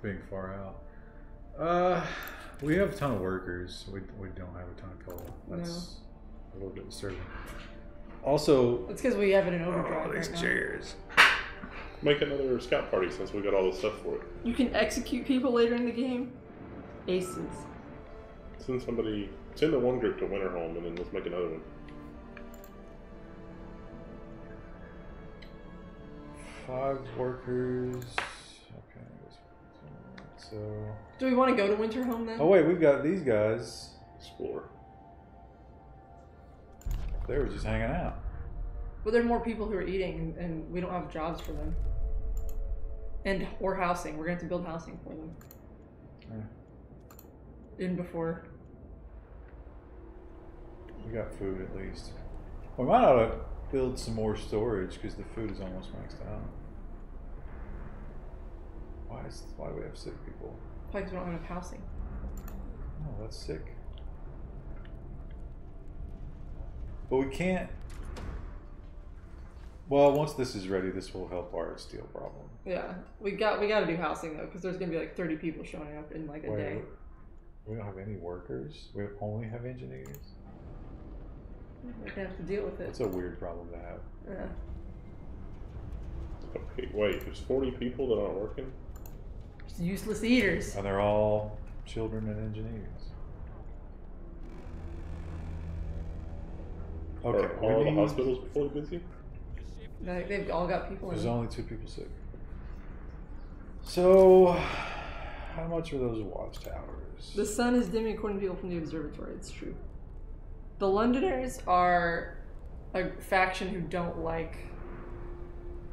being far out. We have a ton of workers. We don't have a ton of coal. That's a little bit disturbing. Also, it's because we have it in overdrive. These right chairs. Make another scout party since we got all the stuff for it. You can execute people later in the game. Aces. Send the one group to Winterholm and then let's make another one. Five workers. Okay, so. Do we want to go to Winterholm then? Oh wait, we've got these guys. Explore. They were just hanging out. But there are more people who are eating, and we don't have jobs for them. Or housing. We're going to have to build housing for them. Yeah. In before. We got food at least. We might ought to build some more storage because the food is almost maxed out. Why do we have sick people? Probably because we don't have enough housing. Oh, that's sick. But we can't. Well, once this is ready, this will help our steel problem. Yeah, we got to do housing though, because there's gonna be like 30 people showing up in like a day. We don't have any workers. We only have engineers. We're gonna have to deal with it. It's a weird problem to have. Yeah. Okay, wait. There's 40 people that aren't working. Just useless eaters. And they're all children and engineers. Okay. Are all the hospitals fully busy? Like they've all got people in There's them. only 2 people sick. So, how much are those watchtowers? The sun is dimming according to people from the observatory. It's true. The Londoners are a faction who don't like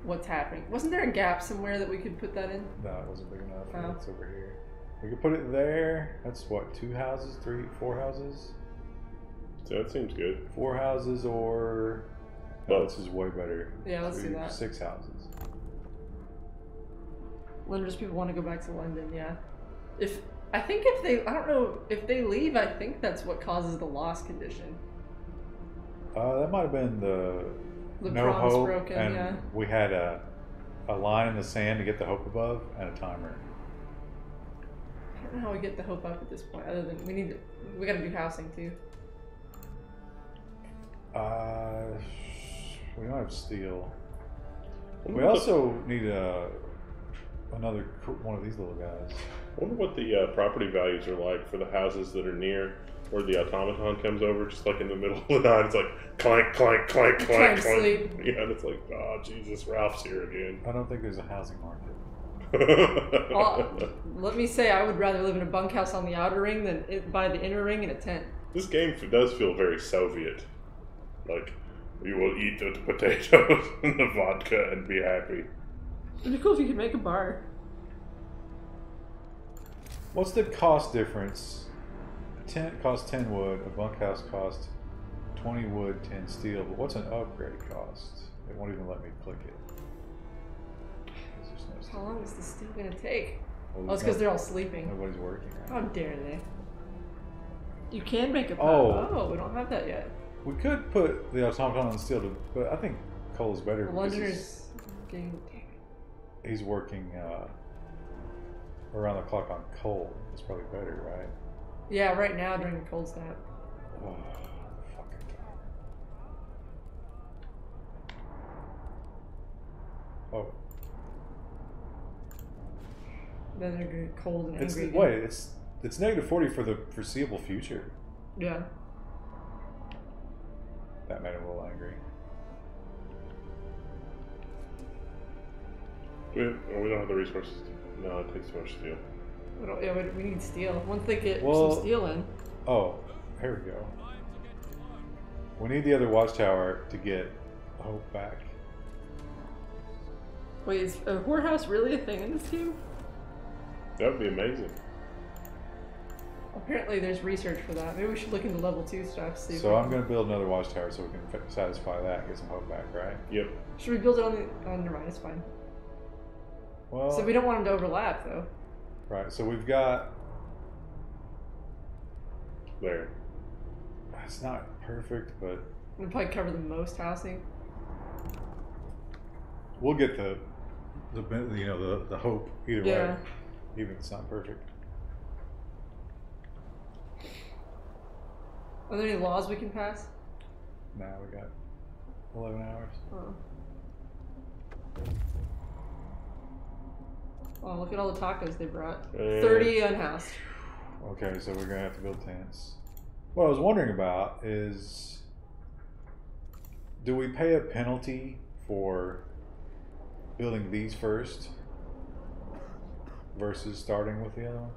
what's happening. Wasn't there a gap somewhere that we could put that in? No, it wasn't big enough. Oh. It's over here. We could put it there. That's what, 2 houses, 3, 4 houses? So that seems good. 4 houses or... No, this is way better. Yeah, let's do that. 6 houses. Londoners people want to go back to London, yeah. I don't know, if they leave, I think that's what causes the loss condition. That might have been the no promise hope, broken, and yeah. we had a line in the sand to get the hope above and a timer. I don't know how we get the hope up at this point, other than we gotta do housing too. We don't have steel. We also need another one of these little guys. I wonder what the property values are like for the houses that are near where the automaton comes over, just like in the middle of the night. It's like clank, clank, clank, clank, clank. Sleep. Yeah, and it's like, oh, Jesus, Ralph's here again. I don't think there's a housing market. Well, let me say, I would rather live in a bunkhouse on the outer ring than by the inner ring in a tent. This game does feel very Soviet. Like, you will eat the potatoes and the vodka and be happy. It'd be cool if you could make a bar. What's the cost difference? A tent costs 10 wood, a bunkhouse costs 20 wood, 10 steel, but what's an upgrade cost? It won't even let me click it. there's no steel. How long is the steel gonna take? Well, Oh, it's because they're all sleeping. Nobody's working. Right? How dare they? You can make a pile. Oh. Oh, we don't have that yet. We could put the automaton on steel, but I think coal is better. The Londoner's getting. He's working around the clock on coal. It's probably better, right? Yeah, right now during the cold snap. Oh, fucking tower. Oh. Then they're getting cold and It's, angry. Again. wait, it's negative 40 for the foreseeable future. Yeah. That made him a little angry. We don't have the resources. No, it takes too much steel. Yeah, we need steel. Once they get Well, some steel in. Oh, here we go. We need the other watchtower to get hope back. Wait, is a whorehouse really a thing in this game? That would be amazing. Apparently there's research for that. Maybe we should look into level 2 stuff. See if So we I'm can- going to build another watchtower so we can satisfy that and get some hope back, right? Yep. Should we build it on the... Oh, never mind, it's fine. Well, So we don't want them to overlap, though. right, so we've got... There. It's not perfect, but We'll probably cover the most housing. we'll get the hope either Yeah. way, even if it's not perfect. Are there any laws we can pass? Now we got 11 hours. Oh, look at all the tacos they brought. Yeah. 30 unhoused. Okay, so we're gonna have to build tents. What I was wondering about is, do we pay a penalty for building these first versus starting with the other one?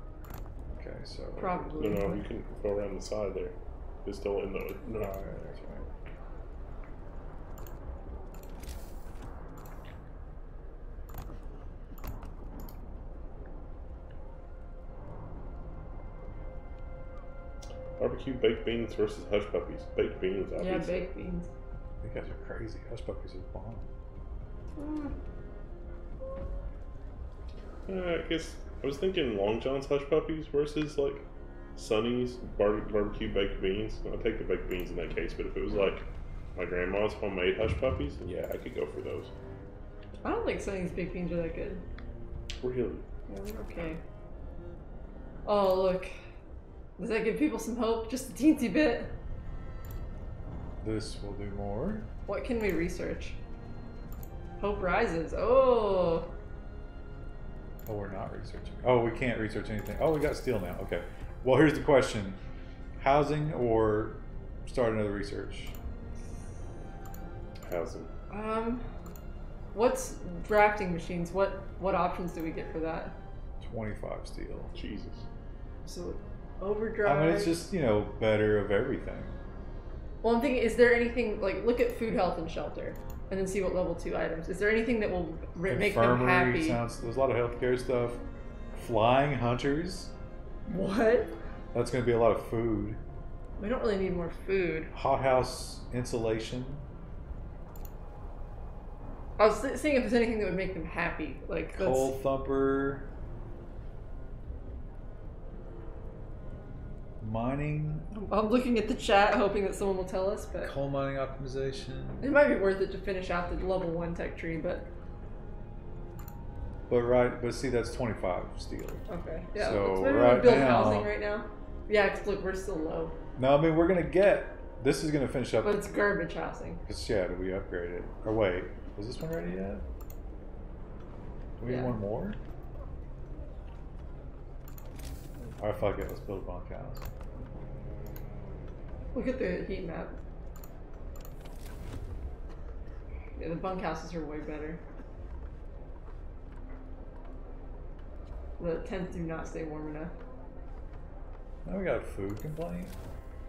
Okay, so Probably. No, you can go around the side there. It's still in the. No. Alright, that's right. Barbecue baked beans versus hush puppies. Baked beans, Yeah, obviously. baked beans. You guys are crazy. Hush puppies are bomb. Mm. I guess I was thinking Long John's hush puppies versus like Sonny's barbecue baked beans. I'll take the baked beans in that case, but if it was like my grandma's homemade hush puppies, yeah, I could go for those. I don't think Sonny's baked beans are that good. Really? Yeah, they're okay. Oh, look. Does that give people some hope? Just a teensy bit. This will do more. What can we research? Hope rises. Oh. Oh, we're not researching. Oh, we can't research anything. Oh, we got steel now. Okay. Well, here's the question: housing or start another research? Housing. What's drafting machines? What options do we get for that? 25 steel. Jesus. So, overdrive. I mean, it's just, better of everything. Well, I'm thinking, is there anything, like, look at food, health, and shelter, and then see what level 2 items. Is there anything that will make them happy? There's a lot of healthcare stuff. Flying hunters. What? That's going to be a lot of food. We don't really need more food. Hothouse insulation. I was seeing if there's anything that would make them happy. Like, that's... Coal thumper. Mining. I'm looking at the chat, hoping that someone will tell us, but Coal mining optimization. it might be worth it to finish out the level 1 tech tree, but... But see, that's 25 steel. Okay, yeah, So let's maybe right build now- housing right now. Yeah, 'cause look, we're still low. No, I mean, we're going to get... This is going to finish up... But it's garbage housing. Because, yeah, we upgraded. Or wait, is this one ready yet? Do we Yeah. need one more? Alright, fuck it, let's build a bunkhouse. Look at the heat map. Yeah, the bunkhouses are way better. The tents do not stay warm enough. Now we got a food complaint.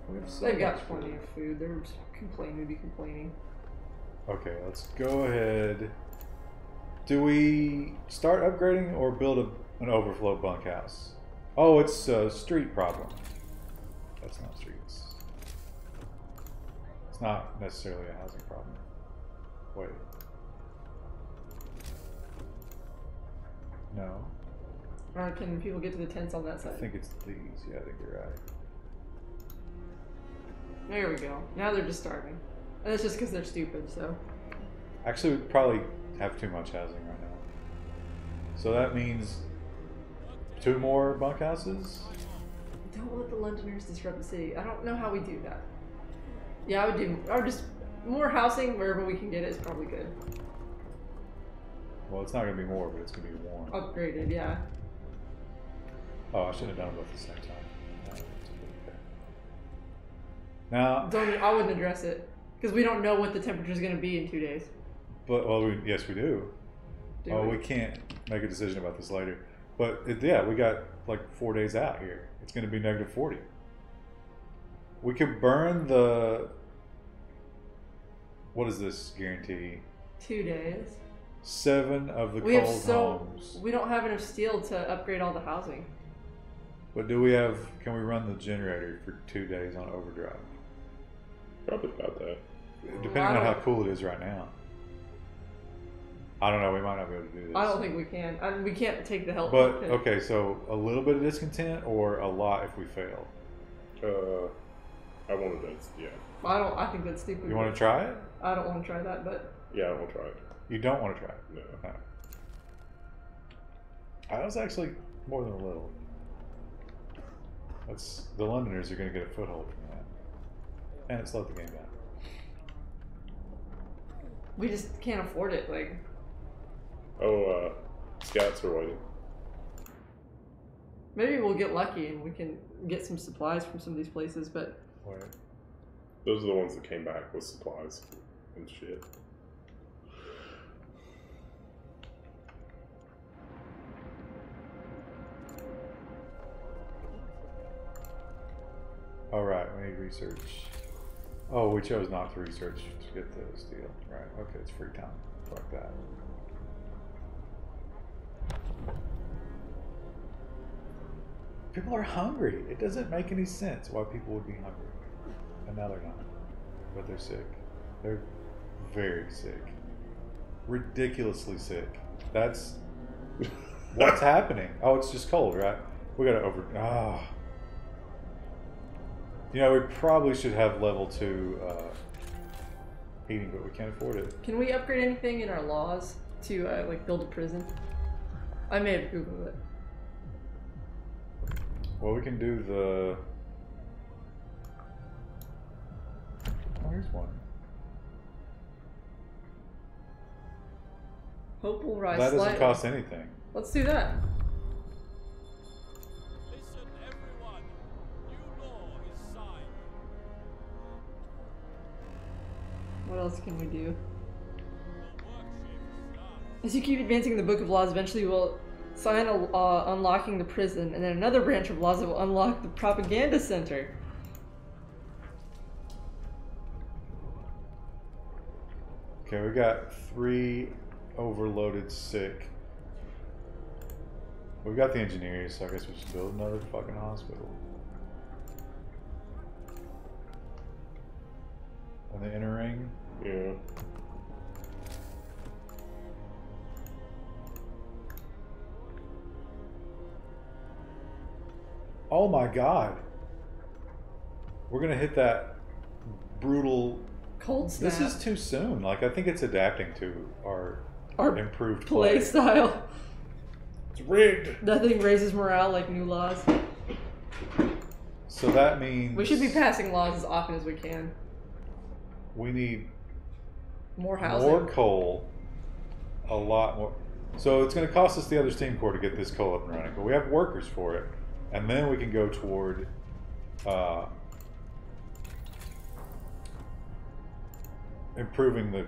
We have so They've much got plenty of food. They're just complaining to be complaining. Okay, let's go ahead. Do we start upgrading or build an overflow bunkhouse? Oh, it's a street problem. That's not streets. It's not necessarily a housing problem. Wait. No. Or can people get to the tents on that I side? think it's these. Yeah, I think you're right. There we go. Now they're just starving. And it's just because they're stupid, so. Actually, we probably have too much housing right now. So that means 2 more bunkhouses? Don't let the Londoners disrupt the city. I don't know how we do that. Yeah, I would do, or just more housing wherever we can get it is probably good. Well, it's not going to be more, but it's going to be one. Upgraded, yeah. Oh, I should have done it both at the same time. No, it's okay. Now, I wouldn't address it because we don't know what the temperature is going to be in 2 days. but well, yes, we do. We can't make a decision about this later. But yeah, we got like 4 days out here. It's going to be negative 40. We could burn the. What is this guarantee? 2 days. 7 of the cold homes. We don't have enough steel to upgrade all the housing. But do we have? Can we run the generator for 2 days on overdrive? Probably about that. Depending on how cool it is right now. I don't know. We might not be able to do this. I don't think we can. We can't take the help. But okay, so a little bit of discontent or a lot if we fail. I wanted that. Yeah. I think that's stupid. You want to try it? I don't want to try that, but. Yeah, I want to try it. You don't want to try it? No. Okay. I was actually more than a little. The Londoners are going to get a foothold from that, and it slowed the game down. We just can't afford it. Like. Oh, scouts are waiting. Maybe we'll get lucky and we can get some supplies from some of these places, but. Wait. Those are the ones that came back with supplies and shit. All right, we need research. Oh, we chose not to research to get the steel. Right, okay, it's free time. Fuck that. People are hungry. It doesn't make any sense why people would be hungry. And now they're not. But they're sick. They're very sick. Ridiculously sick. That's what's happening. Oh, it's just cold, right? We gotta You know, we probably should have level 2 heating, but we can't afford it. Can we upgrade anything in our laws to like build a prison? I may have Googled it. Well, we can do the. Oh, here's one. Hope will rise That doesn't slightly. cost anything. Let's do that. Listen, everyone. New law is signed. What else can we do? The work shift starts. As you keep advancing in the Book of Laws, eventually you will sign a law unlocking the prison, and then another branch of laws that will unlock the propaganda center. Okay, we got 3 overloaded sick. We got the engineers, so I guess we should build another fucking hospital. And the inner ring. Yeah. Oh my god. We're gonna hit that brutal. Cold snap. This is too soon. Like, I think it's adapting to our improved play style. It's rigged. Nothing raises morale like new laws. So that means We should be passing laws as often as we can. we need More housing. more coal, a lot more. So it's going to cost us the other steam core to get this coal up and running, but we have workers for it, and then we can go toward improving the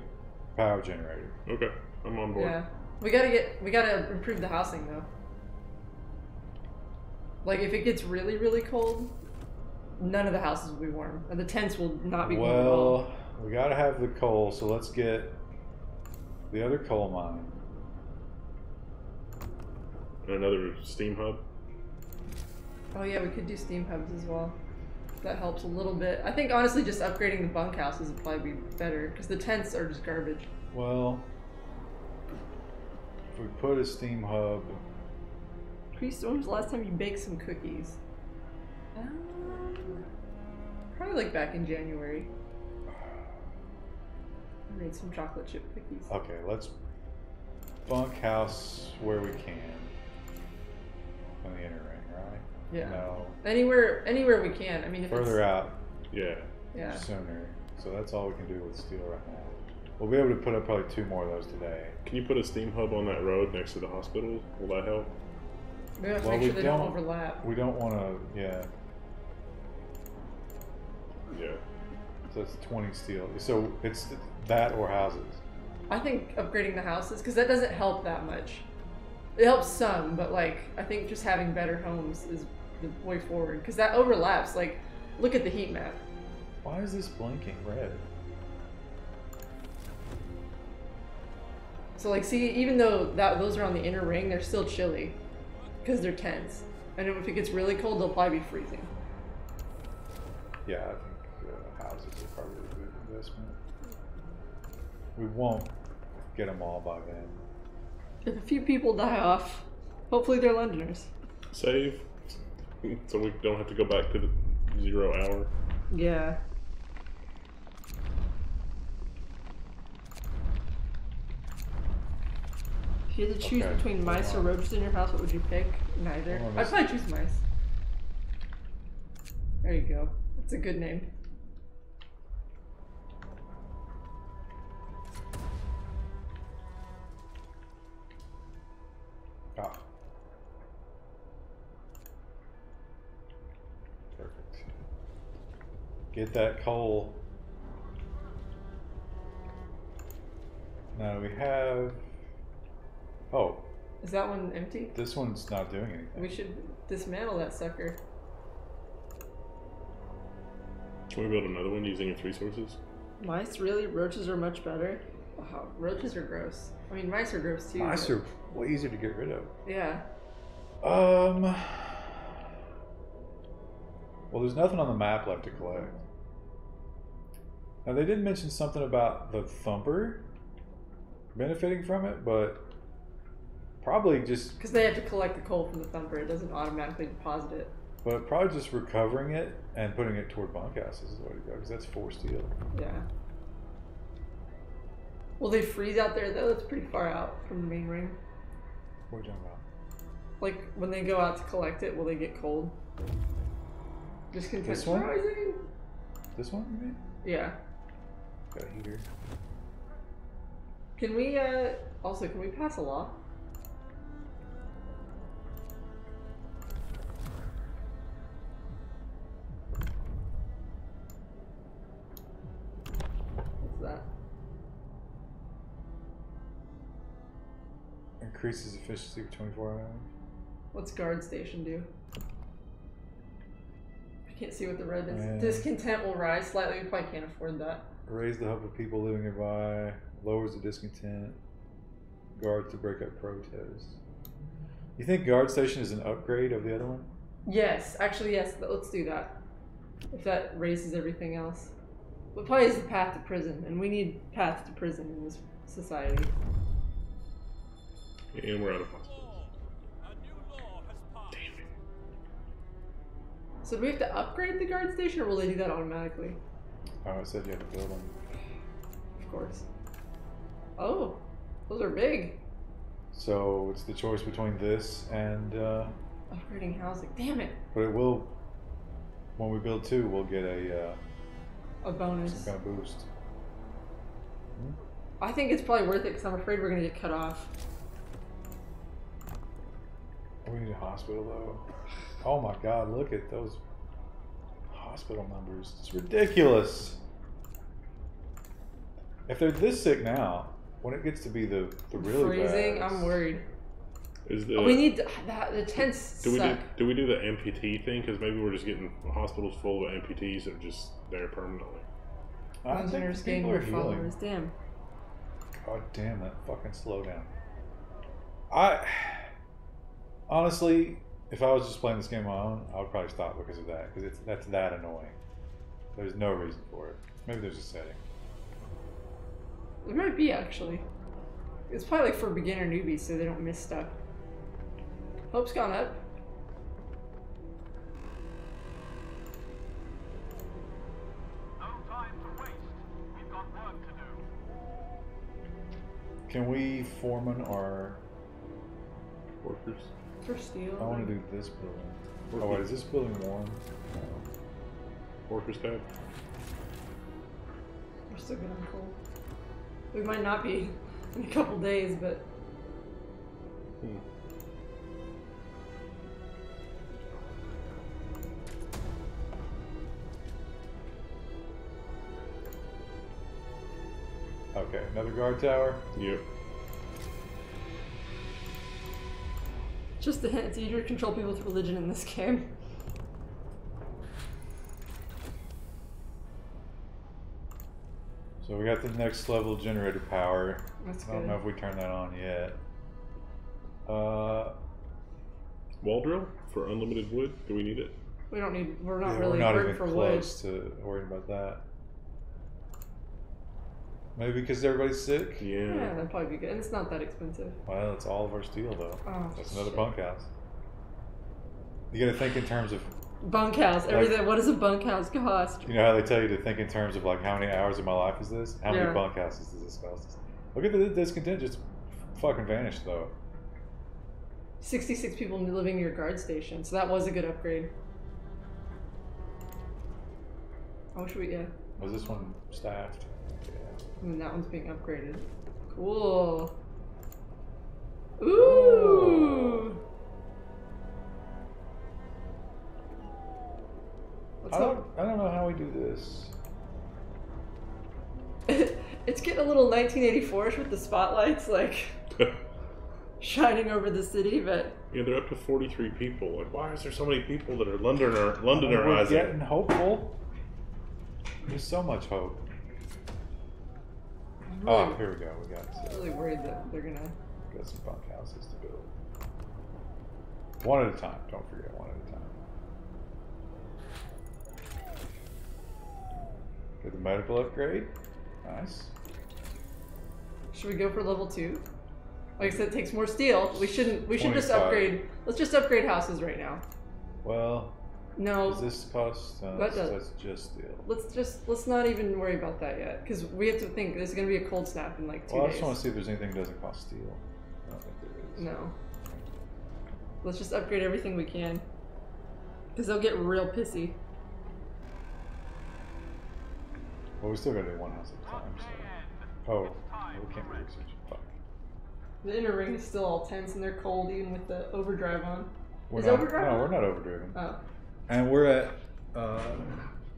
power generator. Okay, I'm on board. Yeah. We gotta improve the housing though. Like if it gets really, really cold, none of the houses will be warm. And the tents will not be warm at all. Well, we got to have the coal, so let's get the other coal mine. Another steam hub. Oh yeah, we could do steam hubs as well. That helps a little bit. I think honestly just upgrading the bunkhouses would probably be better because the tents are just garbage. Well, if we put a steam hub Priest, when was the last time you baked some cookies? Probably like back in January. I made some chocolate chip cookies. Okay, let's bunkhouse where we can. On the inner ring, right? Yeah. No. Anywhere we can. I mean, if Further out. Yeah. Yeah. Sooner. So that's all we can do with steel right now. We'll be able to put up probably 2 more of those today. Can you put a steam hub on that road next to the hospital? Will that help? We have to Well, make sure they don't overlap. We don't want to, yeah. Yeah. So it's 20 steel. So it's that or houses. I think upgrading the houses, because that doesn't help that much. It helps some, but like, I think just having better homes is the way forward. Because that overlaps. Like, look at the heat map. Why is this blinking red? So like, see, even though those are on the inner ring, they're still chilly. Because they're tents. And if it gets really cold, they'll probably be freezing. Yeah, I think houses are probably a good investment. We won't get them all by then. If a few people die off, hopefully they're Londoners. Save. So we don't have to go back to the 0 hour. Yeah. If you had to choose Okay, between mice or roaches in your house, what would you pick? Neither. Hold on, I'd probably choose mice. There you go. That's a good name. Ah. Perfect. Get that coal. Now we have... Oh, Is that one empty? this one's not doing anything. We should dismantle that sucker. Can we build another one using its resources? Mice, really? Roaches are much better? Wow, roaches are gross. I mean, mice are gross too. Mice but- are way easier to get rid of. Yeah. Well, there's nothing on the map left to collect. Now, they did mention something about the Thumper benefiting from it, but probably just, Because they have to collect the coal from the Thumper. It doesn't automatically deposit it. but probably just recovering it and putting it toward bunkhouses is the way to go, because that's 4 steel. Yeah. Will they freeze out there though? That's pretty far out from the main ring. What are you talking about? Like when they go out to collect it, will they get cold? Discontent This one? rising? This one, you mean? Yeah. Got a heater. Can we also can we pass a law? What's that? Increases efficiency for 24 hours. What's guard station do? I can't see what the red is. Yeah. Discontent will rise slightly. We probably can't afford that. Raise the hope of people living nearby. Lowers the discontent. Guards to break up protests. You think guard station is an upgrade of the other one? Yes, actually yes. Let's do that. If that raises everything else. But probably is the path to prison, and we need paths to prison in this society. And we're out of hospitals. A new law has passed. Damn it. So do we have to upgrade the guard station, or will they do that automatically? Oh, it said you had to build them. Of course. Oh, those are big. So it's the choice between this and, Upgrading housing. Damn it. but it will, when we build 2, we'll get a A bonus. some kind of boost. I think it's probably worth it because I'm afraid we're gonna get cut off. We need a hospital though. Oh my God! Look at those hospital numbers. It's ridiculous. If they're this sick now, when it gets to be the really Freezing. bad, I'm worried. Is the, Oh, we need the tents. do we suck. do we do the amputee thing? Because maybe we're just getting hospitals full of amputees that are just there permanently. I think Londoners gain people more are healing. followers. Damn. God damn that fucking slowdown. I honestly, if I was just playing this game on my own, I would probably stop because of that. Because that's that annoying. There's no reason for it. Maybe there's a setting. There might be actually. It's probably like for beginner newbies, so they don't miss stuff. Hope's gone up. No time to waste. We've got work to do. Can we foreman our... Workers. For steel. I want to do this building. Oh wait, is this building warm? No. Workers tab. We're still getting cold. We might not be in a couple days, but Okay, another guard tower. Yep. just a hint, it's easier to control people with religion in this game. So we got the next level generator power. That's I don't good. know if we turned that on yet. Wall drill for unlimited wood. Do we need it? We don't need. We're not yeah, really we're not hurt even for close to worrying about that. Maybe because everybody's sick? wood. Yeah. Yeah, that'd probably be good. And it's not that expensive. Well, it's all of our steel though. Oh, That's another shit. bunkhouse. You gotta think in terms of, Bunkhouse. Everything. What does a bunkhouse cost? you know how they tell you to think in terms of like how many hours of my life is this? How many Yeah. bunkhouses does this cost us? Look at the discontent just fucking vanished though. 66 people living near guard station, so that was a good upgrade. I wish we, yeah. Was this one staffed? Yeah. And then that one's being upgraded. Cool. Ooh. Let's I hope. don't know how we do this. It's getting a little 1984ish with the spotlights, like shining over the city, but Yeah, they're up to 43 people. Like, why is there so many people that are We're Londonerizing? getting hopeful. There's so much hope. I'm Oh, really, here we go. We got really worried that they're gonna. some bunkhouses to build. One at a time. Don't forget, one at a time. Get the medical upgrade. Nice. Should we go for level 2? Like I said, it takes more steel. We should just 25. upgrade. Let's just upgrade houses right now. Well, No, does this cost? That does. That's just steel. let's not even worry about that yet, because we have to think there's gonna be a cold snap in like 2 Well, I days. just want to see if there's anything that doesn't cost steel. I don't think there is. No. Let's just upgrade everything we can, because they'll get real pissy. Well, we still gotta do one house at a time. So. Oh, we can't do research. Fuck. The inner ring is still all tense and they're cold, even with the overdrive on. We're Is not, overdrive No, on? we're not overdriven. Oh. And we're at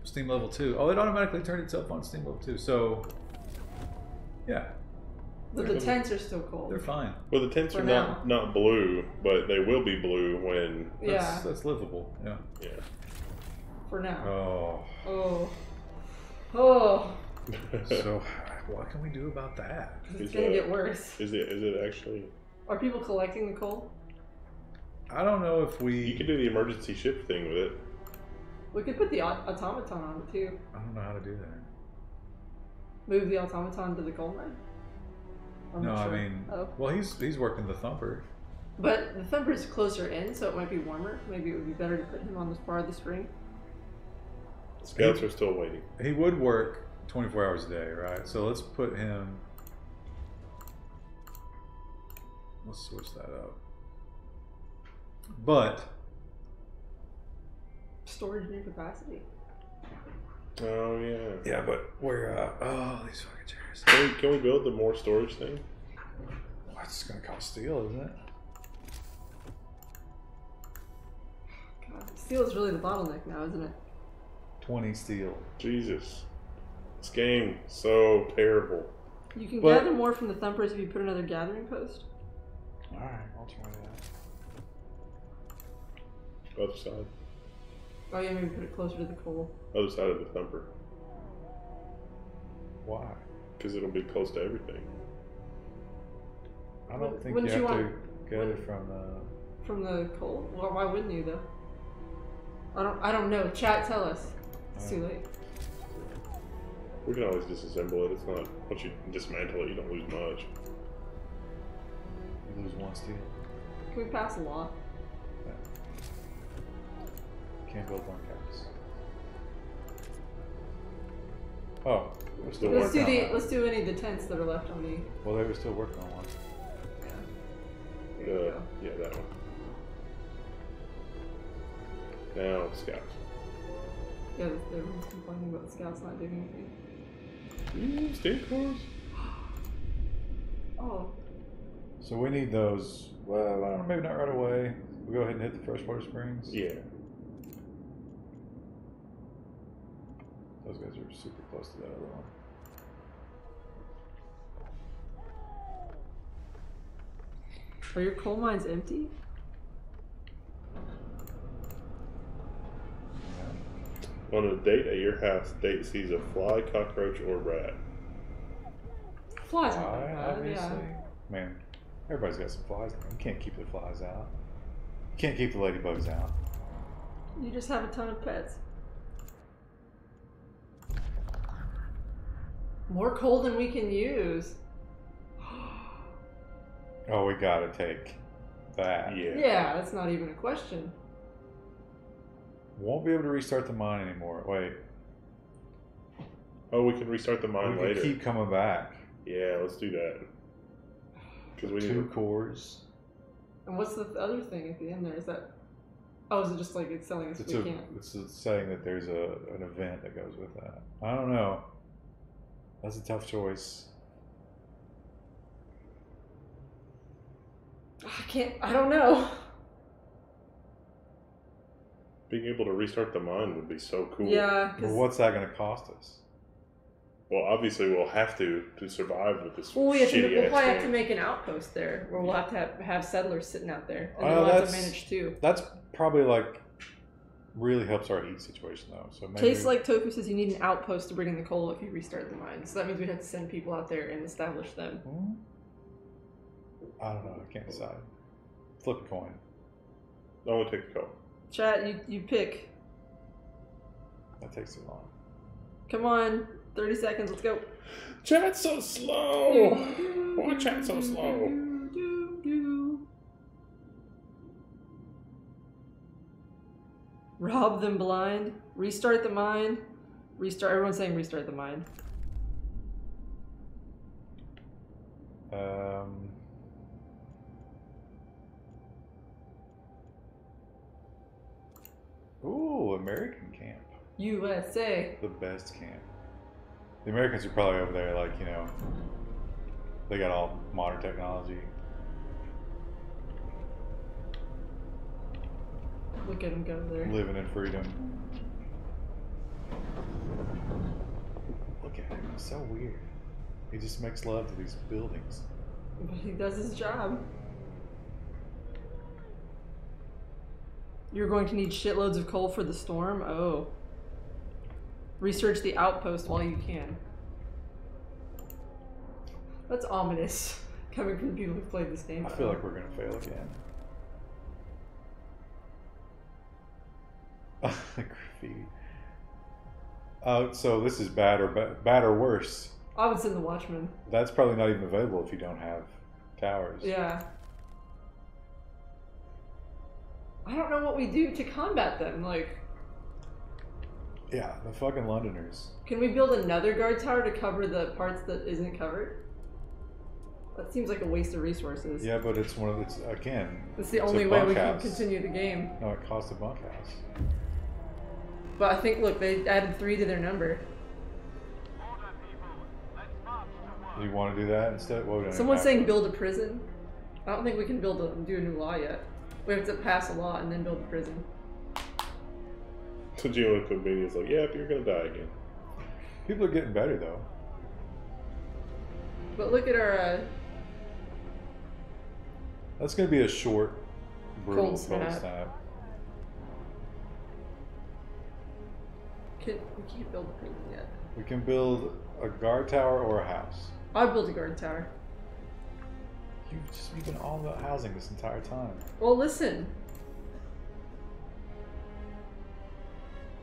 Steam level 2. Oh, it automatically turned itself on Steam level 2. So, yeah, But the tents are still cold. they're fine. Well, the tents For are now. not blue, but they will be blue when. Yeah, That's livable. Yeah. Yeah. for now. Oh, Oh. Oh. so what can we do about that? It's Is gonna that- get worse. Is it actually? Are people collecting the coal? I don't know if we. You can do the emergency ship thing with it. We could put the automaton on it too. I don't know how to do that. Move the automaton to the coal mine? I'm No, not I sure. mean, Oh. well, he's working the thumper. But the thumper's closer in, so it might be warmer. Maybe it would be better to put him on this part of the spring. Scouts are still waiting. He would work 24 hours a day, right? So let's put him. Let's switch that up. But Storage new capacity. Oh yeah. yeah, but we're oh, these fucking chairs. Can we build the more storage thing? Well, it's gonna cost steel, isn't it? God, steel is really the bottleneck now, isn't it? 20 steel. Jesus. This game so terrible. You can But- gather more from the thumpers if you put another gathering post. All right, I'll try that. Other side. Oh yeah, maybe put it closer to the coal. Other side of the thumper. Why? Because it'll be close to everything. I don't think Wouldn't you you have to want- get it wouldn't- from From the coal? Well, why wouldn't you though? I don't know. Chat, tell us. It's too late. We can always disassemble it. It's not. Once you dismantle it, you don't lose much. you lose one steel. Can we pass a law? Can't build bunkhouse. Oh, we're still Let's do working on that. let's do any of the tents that are left on the. Well, they were still working on one. Yeah. There you go. Yeah, that one. Now, scouts. Yeah, everyone's complaining about the scouts not doing anything. State cores? Oh. So we need those. Well, I don't know, maybe not right away. We'll go ahead and hit the freshwater springs. Yeah. Those guys are super close to that other one. Are your coal mines empty? Yeah. On a date at your house, date sees a fly, cockroach, or rat. Flies aren't Fly, that bad, obviously. yeah. Man, everybody's got some flies. You can't keep the flies out. You can't keep the ladybugs out. You just have a ton of pets. More coal than we can use. Oh, we gotta take that. Yeah. Yeah, that's not even a question. Won't be able to restart the mine anymore. Wait. Oh, we can restart the We mine can later. keep coming back. Yeah, let's do that. Because we Two need cores. And what's the other thing at the end there? Is that? Oh, is it just like it's telling us It's we can't? it's saying that there's an event that goes with that. I don't know. That's a tough choice. I can't. I don't know. being able to restart the mine would be so cool. Yeah. But what's that going to cost us? Well, obviously we'll have to survive with this Well, we'll shitty probably have ass to game. make an outpost there, where we'll have to have settlers sitting out there, and Oh, then we'll have to that's- manage too. That's probably like really helps our heat situation though. So maybe Tastes like Tofu says you need an outpost to bring in the coal if you restart the mine. So that means we'd have to send people out there and establish them. Hmm? I don't know. I can't decide. Flip a coin. I want to take the call. Chat, you pick. That takes too long. Come on, 30 seconds. Let's go. Chat's so slow. Why chat so slow? Rob them blind. Restart the mine. Restart. Everyone's saying restart the mine. Ooh, American camp. USA. The best camp. The Americans are probably over there, like, you know, they got all modern technology. Look at him go there. Living in freedom. Look at him. He's so weird. He just makes love to these buildings. But he does his job. You're going to need shitloads of coal for the storm? Oh. Research the outpost while you can. That's ominous, coming from the people who've played this game. I feel like we're going to fail again. Graffiti. So this is bad or worse. I would send the Watchman. That's probably not even available if you don't have towers. Yeah. I don't know what we do to combat them. Like, Yeah, the fucking Londoners. can we build another guard tower to cover the parts that isn't covered? That seems like a waste of resources. Yeah, but it's one of it's again. That's the it's a only way we can bunkhouse. continue the game. No, it costs a bunkhouse. But I think, look, they added 3 to their number. Order, people. Let's march to Do work. you want to do that instead? Well, we don't Someone's have saying to. build a prison. I don't think we can do a new law yet. We have to pass a law and then build a prison. So Gino Convenience like, yep, you're gonna die again. People are getting better though. But look at our That's going to be a short, brutal Cold snap. snap. we can't build a prison yet. We can build a guard tower or a house. I'd build a guard tower. You've been all about housing this entire time. Well, listen.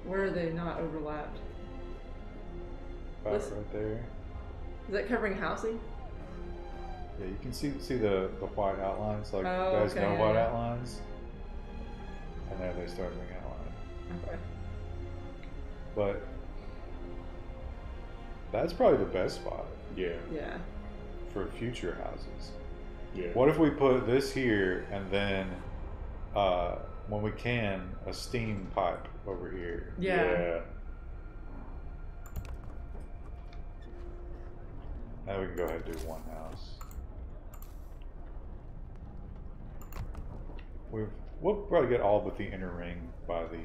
Where are they not overlapped? Back Listen. right there. Is that covering housing? Yeah, you can see the white outlines. Like Oh, you guys okay, know yeah, white yeah. outlines. And there they start being outlined. Okay. But that's probably the best spot Yeah. Yeah. for future houses. Yeah. What if we put this here and then, when we can, a steam pipe over here? Yeah. Now we can go ahead and do one house. We'll probably get all but the inner ring by the.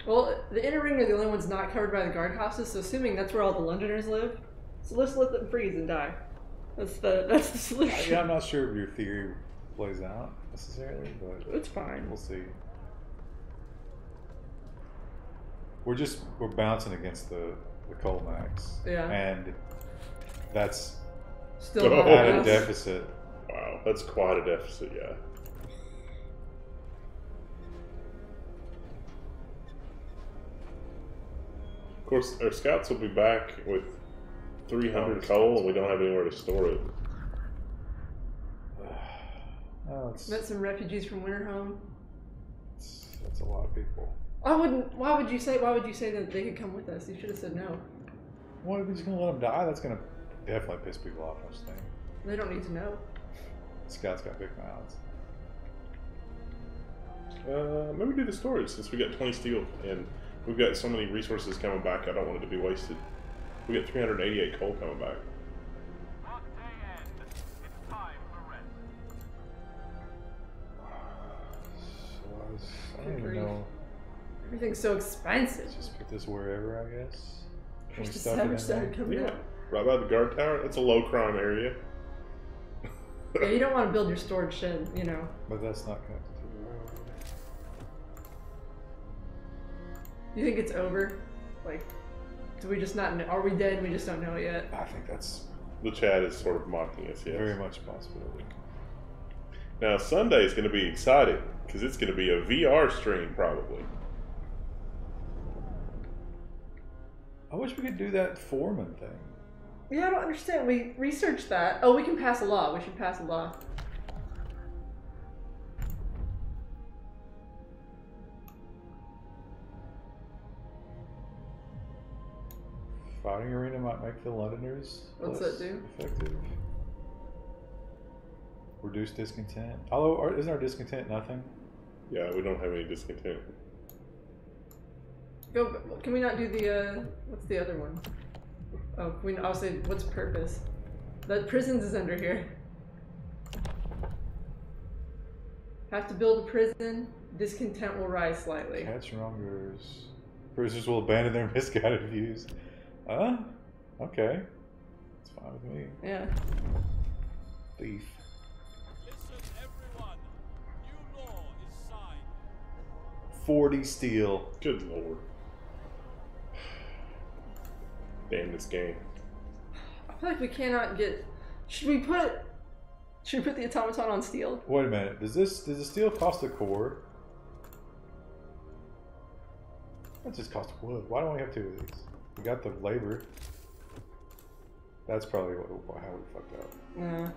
Well, the inner ring are the only ones not covered by the guardhouses, so assuming that's where all the Londoners live, so let's let them freeze and die. That's the solution. Yeah, I'm not sure if your theory plays out necessarily, but It's fine. we'll see. We're bouncing against the coal max. Yeah. And that's Still not at a enough. deficit. Wow, that's quite a deficit, yeah. Of course, our scouts will be back with 300 coal, and we don't have anywhere to store it. Oh, Met some refugees from Winterhome. that's a lot of people. Why would you say that they could come with us? You should have said no. What, are we just gonna let them die? That's gonna definitely piss people off, I think. They don't need to know. Scouts got big mouths. Maybe do the storage since we got 20 steel and we've got so many resources coming back. I don't want it to be wasted. We got 388 coal coming back. Work day end. It's time for rest. So I don't even Agreed. know. Everything's so expensive. Let's just put this wherever, I guess. Can we First stuff it in December started there? coming Yeah, up. right by the guard tower. That's a low crime area. Yeah, you don't want to build your storage shed, you know. But that's not connected to the road. You think it's over? Like, do we just not know? Are we dead and we just don't know it yet? I think that's The chat is sort of mocking us, yes. very much a possibility. Now, Sunday is going to be exciting because it's going to be a VR stream, probably. I wish we could do that foreman thing. Yeah, I don't understand. We researched that. Oh, we can pass a law. We should pass a law. Fighting arena might make the Londoners What's less that do? effective. Reduce discontent. Although, isn't our discontent nothing? Yeah, we don't have any discontent. Go. Can we not do the? What's the other one? Oh, I'll say what's purpose? The prisons is under here. Have to build a prison. Discontent will rise slightly. Catch wrongers. Prisoners will abandon their misguided views. Okay. It's fine with me. Yeah. Thief. Listen, everyone. New law is signed. 40 steel. Good lord. Damn this game. I feel like we cannot get. Should we put the automaton on steel? Wait a minute. Does the steel cost a core? That just costs wood. Why don't we have two of these? We got the labor. That's probably how we fucked up. Yeah.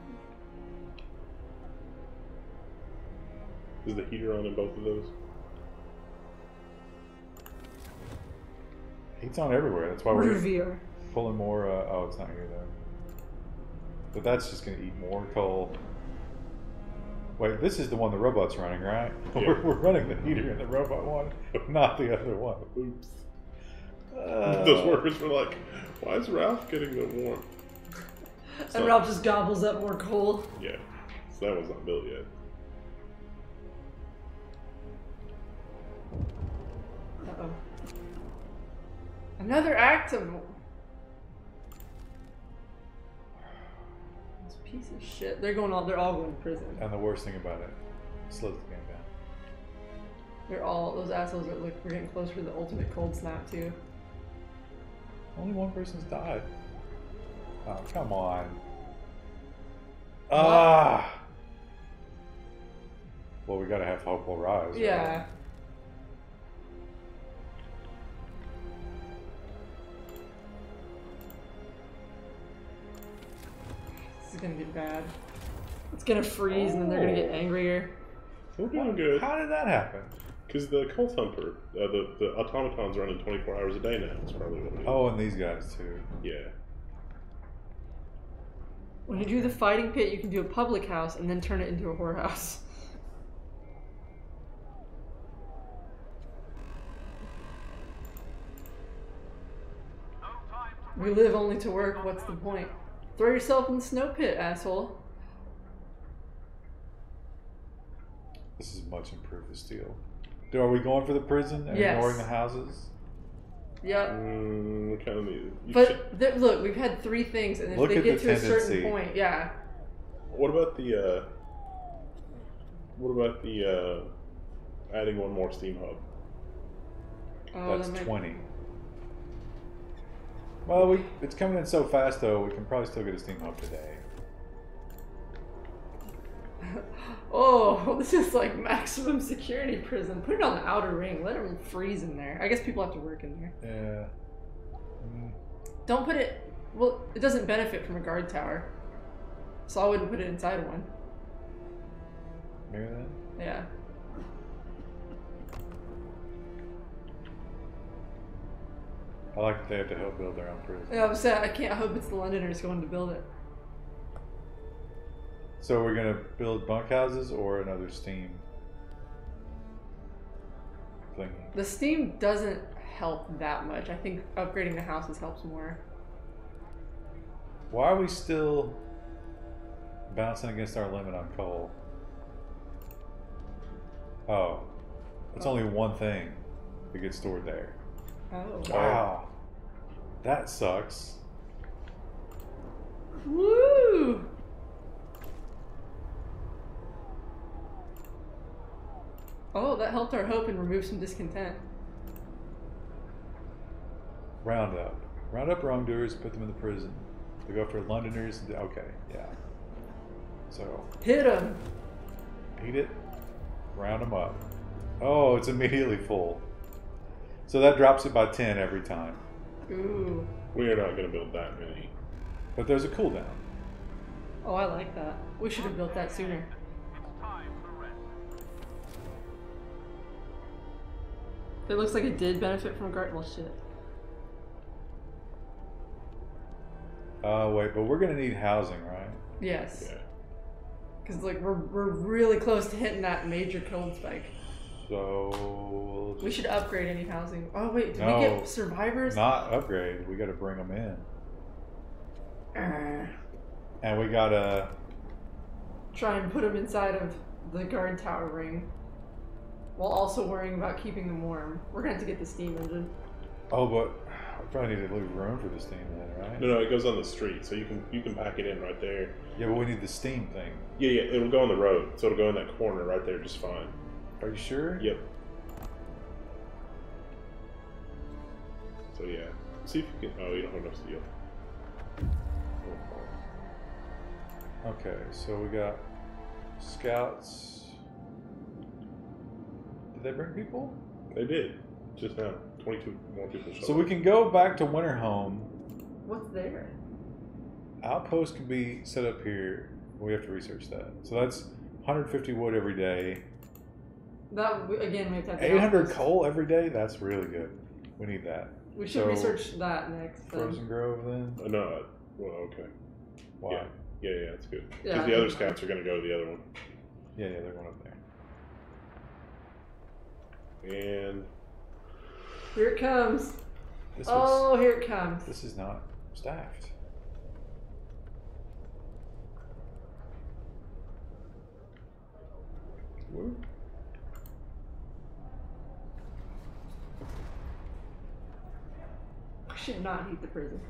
Is the heater on in both of those? Heat's on everywhere. That's why we're Revere. pulling more. Oh, it's not here though. But that's just going to eat more coal. Wait, this is the one the robot's running, right? Yeah. We're running the heater in the robot one, not the other one. Oops. Those workers were like, why is Ralph getting the warmth? And Ralph just gobbles up more coal. Yeah, so that one's not built yet. Uh-oh. Another act of... This piece of shit. They're all going to prison. And the worst thing about it, slows the game down. Those assholes we're getting closer to the ultimate cold snap too. Only one person's died. Oh, come on. What? Ah! Well, we gotta have hope will rise. Yeah. Right? This is gonna get bad. It's gonna freeze and then they're gonna get angrier. We're doing good. How did that happen? Because the cult thumper, the automaton's running 24 hours a day now. It's probably what it is. Oh, and these guys too. Yeah. When you do the fighting pit, you can do a public house and then turn it into a whorehouse. No time to We live only to work, what's the point? Throw yourself in the snow pit, asshole. This is much improved the steel. Are we going for the prison and Yes. ignoring the houses? Yep. We kind of need. But look, we've had 3 things, and if Look they at get the to a certain tendency. point, yeah. What about the? Adding one more Steam hub? Oh, That's that might- 20. Well, it's coming in so fast though. We can probably still get a Steam hub today. Oh, this is like maximum security prison. Put it on the outer ring. Let them freeze in there. I guess people have to work in there. Yeah. Don't put it. Well, it doesn't benefit from a guard tower, so I wouldn't put it inside one. Maybe that. Yeah. I like that they have to help build their own prison. Yeah, I'm sad. I can't. I hope it's the Londoners going to build it. So we're gonna build bunkhouses or another Steam thingy. The steam doesn't help that much. I think upgrading the houses helps more. Why are we still bouncing against our limit on coal? Oh, it's only one thing that gets stored there. Oh. Wow, that sucks. Woo! Oh, that helped our hope and removed some discontent. Round up wrongdoers, put them in the prison. They go after Londoners. Okay, yeah. So Hit them. heat it, round them up. Oh, it's immediately full. So that drops it by 10 every time. Ooh. We are not going to build that many. But there's a cooldown. Oh, I like that. We should have built that sooner. It's time for rest. It looks like it did benefit from a guard. Well, shit. Wait, but we're gonna need housing, right? Yes. Yeah. Because like we're really close to hitting that major cold spike. So we'll We just should upgrade any housing. Oh wait, did we No. get survivors? not upgrade. We got to bring them in, Uh, and we gotta. try and put them inside of the guard tower ring, while also worrying about keeping them warm. We're gonna have to get the steam engine. Oh, but we probably need to leave room for the steam then, right? No, it goes on the street, so you can pack it in right there. Yeah, but we need the steam thing. Yeah, it'll go on the road, so it'll go in that corner right there just fine. Are you sure? Yep. So yeah, see if you can. Oh, you don't have enough steel. Okay, so we got scouts. Did they bring people? They did just now. 22 more people. showed So up. we can go back to Winterhome. What's there? Outpost can be set up here. We have to research that. So that's 150 wood every day. That again, we have to have the 800 outpost. coal every day? That's really good. We need that. We should So, research that next. then. Frozen Grove then? No. Well, okay. Why? Yeah, that's good. Because Yeah, the I other think- scouts are going to go to the other one. Yeah, they're going up there. And Here it comes. This Oh, here it comes. this is not staffed. whoop. We should not heat the prison.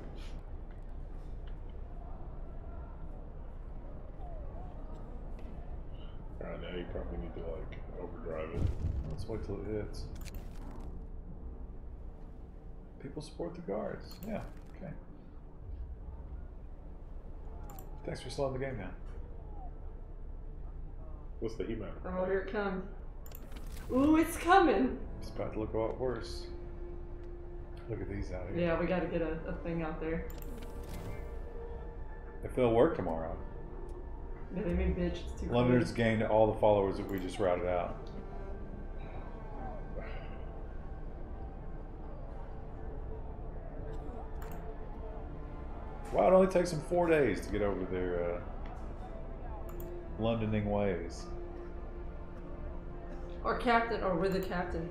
Alright, now you probably need to like overdrive it. Let's wait till it hits. People support the guards. Yeah, okay. Thanks for slowing the game down. What's the heat map? Oh, here it comes. Ooh, it's coming. It's about to look a lot worse. Look at these out here. Yeah, we gotta get a thing out there. If they'll work tomorrow. Yeah, they made bitch. It's too Londoners cold. gained all the followers that we just routed out. Wow, it only takes them 4 days to get over their Londoning ways. Or captain, or we're the captain.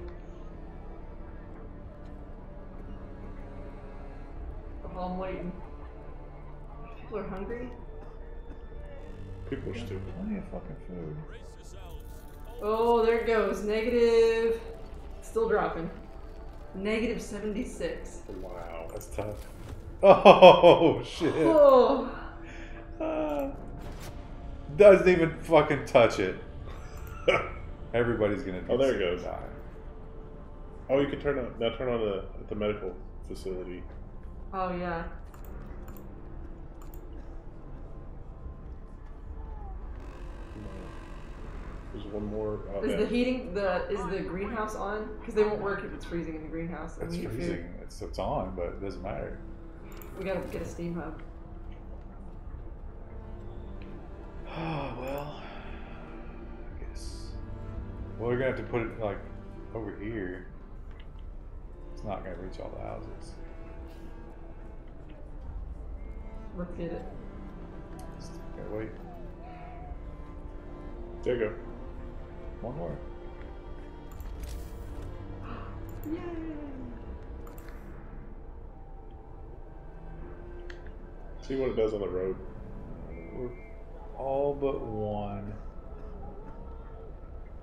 Oh, I'm waiting. People are hungry. People are stupid. Plenty of fucking food. Oh, there it goes. Negative. Still dropping. Negative 76. Wow, that's tough. Oh shit. Oh. Doesn't even fucking touch it. Everybody's gonna Oh, there it goes. die. Oh, you can turn on the medical facility. Oh, yeah. There's one more. Oh, Is yeah. the heating, is the greenhouse on? Because they won't work if it's freezing in the greenhouse. And It's we need freezing. food. It's on, but it doesn't matter. We gotta get a steam hub. Oh well. I guess. Well, we're gonna have to put it like over here. It's not gonna reach all the houses. Let's get it. Okay, wait. There you go. One more. Yay! See what it does on the road. All but one.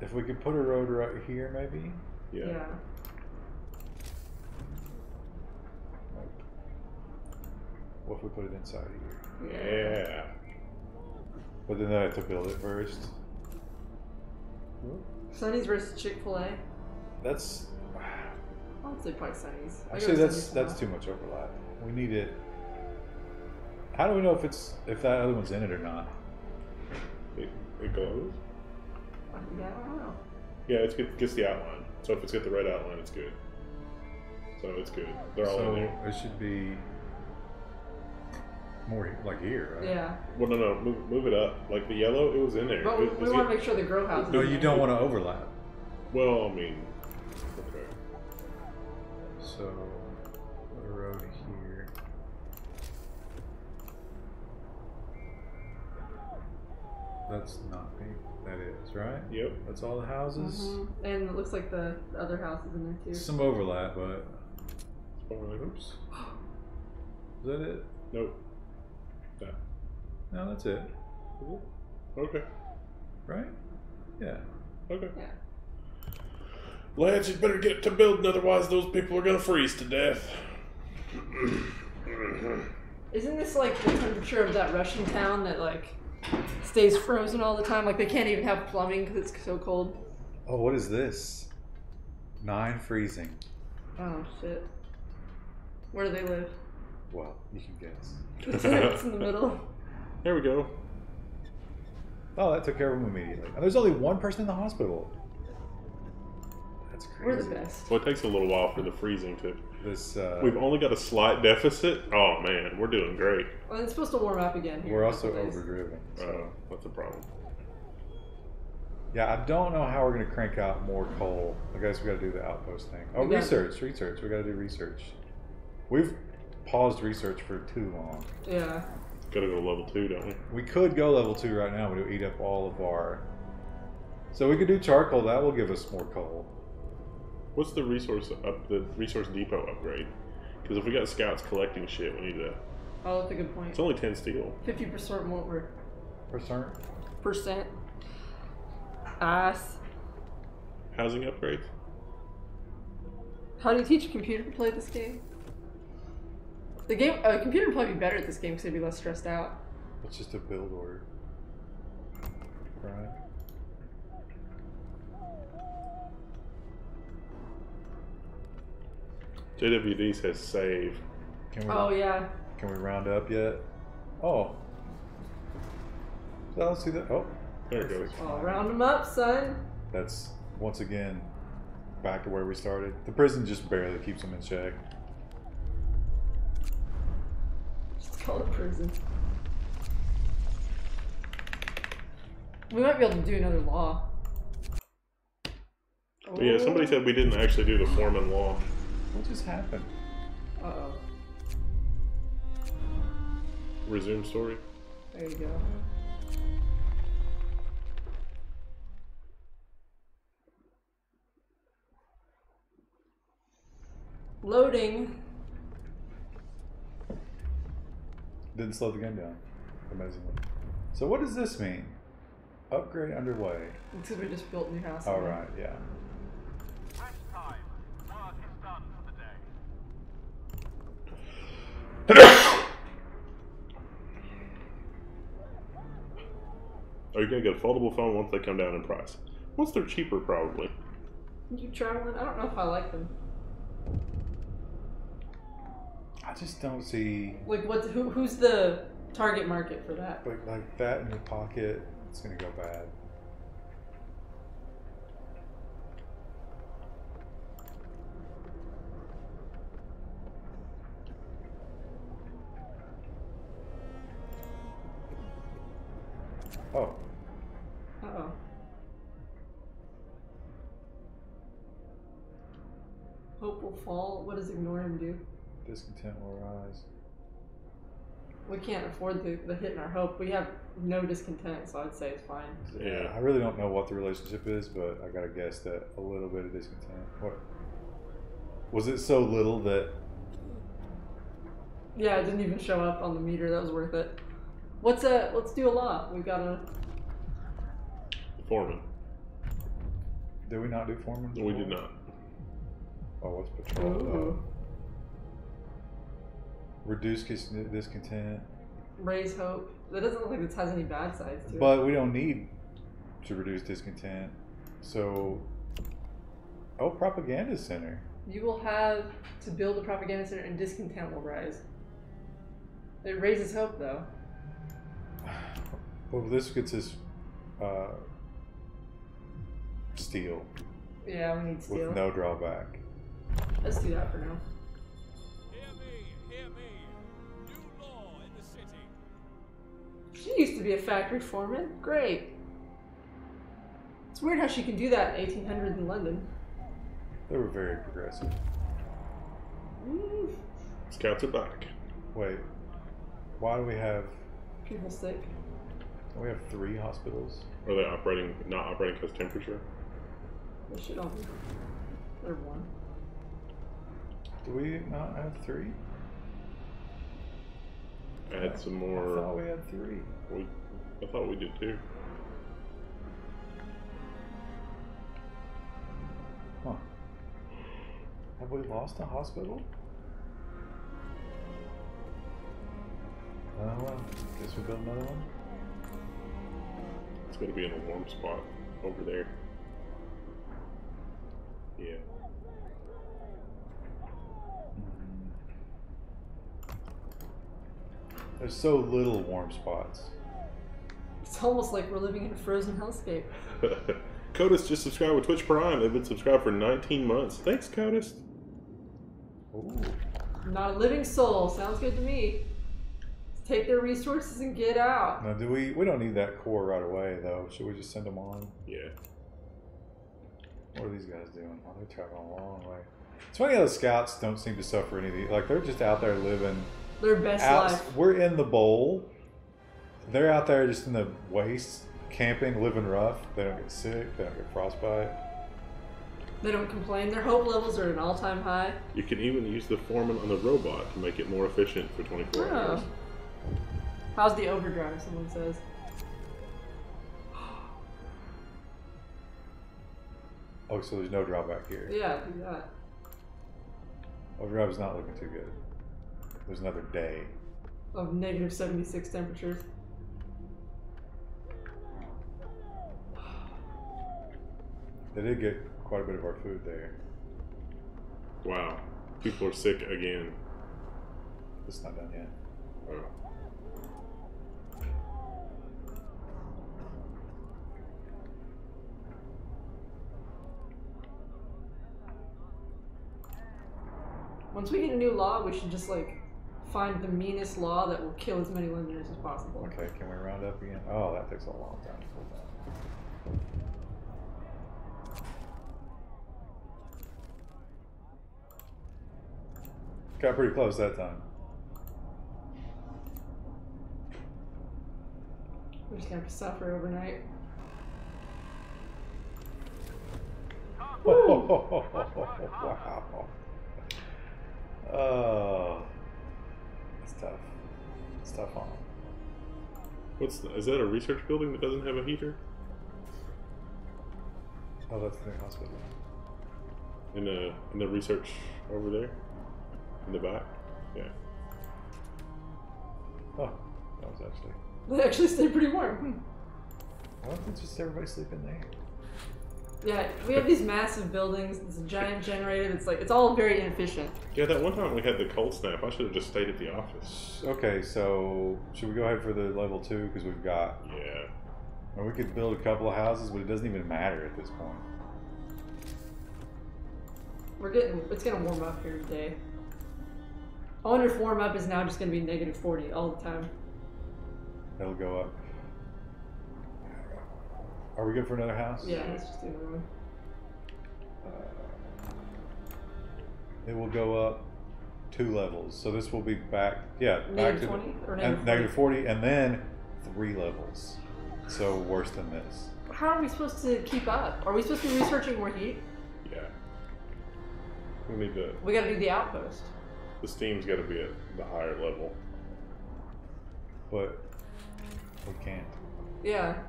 If we could put a road right here, maybe. Yeah. Nope. What if we put it inside here? Yeah. But then I have to build it first. Sonny's versus Chick-fil-A. That's I'll say probably Sonny's. I actually go that's Sonny's too much overlap. We need it. How do we know if that other one's in it or not? It goes. Yeah, I don't know. Yeah, it gets the outline. So if it's got the red outline, it's good. So it's good. They're all in So there. it should be more like here, right? Yeah. Well, no, move it up. Like the yellow, it was in there. But we want to make sure the grow house is No, in you there. don't want to overlap. Well, I mean, okay. So put a road here. That's not me. That is, right? Yep. That's all the houses. Mhm. And it looks like the other house is in there too. Some overlap, but Oops. is that it? Nope. That. No, that's it. Okay. Right? Yeah. Okay. Yeah. Lads, you better get to building, otherwise those people are gonna freeze to death. Isn't this like the temperature of that Russian town that like stays frozen all the time? Like they can't even have plumbing because it's so cold. Oh, what is this? 9 freezing. Oh shit. Where do they live? Well, you can guess. It's in the middle. There we go. Oh, that took care of them immediately. And there's only one person in the hospital. That's crazy. We're the best. Well, it takes a little while for the freezing to. This, We've only got a slight deficit. Oh man, we're doing great. Well, it's supposed to warm up again here. we're in a also couple days. overdriven. So. Oh, that's a problem. Yeah, I don't know how we're going to crank out more coal. I guess we got to do the outpost thing. Oh, We got research. We got to do research. We've paused research for too long. Yeah. Gotta go level 2, don't we? We could go level 2 right now, but it'll eat up all of our... So we could do charcoal. That will give us more coal. What's the resource depot upgrade? Because if we got scouts collecting shit, we need to. Oh, that's a good point. It's only 10 steel. 50% more Percent? Ass. Housing upgrades. How do you teach a computer to play this game? The game, a computer would probably be better at this game because they'd be less stressed out. It's just a build order. Right? JWD says save. Can we, Oh yeah. Can we round up yet? Oh. So let's see that. Oh. There it goes. Oh, round them up, son. That's, once again, back to where we started. The prison just barely keeps them in check. Just call it prison. We might be able to do another law. But yeah, somebody said we didn't actually do the Foreman law. What just happened? Uh-oh. resume story. There you go. Loading. Didn't slow the game down, amazingly. So what does this mean? Upgrade underway. It's because we just built a new house. All right, yeah. Rest time. Work is done for the day. Are you gonna get a foldable phone once they come down in price? Once they're cheaper, probably. You traveling? I don't know if I like them. I just don't see Like, who's the target market for that? like that in your pocket. It's gonna go bad. Oh, Uh-oh. Hope will fall. What does ignore him do? discontent will rise. We can't afford the hit in our hope. We have no discontent, so I'd say it's fine. Yeah. I really don't know what the relationship is, but I gotta guess that a little bit of discontent. What was it so little that? Yeah, it didn't even show up on the meter. That was worth it. Let's do a law. We've got a. Foreman. Did we not do foreman? We did not. Oh, what's patrol? Ooh. Reduce discontent. Raise hope. That doesn't look like this has any bad sides to it. But we don't need to reduce discontent. So, propaganda center. You will have to build a propaganda center, and discontent will rise. It raises hope, though. Well, this gets us steel Yeah, we need steel. with no drawback. Let's do that for now. Hear me. New law in the city. She used to be a factory foreman. Great. It's weird how she can do that in 1800s in London. They were very progressive. Scouts are back. Wait, why do we have? People sick. We have 3 hospitals. Are they operating? Not operating because temperature? They should all be. They're one. Do we not have 3? Add some I more. thought we had 3. I thought we did too. Huh. Have we lost a hospital? Oh well, guess we built another one. It's going to be in a warm spot over there. Yeah. There's so little warm spots. It's almost like we're living in a frozen hellscape. Codus just subscribed with Twitch Prime. They've been subscribed for 19 months. Thanks, Codus. Ooh. Not a living soul. Sounds good to me. Take their resources and get out. Now, we don't need that core right away though. Should we just send them on? Yeah. What are these guys doing? Oh, they're traveling a long way. It's funny how the scouts don't seem to suffer any of these. Like, they're just out there living. Their best life. We're in the bowl. They're out there just in the waste, camping, living rough. They don't get sick. They don't get frostbite. They don't complain. Their hope levels are at an all-time high. You can even use the foreman on the robot to make it more efficient for 24 hours. How's the overdrive, someone says. Oh, so there's no drawback here. Yeah, do that. Overdrive is not looking too good. There's another day. Of negative 76 temperatures. They did get quite a bit of our food there. Wow. People are sick again. It's not done yet. Oh. Once we get a new law, we should just like find the meanest law that will kill as many Londoners as possible. Okay, can we round up again? Oh, that takes a long time to pull down. Got pretty close that time. gonna have to suffer overnight. Wow. Oh, it's tough. It's tough on them. Is that a research building that doesn't have a heater? Oh, that's the hospital. In the research over there? In the back? Yeah. Oh, that was actually. They actually stay pretty warm. Why don't they just everybody sleep in there? Yeah, we have these massive buildings. It's a giant generator. It's all very inefficient. Yeah, that one time we had the cold snap. I should have just stayed at the office. Okay, so should we go ahead for the level 2 because we've got? Yeah. Or we could build a couple of houses, but it doesn't even matter at this point. It's gonna warm up here today. I wonder if warm up is now just gonna be -40 all the time. That'll go up. Are we good for another house? Yeah, let's just do another one. It will go up 2 levels, so this will be back. Yeah, back to -20 or -40, and then 3 levels. So worse than this. How are we supposed to keep up? Are we supposed to be researching more heat? Yeah. We need to. We gotta do the outpost. The steam's got to be at the higher level. But we can't. Yeah.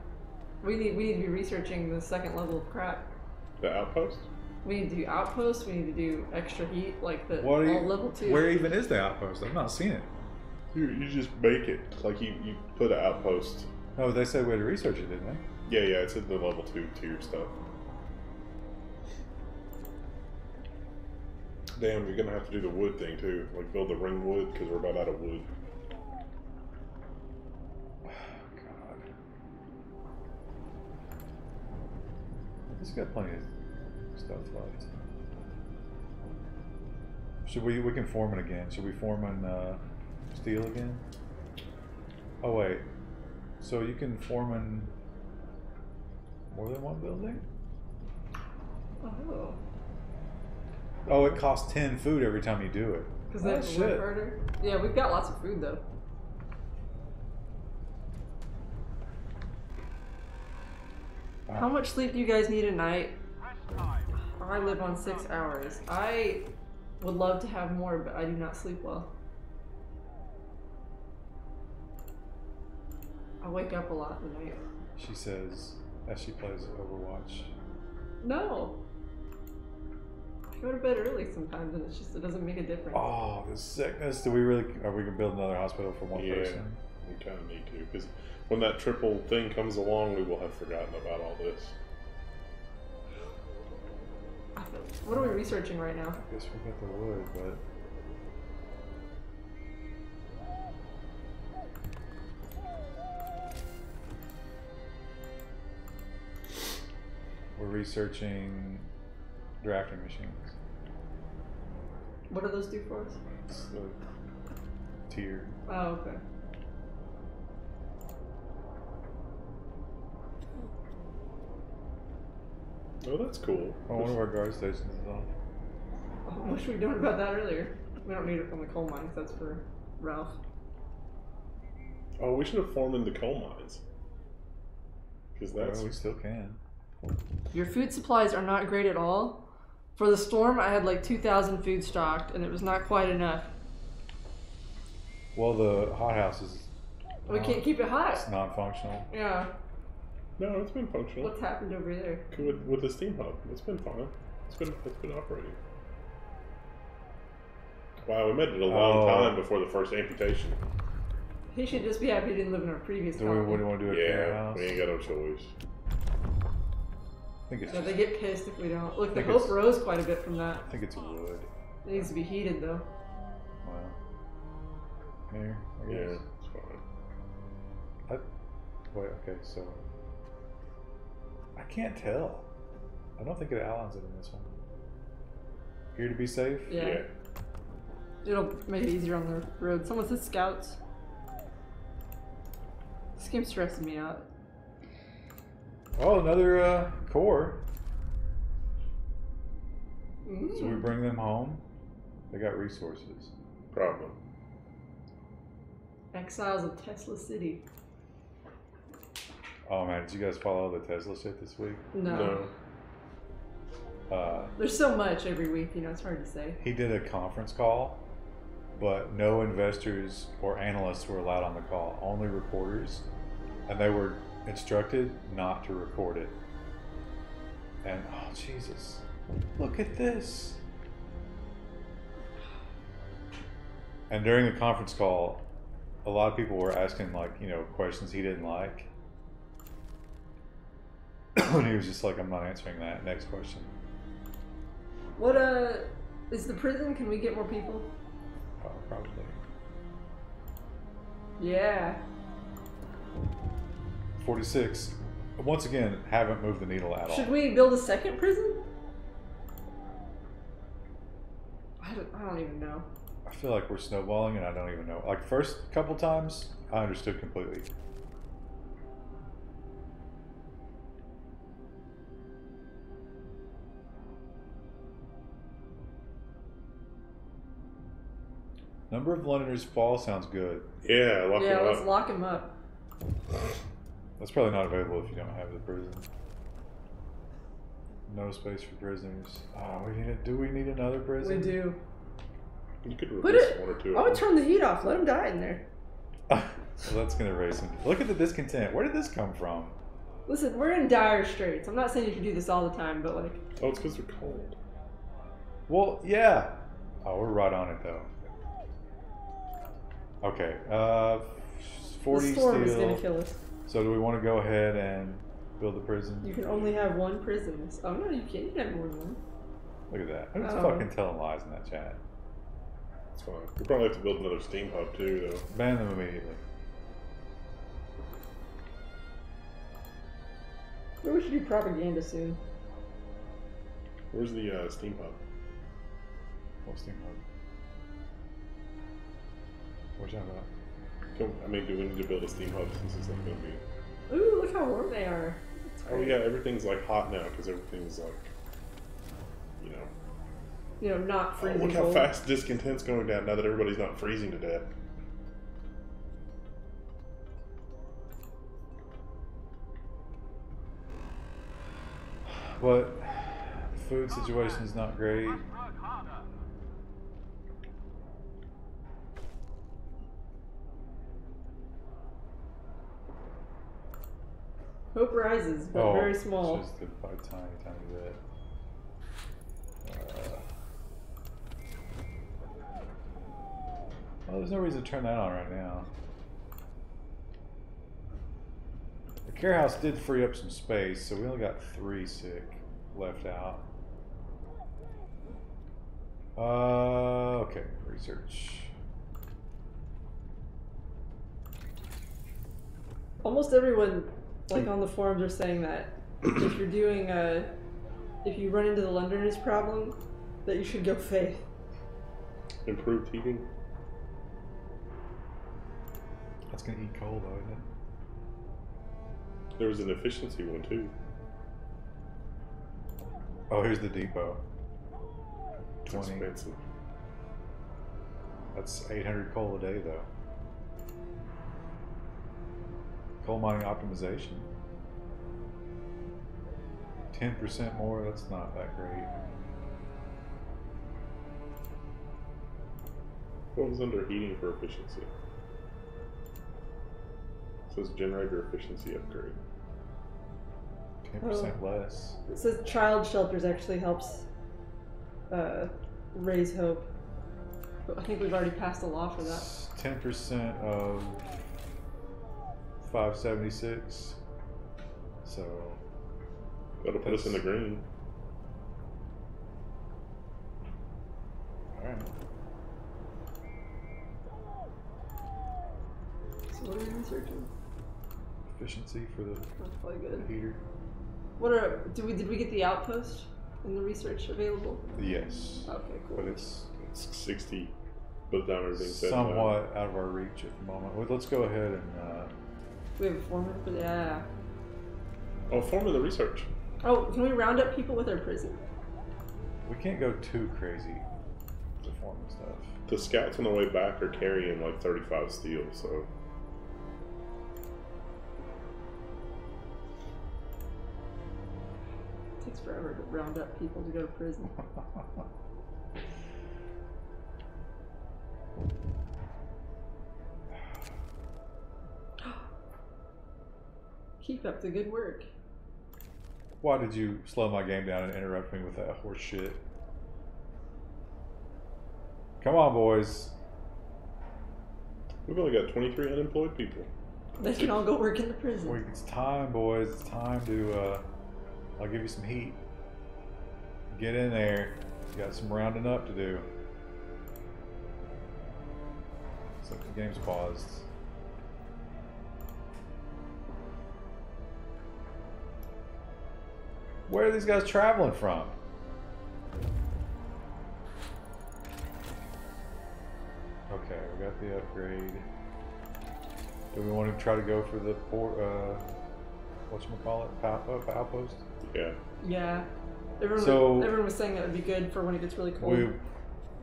We need to be researching the second level of crap. The outpost? We need to do outposts, we need to do extra heat, like the What all level 2. Where even is the outpost? I've not seen it. You just make it. Like you put an outpost. Oh, they said we had to research it, didn't they? Yeah, it's in the level 2 tier stuff. Damn, you're gonna have to do the wood thing too. Like build the ring wood because we're about out of wood. God. This got plenty of stuff left. Should we can form it again. Should we form in steel again? Oh wait. So you can form in more than one building? Oh. Oh, it costs 10 food every time you do it. Because that's work harder. Yeah, we've got lots of food though. How much sleep do you guys need a night? I live on 6 hours. I would love to have more, but I do not sleep well. I wake up a lot at night. She says as she plays Overwatch. No. I go to bed early sometimes, and it doesn't make a difference. Oh, the sickness. Are we gonna build another hospital for one person? We kind of need to, because when that triple thing comes along, we will have forgotten about all this. What are we researching right now? I guess we got the wood, but we're researching drafting machines. What do those do for us? It's the tier. Oh, okay. Oh, that's cool. Oh, one of our guard stations is off. What should we doing about that earlier? We don't need it from the coal mines. That's for Ralph. Oh, we should have formed in the coal mines. Because that's... Well, we still can. Your food supplies are not great at all. For the storm, I had like 2,000 food stocked, and it was not quite enough. Well, the hothouse is... We can't keep it hot. It's non-functional. Yeah. No, it's been functional. What's happened over there? With the steam hub. It's been fine. It's been operating. Wow, we made it a long time before the first amputation. He should just be happy he didn't live in our previous Do we want to do a care house? We ain't got no choice. I think it's Yeah, just, they get pissed if we don't. Look, the think hope it's- rose quite a bit from that. I think it's wood. It needs to be heated though. Wow. Here, I Yeah, guess. it's fine. Wait, okay, so... I can't tell. I don't think it outlines it in this one. Here to be safe? Yeah. It'll make it easier on the road. Someone said scouts. This game's stressing me out. Oh, another core. So we bring them home. They got resources. Problem. Exiles of Tesla City. Oh man, did you guys follow the Tesla shit this week? No. No. There's so much every week, you know, it's hard to say. He did a conference call, but no investors or analysts were allowed on the call, only reporters, and they were instructed not to record it. And oh Jesus, look at this. And during the conference call, a lot of people were asking, like, you know, questions he didn't like. And he was just like, I'm not answering that. Next question. What, is the prison? Can we get more people? Oh, probably. Yeah. 46. Once again, haven't moved the needle at all. Should we build a second prison? I don't even know. I feel like we're snowballing and I don't even know. Like, first couple times, I understood completely. Number of Londoners fall sounds good. Yeah, lock Yeah, him let's up. lock him up. That's probably not available if you don't have the prison. No space for prisoners. Oh, do we need another prison? We do. You could Put replace it. one or two. I would of them. turn the heat off. Let him die in there. Well, that's gonna raise him. Look at the discontent. Where did this come from? Listen, we're in dire straits. I'm not saying you should do this all the time, but like, Oh, it's because they're cold. Well, yeah. Oh, we're right on it though. Okay. 40 the storm is steel. gonna kill us. So do we want to go ahead and build the prison? You can only have one prison. Oh no, you can't. You can have more than one. Look at that. Who's Oh. fucking telling lies in that chat? It's fine. We probably have to build another steam hub too, though. Ban them immediately. Maybe we should do propaganda soon. Where's the steam hub? What's the mode? What's that about? I mean, do we need to build a steam hub since it's not going to be? Ooh, look how warm they are. That's Oh great. yeah, everything's like hot now because everything's like, you know. You know, not Oh, freezing look how cold. fast discontent's going down now that everybody's not freezing to death. But the food situation is not great. Must work harder. Hope rises, but very small. Just a tiny, tiny bit. Well, there's no reason to turn that on right now. The care house did free up some space, so we only got 3 sick left out. Okay, research. Almost everyone, like on the forums, are saying that if you're doing if you run into the Londoners problem, that you should go faith. Improved heating. That's gonna eat coal though, isn't it? There was an efficiency one too. Oh, here's the depot. It's 20. expensive. That's 800 coal a day though. Coal mining optimization. 10% more, that's not that great. What was under heating for efficiency? It says generator efficiency upgrade. 10% less. It says child shelters actually helps raise hope. But I think we've already passed a law for that. 10% of 576. So That'll put us in the green. alright. So what are we researching? Efficiency for the That's probably good. heater. What are did we get the outpost in the research available? Yes. Okay, cool. But it's It's 60, but down everything said. somewhat out of our reach at the moment. Well, let's go ahead and We have a foreman for that. Oh, forming the research. Oh, can we round up people with our prison? we can't go too crazy with forming stuff. The scouts on the way back are carrying like 35 steel, so takes forever to round up people to go to prison. Keep up the good work. Why did you slow my game down and interrupt me with that horse shit? Come on, boys. We've only got 23 unemployed people. They can all go work in the prison. Wait, it's time, boys. It's time to, I'll give you some heat. Get in there. You got some rounding up to do. Looks like the game's paused. Where are these guys traveling from? Okay, we got the upgrade. Do we want to try to go for the whatchamacallit? Outpost? Yeah. Yeah. Everyone was saying that would be good for when it gets really cold.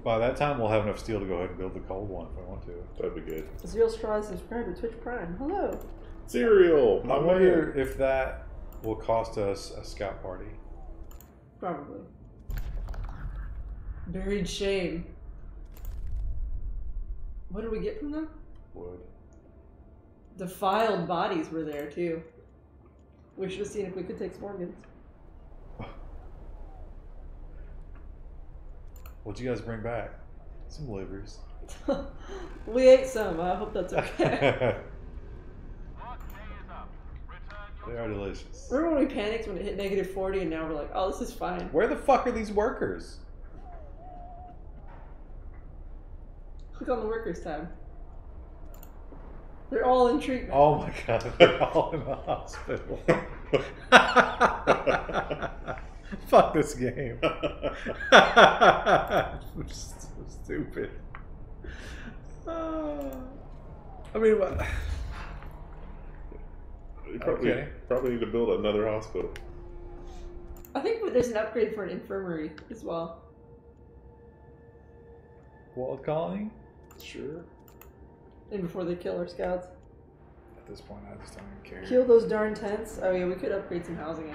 By that time, we'll have enough steel to go ahead and build the cold one if we want to. That'd be good. Zero Straw subscribe to Twitch Prime. Hello. Cereal! I wonder if that will cost us a scout party. Probably. Buried shame. What did we get from them? Wood. Defiled bodies were there too. We should have seen if we could take some organs. What'd you guys bring back? Some livers. We ate some. I hope that's okay. They are delicious. Remember when we panicked when it hit -40 and now we're like, oh, this is fine. Where the fuck are these workers? Click on the workers tab. They're all in treatment. Oh my god, they're all in the hospital. Fuck this game. I'm so stupid. I mean, what? You probably need to build another hospital. I think there's an upgrade for an infirmary as well. Walled colony? Sure. And before they kill our scouts. At this point, I just don't even care. Kill those darn tents? Oh yeah, we could upgrade some housing,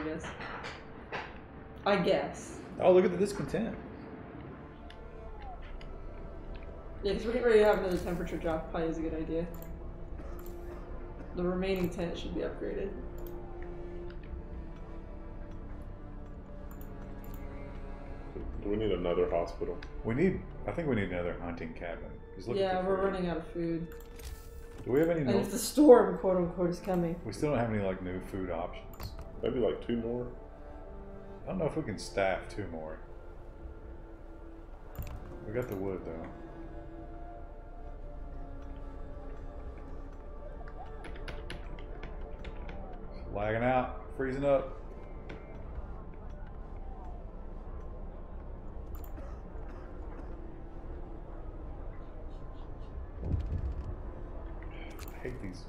I guess. Oh, look at the discontent. Yeah, because we're getting ready to have another temperature drop. Probably is a good idea. The remaining tent should be upgraded. Do we need another hospital? I think we need another hunting cabin. Yeah, we're running out of food. Do we have any? And if the storm, quote unquote, is coming. We still don't have any like new food options. Maybe like 2 more. I don't know if we can staff 2 more. We got the wood though. Lagging out, freezing up. I hate these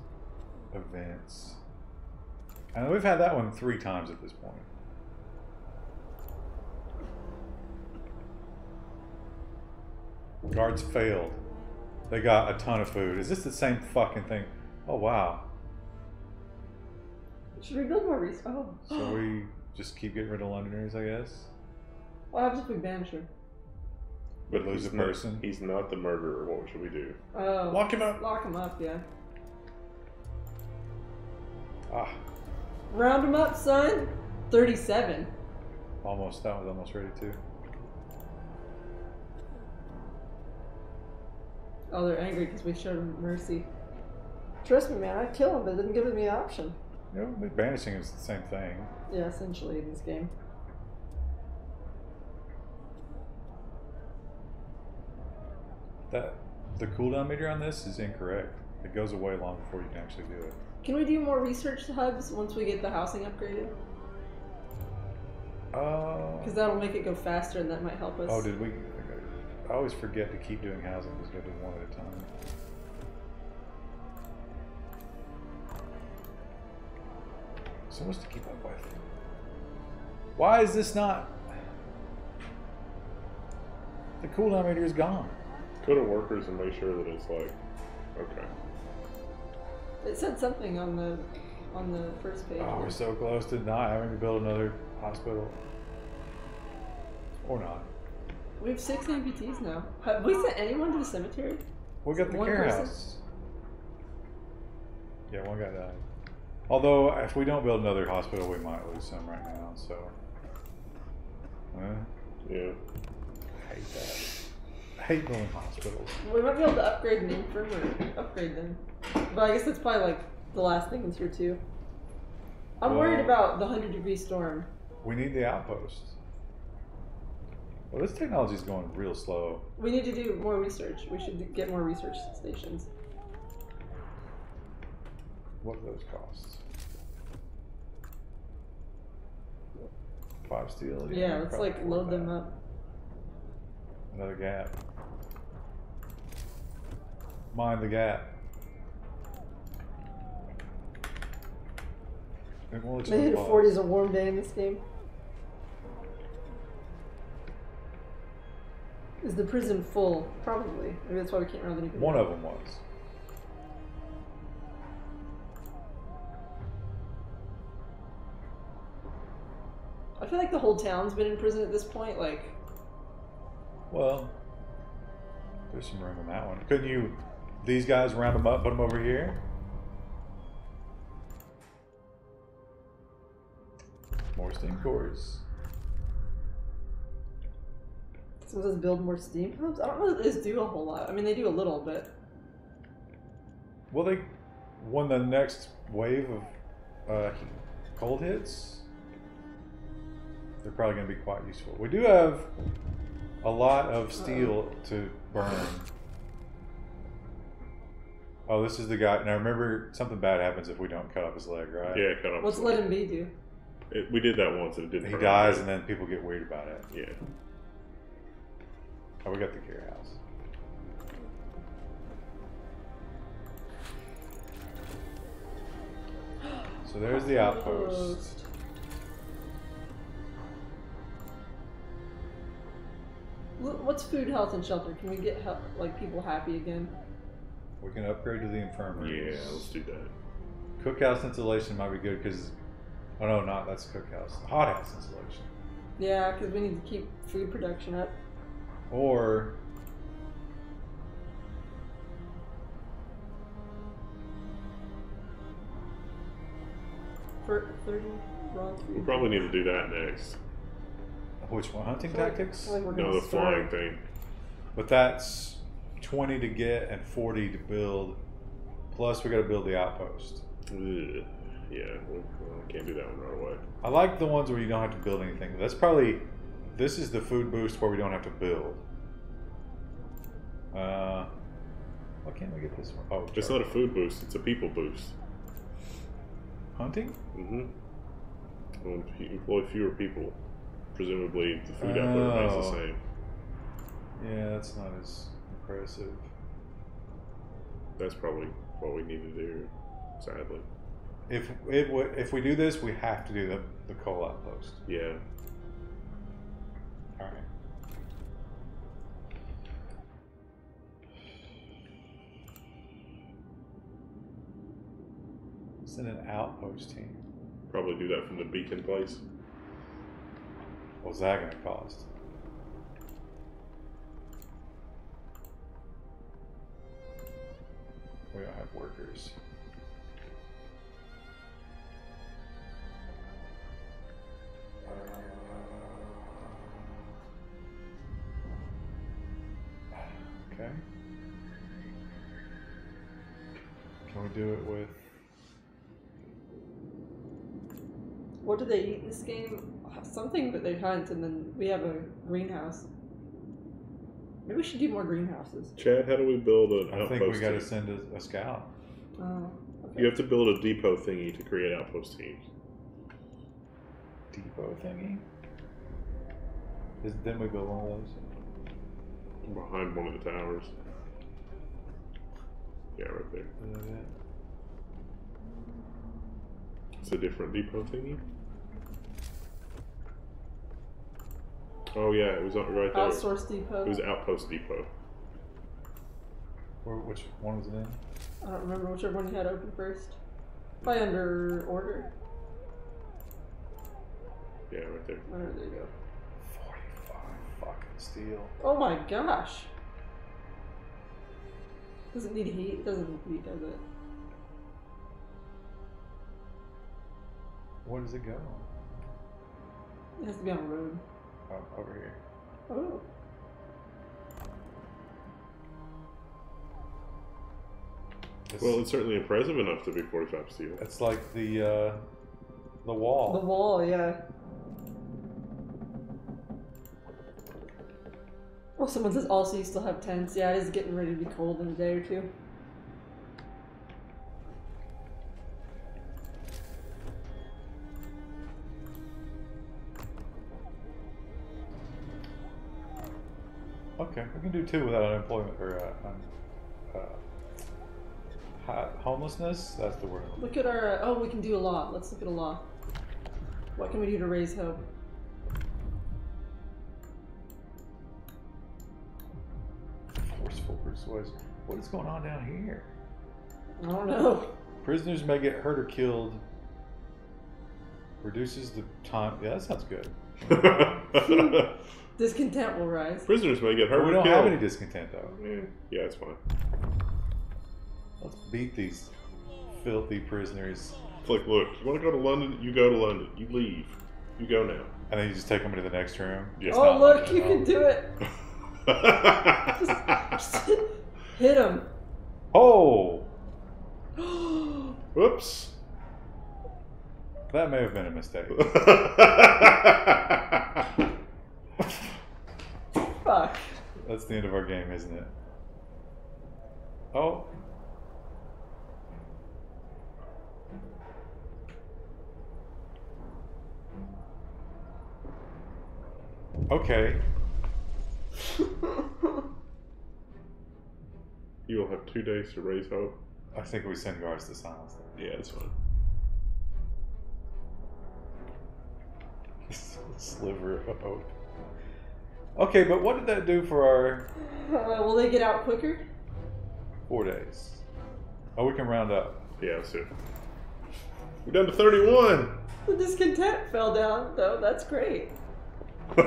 events. And we've had that one 3 times at this point. Guards failed. They got a ton of food. Is this the same fucking thing? Oh wow. Should we build more resources? Oh. So we just keep getting rid of Londoners, I guess? What happens if we banish him? But lose a person? He's not the murderer. What should we do? Oh. Lock him up! Lock him up, yeah. Ah. Round him up, son! 37. Almost. That was almost ready too. Oh, they're angry because we showed them mercy. Trust me, man, I'd kill him, but it didn't give me the option. You know, banishing is the same thing. Yeah, essentially in this game. The cooldown meter on this is incorrect. It goes away long before you can actually do it. Can we do more research hubs once we get the housing upgraded? Because that'll make it go faster and that might help us. Oh, did we? I always forget to keep doing housing because we do one at a time. So much to keep up with. Why is this not? The cooldown meter is gone. Go to workers and make sure that it's like, okay. It said something on the first page. Oh, we're so close to not having to build another hospital. Or not. We have 6 amputees now. Have we sent anyone to the cemetery? We got the One care person? house. Yeah, one guy died. Although, if we don't build another hospital, we might lose some right now, so. Yeah. I hate that. I hate building hospitals. We might be able to upgrade an infirmary. Upgrade them. But I guess that's probably like the last thing in tier 2. I'm worried about the 100-degree storm. We need the outpost. Well, this technology is going real slow. We need to do more research. We should get more research stations. What do those cost? 5 steel? Yeah, let's probably like load them up. Another gap. Mind the gap. They hit 40 is a warm day in this game. Is the prison full? Probably. Maybe that's why we can't run anything. One of them was. I feel like the whole town's been in prison at this point. Like, well, there's some room in that one. Couldn't you? These guys round them up, put them over here. More steam cores. so does build more steam hubs? I don't know that these do a whole lot. I mean, they do a little, but Well, they when the next wave of cold hits, they're probably going to be quite useful. We do have a lot of steel to burn. Oh, this is the guy. Now remember, something bad happens if we don't cut off his leg, right? Yeah, cut off. what's Let Him Be do? We did that once and it didn't. He hurt dies, him. and then people get weird about it. Yeah. Oh, we got the care house. So there's the outpost. What's food, health, and shelter? Can we get help, like people happy again? We can upgrade to the infirmary. Yeah, let's do that. Cookhouse insulation might be good because, oh no, not that's cookhouse. Hothouse insulation. Yeah, because we need to keep food production up. Or For 30 raw We food. probably need to do that next. which one? Hunting I feel like- tactics? I feel like we're No, gonna the starve. flying thing. But that's 20 to get and 40 to build. Plus, we got to build the outpost. Ugh. Yeah, well, I can't do that one right away. I like the ones where you don't have to build anything. That's probably, this is the food boost where we don't have to build. Why can't we get this one? Oh, It's not a food boost; it's a people boost. hunting. Mm-hmm. Well, if you employ fewer people, presumably the food output remains the same. Yeah, that's not as impressive. That's probably what we need to do. Sadly, If we do this, we have to do the coal outpost. yeah. All right. Send an outpost team. Probably do that from the beacon place. What's that going to cost? We don't have workers. Okay. Can we do it with? What do they eat in this game? Something that they hunt, and then we have a greenhouse. Maybe we should do more greenhouses. Chad, how do we build an I outpost? think we got to team? send a scout. Oh, okay. You have to build a depot thingy to create outpost teams. Depot thingy. Then we build one of those. Behind one of the towers. Yeah, right there. Is that it? It's a different depot thingy. Oh yeah, it was right there. Outsource depot. It was outpost depot. Which one was it in? I don't remember whichever one you had open first. Probably under order. Yeah, right there. Oh, there you go. 45. Fucking steel. Oh my gosh. Doesn't need heat. Doesn't need heat, does it? Where does it go? It has to be on a road. Oh, over here. Oh. Well, it's certainly impressive enough to be 45 steel. It's like the wall. The wall, yeah. Well, someone says also you still have tents. Yeah, it is getting ready to be cold in a day or two. Okay, we can do 2 without unemployment or homelessness. That's the word. Look at our. Oh, we can do a law. Let's look at a law. What can we do to raise hope? Forceful persuasion. What is going on down here? I don't know. Prisoners may get hurt or killed. Reduces the time. Yeah, that sounds good. Discontent will rise. Prisoners may get hurt But we or don't killed. have any discontent though. Yeah, it's fine. Let's beat these filthy prisoners. It's like, look, you want to go to London? You go to London. You leave. You go now. And then you just take them to the next room. Yes. Oh, look, you can do it. Just hit him. Oh! Whoops. That may have been a mistake. Fuck. That's the end of our game, isn't it? Oh. Okay. You will have 2 days to raise hope. I think we send guards to silence them. Yeah, it's fine. Sliver of hope. Okay, but what did that do for our Will they get out quicker? 4 days? Oh, we can round up. Yeah, that's it. We're down to 31. The discontent fell down, though. That's great. I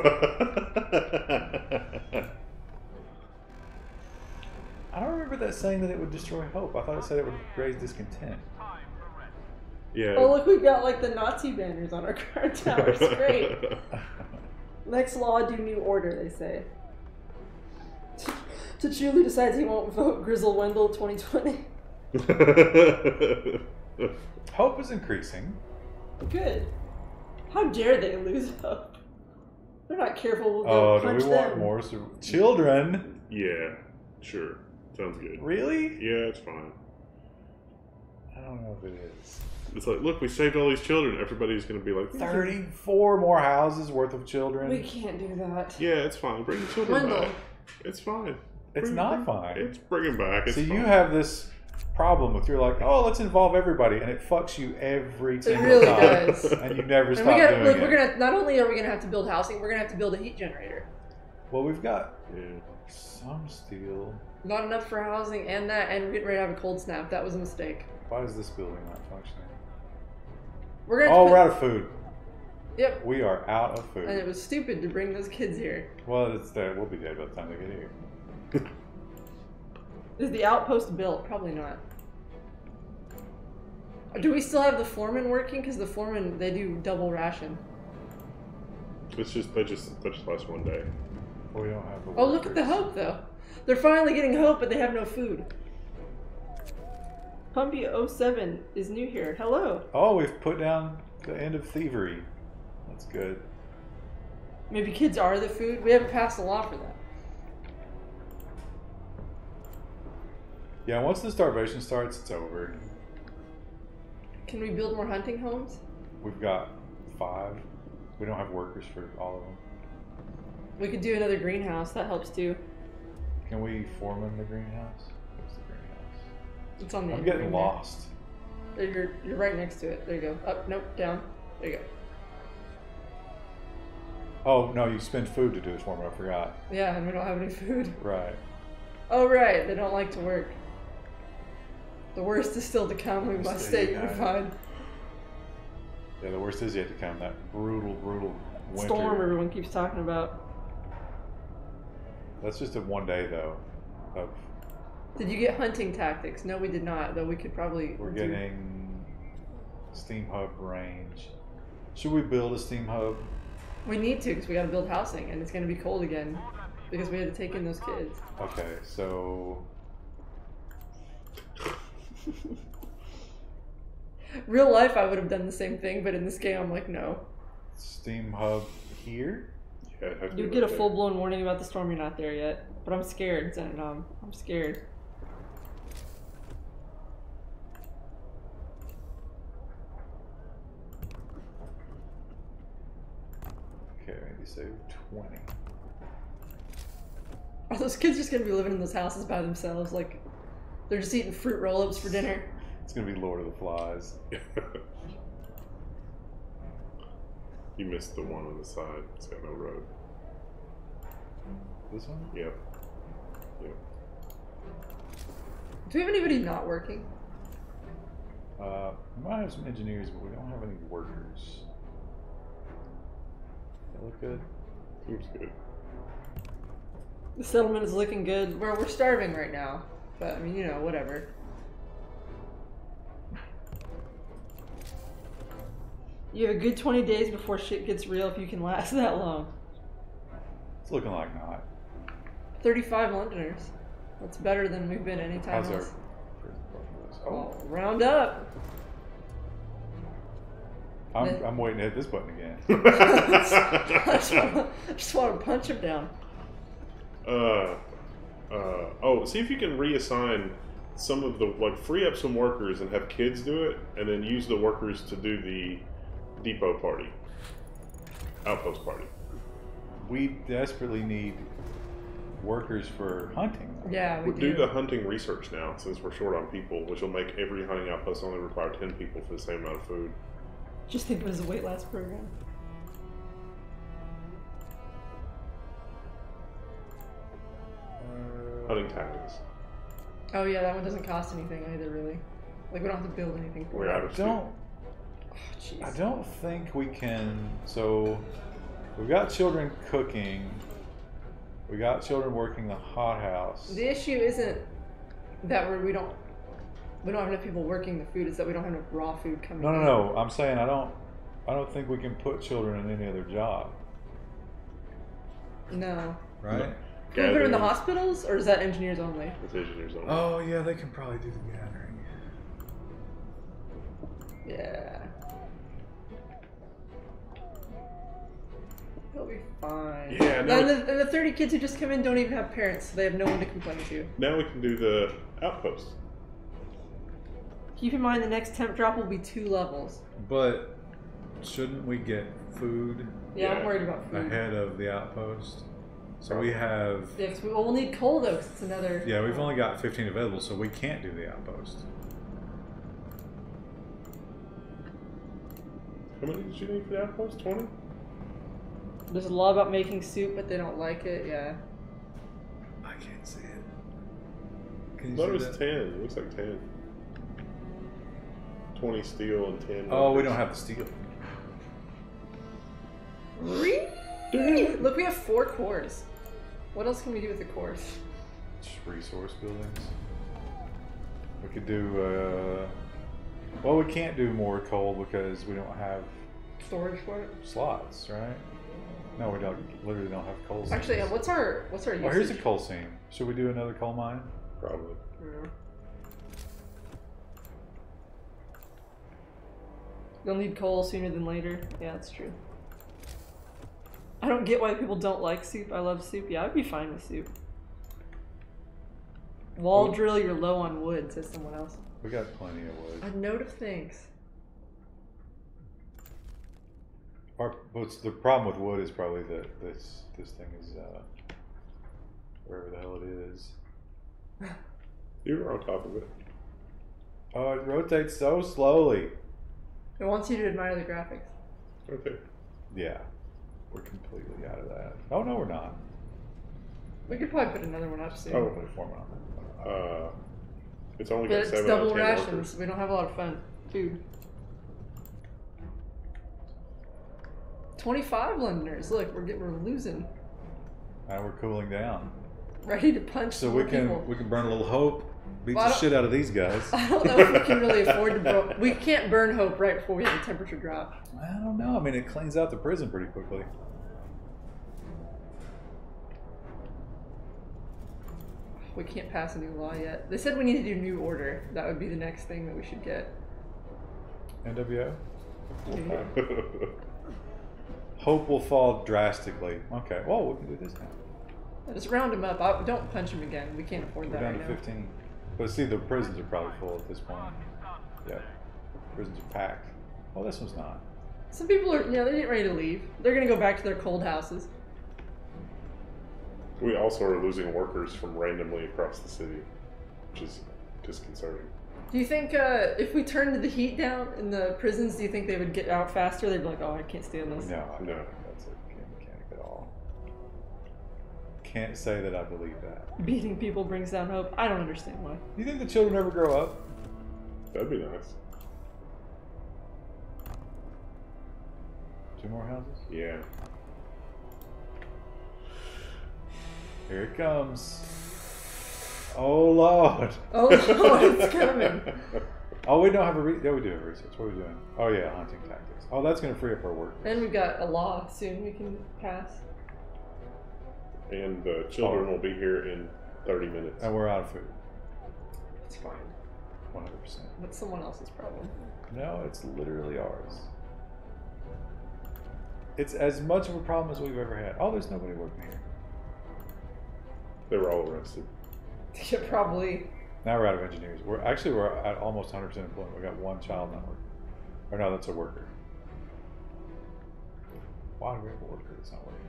don't remember that saying that it would destroy hope. I thought it said it would raise discontent. Time for rest. Yeah. Oh, look, we've got like the Nazi banners on our guard towers. Great. Next law, do new order, they say. Tachulu decides he won't vote Grizzle Wendell 2020. Hope is increasing. Good. How dare they lose hope? They're not careful, we'll Oh, go do punch we them. want more children? Yeah, sure. Sounds good. Really? Yeah, it's fine. I don't know if it is. It's like, look, we saved all these children. Everybody's going to be like, 34 more houses worth of children. We can't do that. yeah, it's fine. Bring the children Wendell. back. It's fine. It's not fine. It's bring them back. It's See, fine. you have this problem with you're like, oh, let's involve everybody, and it fucks you every single really time. does. And you never And stop we got, doing look, it. we're gonna not only are we gonna have to build housing, we're gonna have to build a heat generator. Well, we've got Yeah. some steel. Not enough for housing and that, and we're getting ready to have a cold snap. That was a mistake. Why is this building not functioning? We're gonna. Oh, put, we're out of food. Yep. We are out of food. And it was stupid to bring those kids here. Well, it's there. We'll be dead by the time they get here. Is the outpost built? Probably not. Do we still have the foreman working? Because the foreman, they do double ration. It's just that just lasts 1 day. We don't have the Oh, look at the workers. hope, though. They're finally getting hope, but they have no food. Pumpy 07 is new here. Hello. Oh, we've put down the end of thievery. That's good. Maybe kids are the food. We haven't passed a law for that. Yeah, once the starvation starts, it's over. Can we build more hunting homes? We've got 5. We don't have workers for all of them. We could do another greenhouse. That helps too. Can we form in the greenhouse? What's the greenhouse? It's on the I'm end getting right lost. there. You're right next to it. There you go. Up, nope, down. There you go. Oh, no, you spend food to do this for me. I forgot. Yeah, and we don't have any food. Right. Oh, right. They don't like to work. The worst is still to come. We must stay united. unified. Yeah, the worst is yet to come. That brutal, brutal winter. Storm everyone keeps talking about. That's just a 1 day though. Of Did you get hunting tactics? No, we did not. Though we could probably. we're getting steam hub range. Should we build a steam hub? We need to because we got to build housing, and it's going to be cold again because we had to take in those kids. Okay, so Real life, I would have done the same thing, but in this game, I'm like, no. steam hub here. Yeah, it'd have to be You right get a there. full-blown warning about the storm. You're not there yet, but I'm scared, Xenodom. I'm scared. Okay, I need to save 20. Are those kids just gonna be living in those houses by themselves? Like, they're just eating fruit roll-ups for dinner? It's gonna be Lord of the Flies. You missed the one on the side. It's got no road. This one? Yep. Yep. Do we have anybody not working? We might have some engineers, but we don't have any workers. That look good? Seems good. The settlement is looking good. We're starving right now, but I mean, you know, whatever. You have a good 20 days before shit gets real if you can last that long. It's looking like not. 35 Londoners. That's better than we've been any time How's our else. Oh, Oh, round up. I'm waiting to hit this button again. I just want to punch him down. Oh, see if you can reassign some of the, like, free up some workers and have kids do it, and then use the workers to do the depot party. Outpost party. We desperately need workers for hunting. Yeah, we We'll do the hunting research now, since we're short on people, which will make every hunting outpost only require 10 people for the same amount of food. Just think of it as a weight loss program. Hunting tactics. Oh yeah, that one doesn't cost anything either, really. Like, we don't have to build anything for We're it. out of Don't. Oh, jeez. I don't think we can. So we've got children cooking. We got children working the hothouse. The issue isn't that we don't have enough people working the food. It's that we don't have enough raw food coming. No, no, in. no. I'm saying I don't think we can put children in any other job. No. Right? Can we put it in the Gathering. hospitals, or is that engineers only? With engineers only. Oh yeah, they can probably do the gathering. Yeah. They'll be fine. Yeah, no, And the 30 kids who just come in don't even have parents, so they have no one to complain to. Now we can do the outpost. Keep in mind the next temp drop will be 2 levels. But shouldn't we get food Yeah, Yeah. I'm worried about food. ahead of the outpost? So we have. Yeah, 'cause we'll need coal though, 'cause it's another. Yeah, we've only got 15 available, so we can't do the outpost. How many did you need for the outpost? 20? There's a law about making soup, but they don't like it. Yeah. I can't see it. Can I you thought see it was that? 10. It looks like 10. 20 steel and 10. Oh, we workers. don't have the steel. Look, we have 4 cores. What else can we do with the cores? Just resource buildings. We could do. Well, we can't do more coal because we don't have Storage for it? slots, right? No, we don't. Literally don't have coal seams. Actually, what's our usage? Oh, here's a coal seam. Should we do another coal mine? Probably. Yeah. You'll need coal sooner than later. Yeah, that's true. I don't get why people don't like soup. I love soup. Yeah, I'd be fine with soup. Wall drill, you're low on wood, says someone else. We got plenty of wood. A note of thanks. What's the problem with wood is probably that this thing is wherever the hell it is. You were on top of it. Oh, it rotates so slowly. It wants you to admire the graphics. Okay. Yeah, we're completely out of that. Oh no, we're not. We could probably put another one up soon. We'll put a foreman on it. It's only But got it's 7 out of double 10 rations. workers. We don't have a lot of fun food. 25 Londoners. Look, we're losing. Now we're cooling down. Ready to punch So some we more can people. burn a little hope, beat Well, I the don't- shit out of these guys. I don't know if we can really afford to we can't burn hope right before we have a temperature drop. I don't know. I mean, it cleans out the prison pretty quickly. We can't pass a new law yet. They said we need to do new order. That would be the next thing that we should get. NWO? Yeah. Hope will fall drastically. Okay, well, we can do this now. Just round them up. Don't punch them again. We can't afford We're that down right to now. 15. But see, the prisons are probably full at this point. Yep. Prisons are packed. Well, this one's not. Some people are, they're getting ready to leave. They're going to go back to their cold houses. We also are losing workers from randomly across the city, which is disconcerting. Do you think if we turned the heat down in the prisons, do you think they would get out faster? They'd be like, oh, I can't stand this. No, I don't think that's a game mechanic at all. Can't say that I believe that. Beating people brings down hope. I don't understand why. Do you think the children ever grow up? That'd be nice. 2 more houses? Yeah. Here it comes. Oh, Lord. Oh, Lord, it's coming. Oh, we don't have a yeah, we do have research. What are we doing? Oh, yeah, hunting tactics. Oh, that's going to free up our work. And we've got a law soon we can pass. And the children will be here in 30 minutes. And we're out of food. It's fine. 100%. That's someone else's problem. No, it's literally ours. It's as much of a problem as we've ever had. Oh, there's nobody working here. They were all arrested. Yeah, probably. Now we're out of engineers. We're at almost 100% employment. We got 1 child not working. Or no, that's a worker. Why do we have a worker that's not working?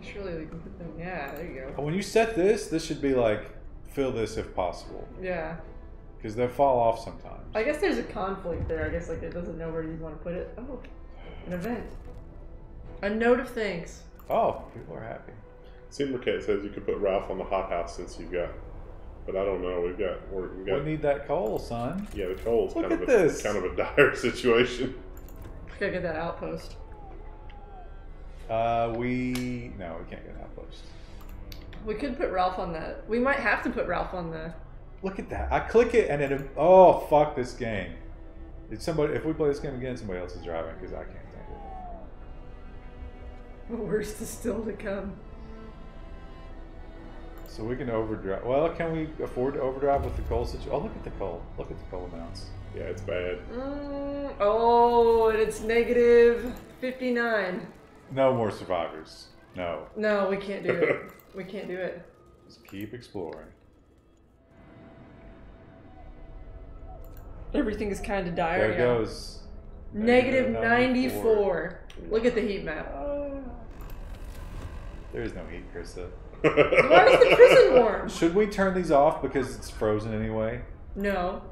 Surely we can put them. Yeah, there you go. Oh, when you set this should be like, fill this if possible. Yeah. Because they fall off sometimes. I guess there's a conflict there. I guess like it doesn't know where you want to put it. Oh, an event. A note of thanks. Oh, people are happy. Simmercat says you could put Ralph on the hothouse since you've got, but I don't know. We We need that coal, son. yeah, the coal's Look kind of at a this. kind of a dire situation. Gotta get that outpost. No, we can't get an outpost. We could put Ralph on that. We might have to put Ralph on the. Look at that. I click it and it. Oh, fuck this game. It's somebody. If we play this game again, somebody else is driving because I can't stand it. The worst is still to come. So we can overdrive. Well, can we afford to overdrive with the coal situation? Oh, look at the coal. Look at the coal amounts. Yeah, it's bad. Oh, and it's negative 59. No more survivors. No. No, we can't do it. We can't do it. Just keep exploring. Everything is kind of dire. There it yeah. goes. Negative 94. Look at the heat map. There is no heat, Krista. Why is the prison warm? Should we turn these off because it's frozen anyway? No.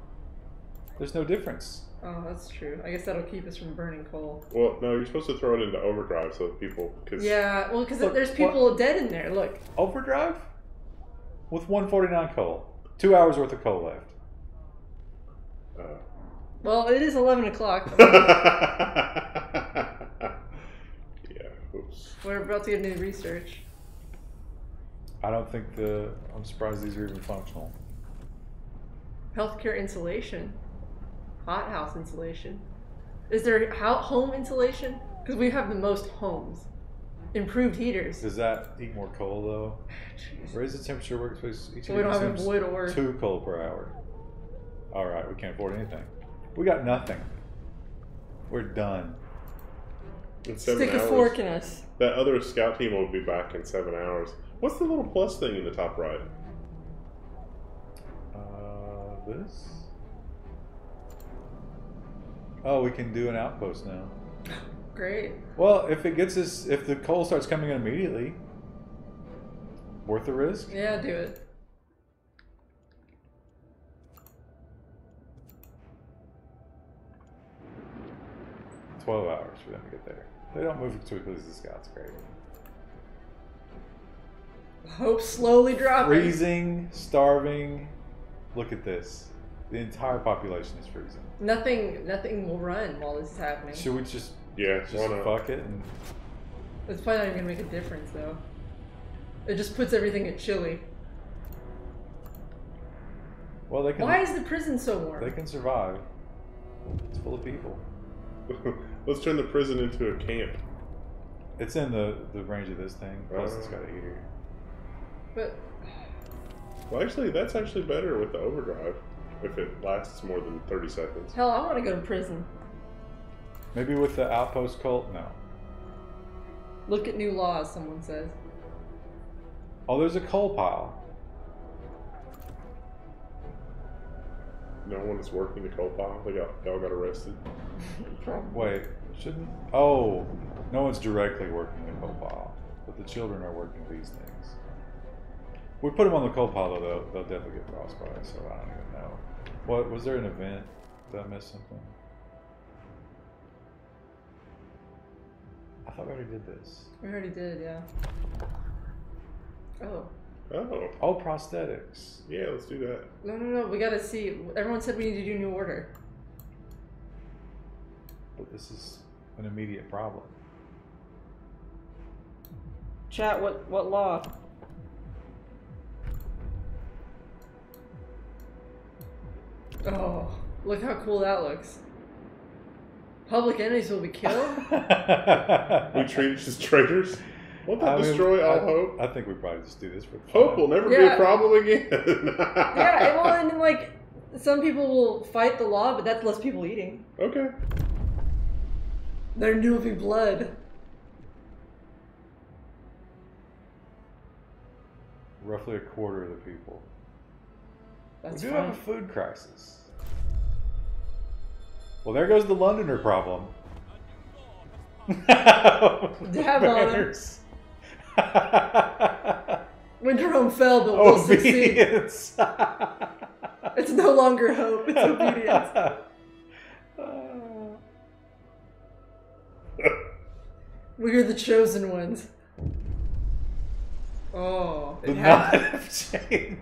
There's no difference. Oh, that's true. I guess that'll keep us from burning coal. Well, no, you're supposed to throw it into overdrive so that people. Cause Yeah, well, because Look, there's people dead in there. Look. Overdrive? With 149 coal. 2 hours worth of coal left. Well, it is 11 o'clock. Yeah. Oops. We're about to get new research. I don't think I'm surprised these are even functional. Healthcare insulation. Hothouse insulation. Is there home insulation? Because we have the most homes. Improved heaters. Does that eat more coal though? Raise the temperature workspace. Each So we don't have consumes wood or... 2 coal per hour. Alright, we can't afford anything. We got nothing. We're done. In 7 Stick hours. a fork in us. That other scout team will be back in 7 hours. What's the little plus thing in the top right? This? Oh, we can do an outpost now. Great. Well, if the coal starts coming in immediately, worth the risk? Yeah, do it. $12 hours for them to get there. They don't move as quickly as the scouts. Great. Hope slowly dropping. Freezing, starving. Look at this. The entire population is freezing. Nothing will run while this is happening. Should we just Yeah, why not? fuck it? And It's probably not even gonna make a difference though. It just puts everything at chili. Well, they can. Why is the prison so warm? They can survive. It's full of people. Let's turn the prison into a camp. It's in the range of this thing. Plus, it's got a heater. But Well, actually, that's actually better with the overdrive. If it lasts more than 30 seconds. hell, I want to go to prison. Maybe with the outpost cult? No. Look at new laws, someone says. Oh, there's a coal pile. No one is working the coal pile. They all got arrested. Wait, shouldn't... Oh, no one's directly working the coal pile. But the children are working these things. We put them on the coal pile, though, they'll definitely get frostbite, so I don't even know. What, was there an event? Did I miss something? I thought we already did this. We already did, yeah. Oh. Oh. Oh, prosthetics. Yeah, let's do that. No, we gotta see. Everyone said we need to do new order. But this is an immediate problem. Chat, what law? Oh, look how cool that looks. Public enemies will be killed? We treat it as traitors? Won't that destroy all hope? I think we probably just do this for fun. Hope will never be a problem again. Yeah, well, and like, some people will fight the law, but that's less people eating. Okay. There will be blood. Roughly a quarter of the people. That's We do fine. have a food crisis. Well, there goes the Londoner problem. Dab on him. Winter Home fell, but we'll succeed. Obedience. It's no longer hope, it's obedience. We're the chosen ones. Oh, The it knot happened. of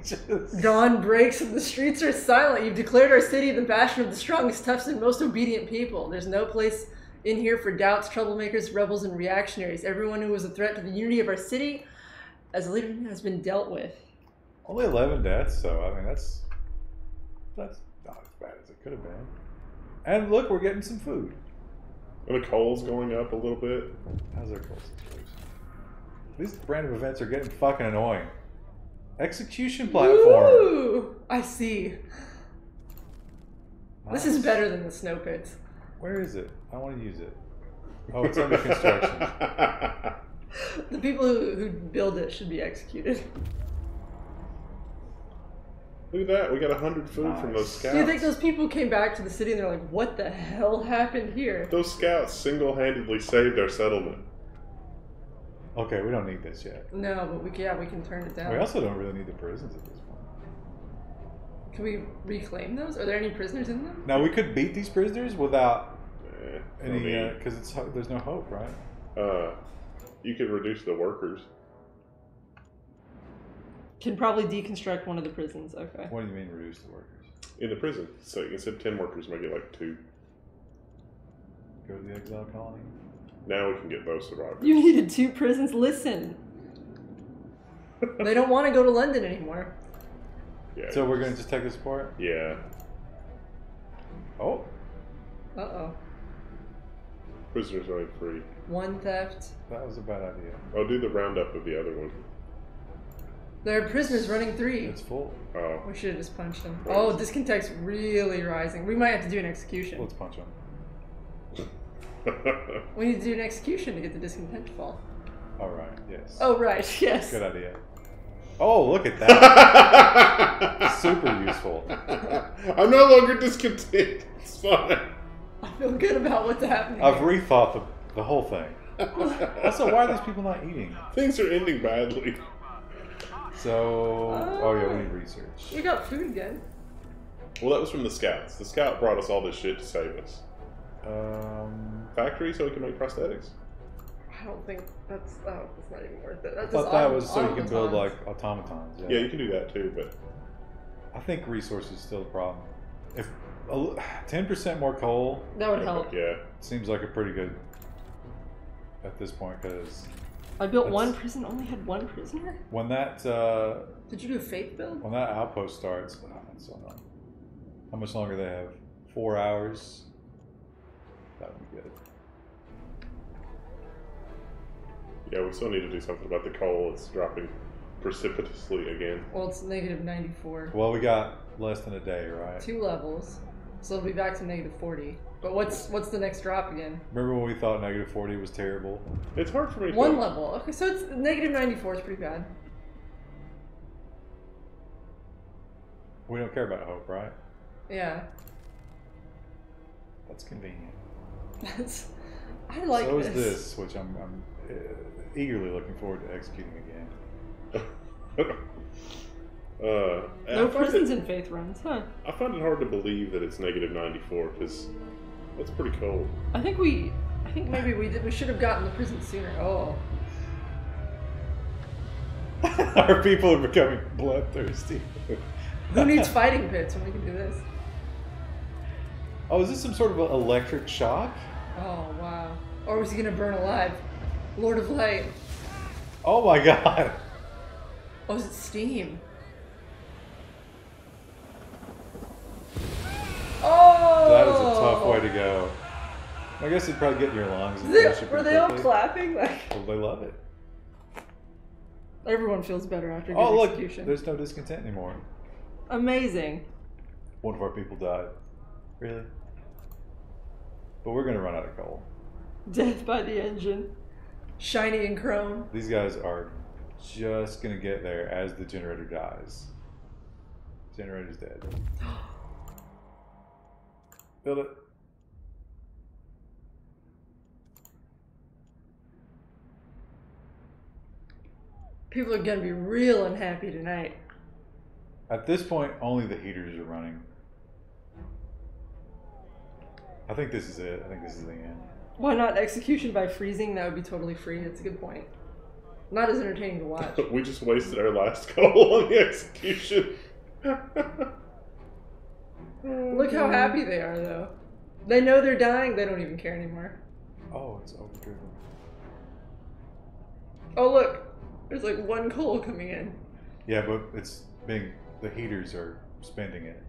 changes. Dawn breaks and the streets are silent. You've declared our city the bastion of the strongest, toughest, and most obedient people. There's no place in here for doubts, troublemakers, rebels, and reactionaries. Everyone who was a threat to the unity of our city as a leader has been dealt with. Only 11 deaths, so I mean that's not as bad as it could have been. And look, we're getting some food. And the coal's going up a little bit. How's our coal situation? These random events are getting fucking annoying. Execution platform. Ooh, I see. Nice. This is better than the snow pits. Where is it? I want to use it. Oh, it's under construction. The people who build it should be executed. Look at that. We got 100 food from those scouts. Do you think those people came back to the city and they're like, what the hell happened here? Those scouts single-handedly saved our settlement. Okay, we don't need this yet. No, but we can turn it down. We also don't really need the prisons at this point. Can we reclaim those? Are there any prisoners in them? Now we could beat these prisoners without any, need. because there's no hope, right? You could reduce the workers. Can probably deconstruct one of the prisons. Okay. What do you mean reduce the workers? In the prison. So instead of 10 workers, make it like 2. Go to the exile colony? Now we can get those survivors. You needed 2 prisons. Listen. They don't want to go to London anymore. Yeah, So we're going to just take this apart? Yeah. Oh. Uh-oh. Prisoners are free. 1 theft. That was a bad idea. I'll do the roundup of the other one. There are prisoners running 3. It's full. Oh. We should have just punched them. Oh, discontent's really rising. We might have to do an execution. Let's punch them. We need to do an execution to get the discontent to fall. All right. Yes. Oh, right. Yes. Good idea. Oh, look at that. Super useful. I'm no longer discontent. It's fine. I feel good about what's happening. I've rethought the whole thing. Also, why are these people not eating? Things are ending badly. So, oh yeah, we need research. We got food again. Well, that was from the scouts. The scout brought us all this shit to save us. Factory so we can make prosthetics. I don't think that's not even worth it. I That's thought just that was so you can build automatons. like automatons. Yeah, you can do that too, but I think resources is still a problem. If 10% more coal That would help. yeah. seems like a pretty good at this point because I built one prison, only had one prisoner? When that Did you do a faith build? when that outpost starts, that's so annoying. How much longer they have? 4 hours. That would be good. Yeah, we still need to do something about the coal. It's dropping precipitously again. Well, it's negative 94. Well, we got less than a day, right? 2 levels. So it'll be back to negative 40. But what's the next drop again? Remember when we thought negative 40 was terrible? It's hard for me to... 1 level. Okay, so it's negative 94 is pretty bad. We don't care about hope, right? Yeah. That's convenient. I like so this. is this, which I'm eagerly looking forward to executing again. No prisons in faith runs, huh? I find it hard to believe that it's negative 94 because that's pretty cold. I think maybe we should have gotten the prison sooner. Oh. Our people are becoming bloodthirsty. Who needs fighting pits when we can do this? Oh, is this some sort of an electric shock? Oh, wow. Or was he gonna burn alive? Lord of Light. Oh my god. Oh, is it steam? Oh! That is a tough way to go. I guess it'd probably get in your lungs. And finish it Were pretty they all quickly. clapping? Like, Well, they love it. everyone feels better after a good Oh, look, execution. there's no discontent anymore. Amazing. One of our people died. Really? But we're gonna run out of coal. Death by the engine. Shiny and chrome. These guys are just gonna get there as the generator dies. Generator's dead. Build it. People are gonna be real unhappy tonight. At this point, only the heaters are running. I think this is it. I think this is the end. Why not execution by freezing? That would be totally free. That's a good point. Not as entertaining to watch. We just wasted our last coal on the execution. Look how happy they are, though. They know they're dying. They don't even care anymore. Oh, it's overdriven. Oh, look. There's like 1 coal coming in. Yeah, but it's being... The heaters are spending it.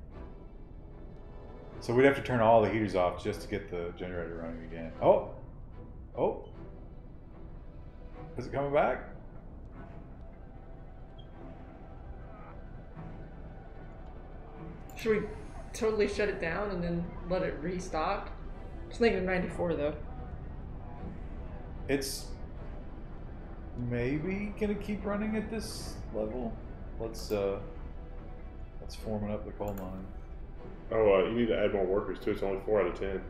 So we'd have to turn all the heaters off just to get the generator running again. Oh! Oh! Is it coming back? Should we totally shut it down and then let it restock? It's negative 94, though. It's maybe gonna keep running at this level. Let's form up the coal mine. Oh, you need to add more workers too. It's only 4 out of 10.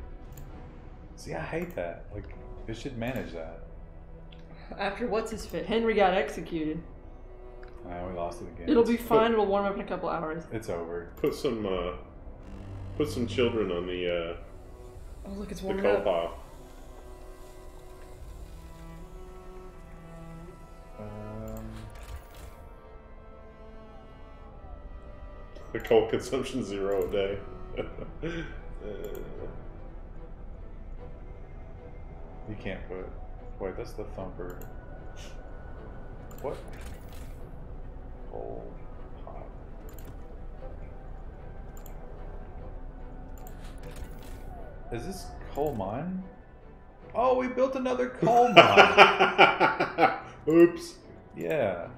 See, I hate that. Like, it should manage that. After what's his fit? Henry got executed. We lost it again. It'll be fine. It'll warm up in a couple hours. It's over. Put some children on the Oh, look, it's the warming coal up. pile. The coal consumption 0 a day. You can't put... Wait, that's the thumper. What? Coal pot. Is this coal mine? Oh, we built another coal mine. Oops. Yeah,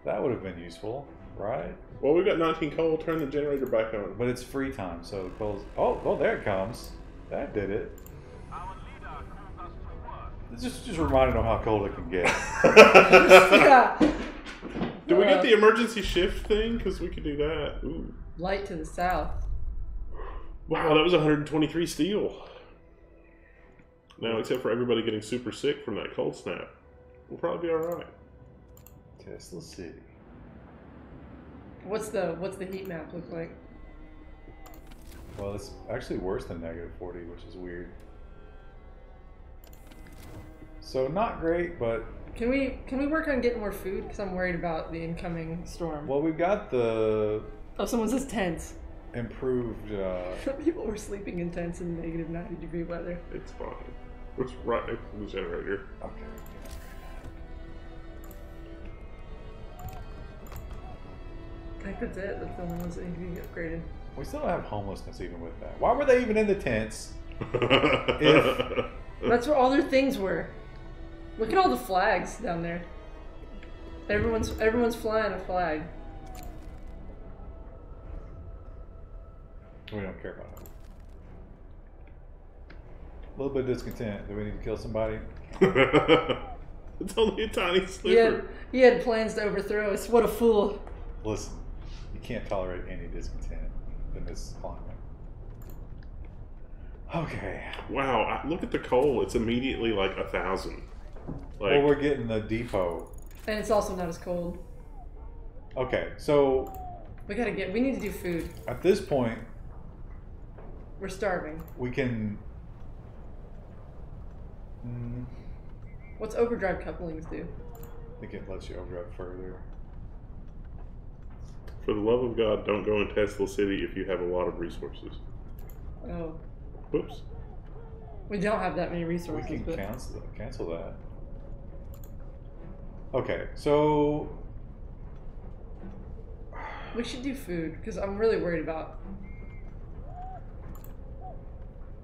that would have been useful, right? Well, we've got 19 coal. Turn the generator back on. But it's free time, so the coal's... Oh, there it comes. That did it. Our leader called us to work. It's just reminding them how cold it can get. Yeah. Do we get the emergency shift thing? Because we could do that. Ooh. Light to the south. Wow, that was 123 steel. Now, except for everybody getting super sick from that cold snap, we'll probably be all right. Tesla City. What's the heat map look like? Well, it's actually worse than negative 40, which is weird. So not great, but... Can we work on getting more food? Because I'm worried about the incoming storm. Well, we've got the Oh, someone says tents. improved... People were sleeping in tents in negative 90-degree weather. It's fine. It's right next to the generator. Okay. I think that's it. That's the only ones that need to be upgraded. We still don't have homelessness even with that. Why were they even in the tents? That's where all their things were. Look at all the flags down there. Everyone's flying a flag. We don't care about it. A little bit of discontent. Do we need to kill somebody? It's only a tiny sliver. He had plans to overthrow us. What a fool. Listen, you can't tolerate any discontent in this climate. Okay. Wow, look at the coal. It's immediately like 1,000. Like, Well, we're getting the depot. And it's also not as cold. Okay, so We need to do food. at this point, We're starving. we can. What's overdrive couplings do? I think it lets you overdrive further. for the love of God, don't go in Tesla City if you have a lot of resources. Oh. Whoops. We don't have that many We resources. can but cancel that. Okay, so we should do food, because I'm really worried about.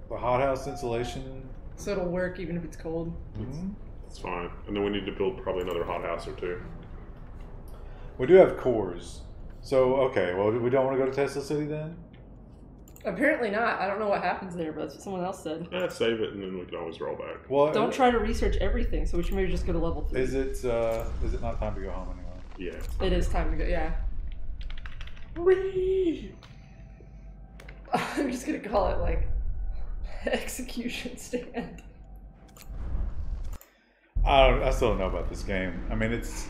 the hothouse insulation. So it'll work even if it's cold. It's fine. And then we need to build probably another hothouse or two. We do have cores. So, okay, well, we don't want to go to Tesla City then? Apparently not. I don't know what happens there, but that's what someone else said. Save it and then we can always roll back. Well, Don't try to research everything, so we should maybe just go to level 3. Is it not time to go home anyway? Yeah. It is time to go, yeah. Whee! I'm just gonna call it, like, execution stand. I still don't know about this game. I mean, it's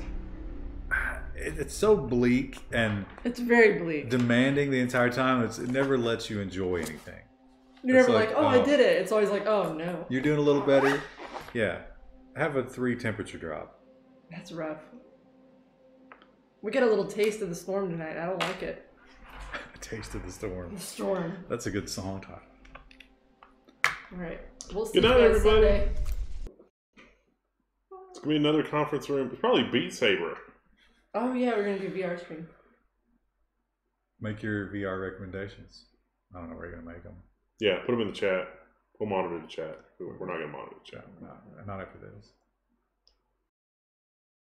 so bleak and It's very bleak. demanding the entire time. It never lets you enjoy anything. You're It's never like, like, oh, I did it. It's always like, oh, no. You're doing a little better. Yeah. Have a 3 temperature drop. That's rough. We got a little taste of the storm tonight. I don't like it. Taste of the storm. The storm. That's a good song title. Alright. We'll see Good you night, guys everybody. Sunday. It's gonna be another conference room. It's probably Beat Saber. Oh, yeah, we're gonna do VR stream. Make your VR recommendations. I don't know where you're going to make them. Yeah, put them in the chat. We'll monitor the chat. We're not gonna monitor the chat. No, not after this.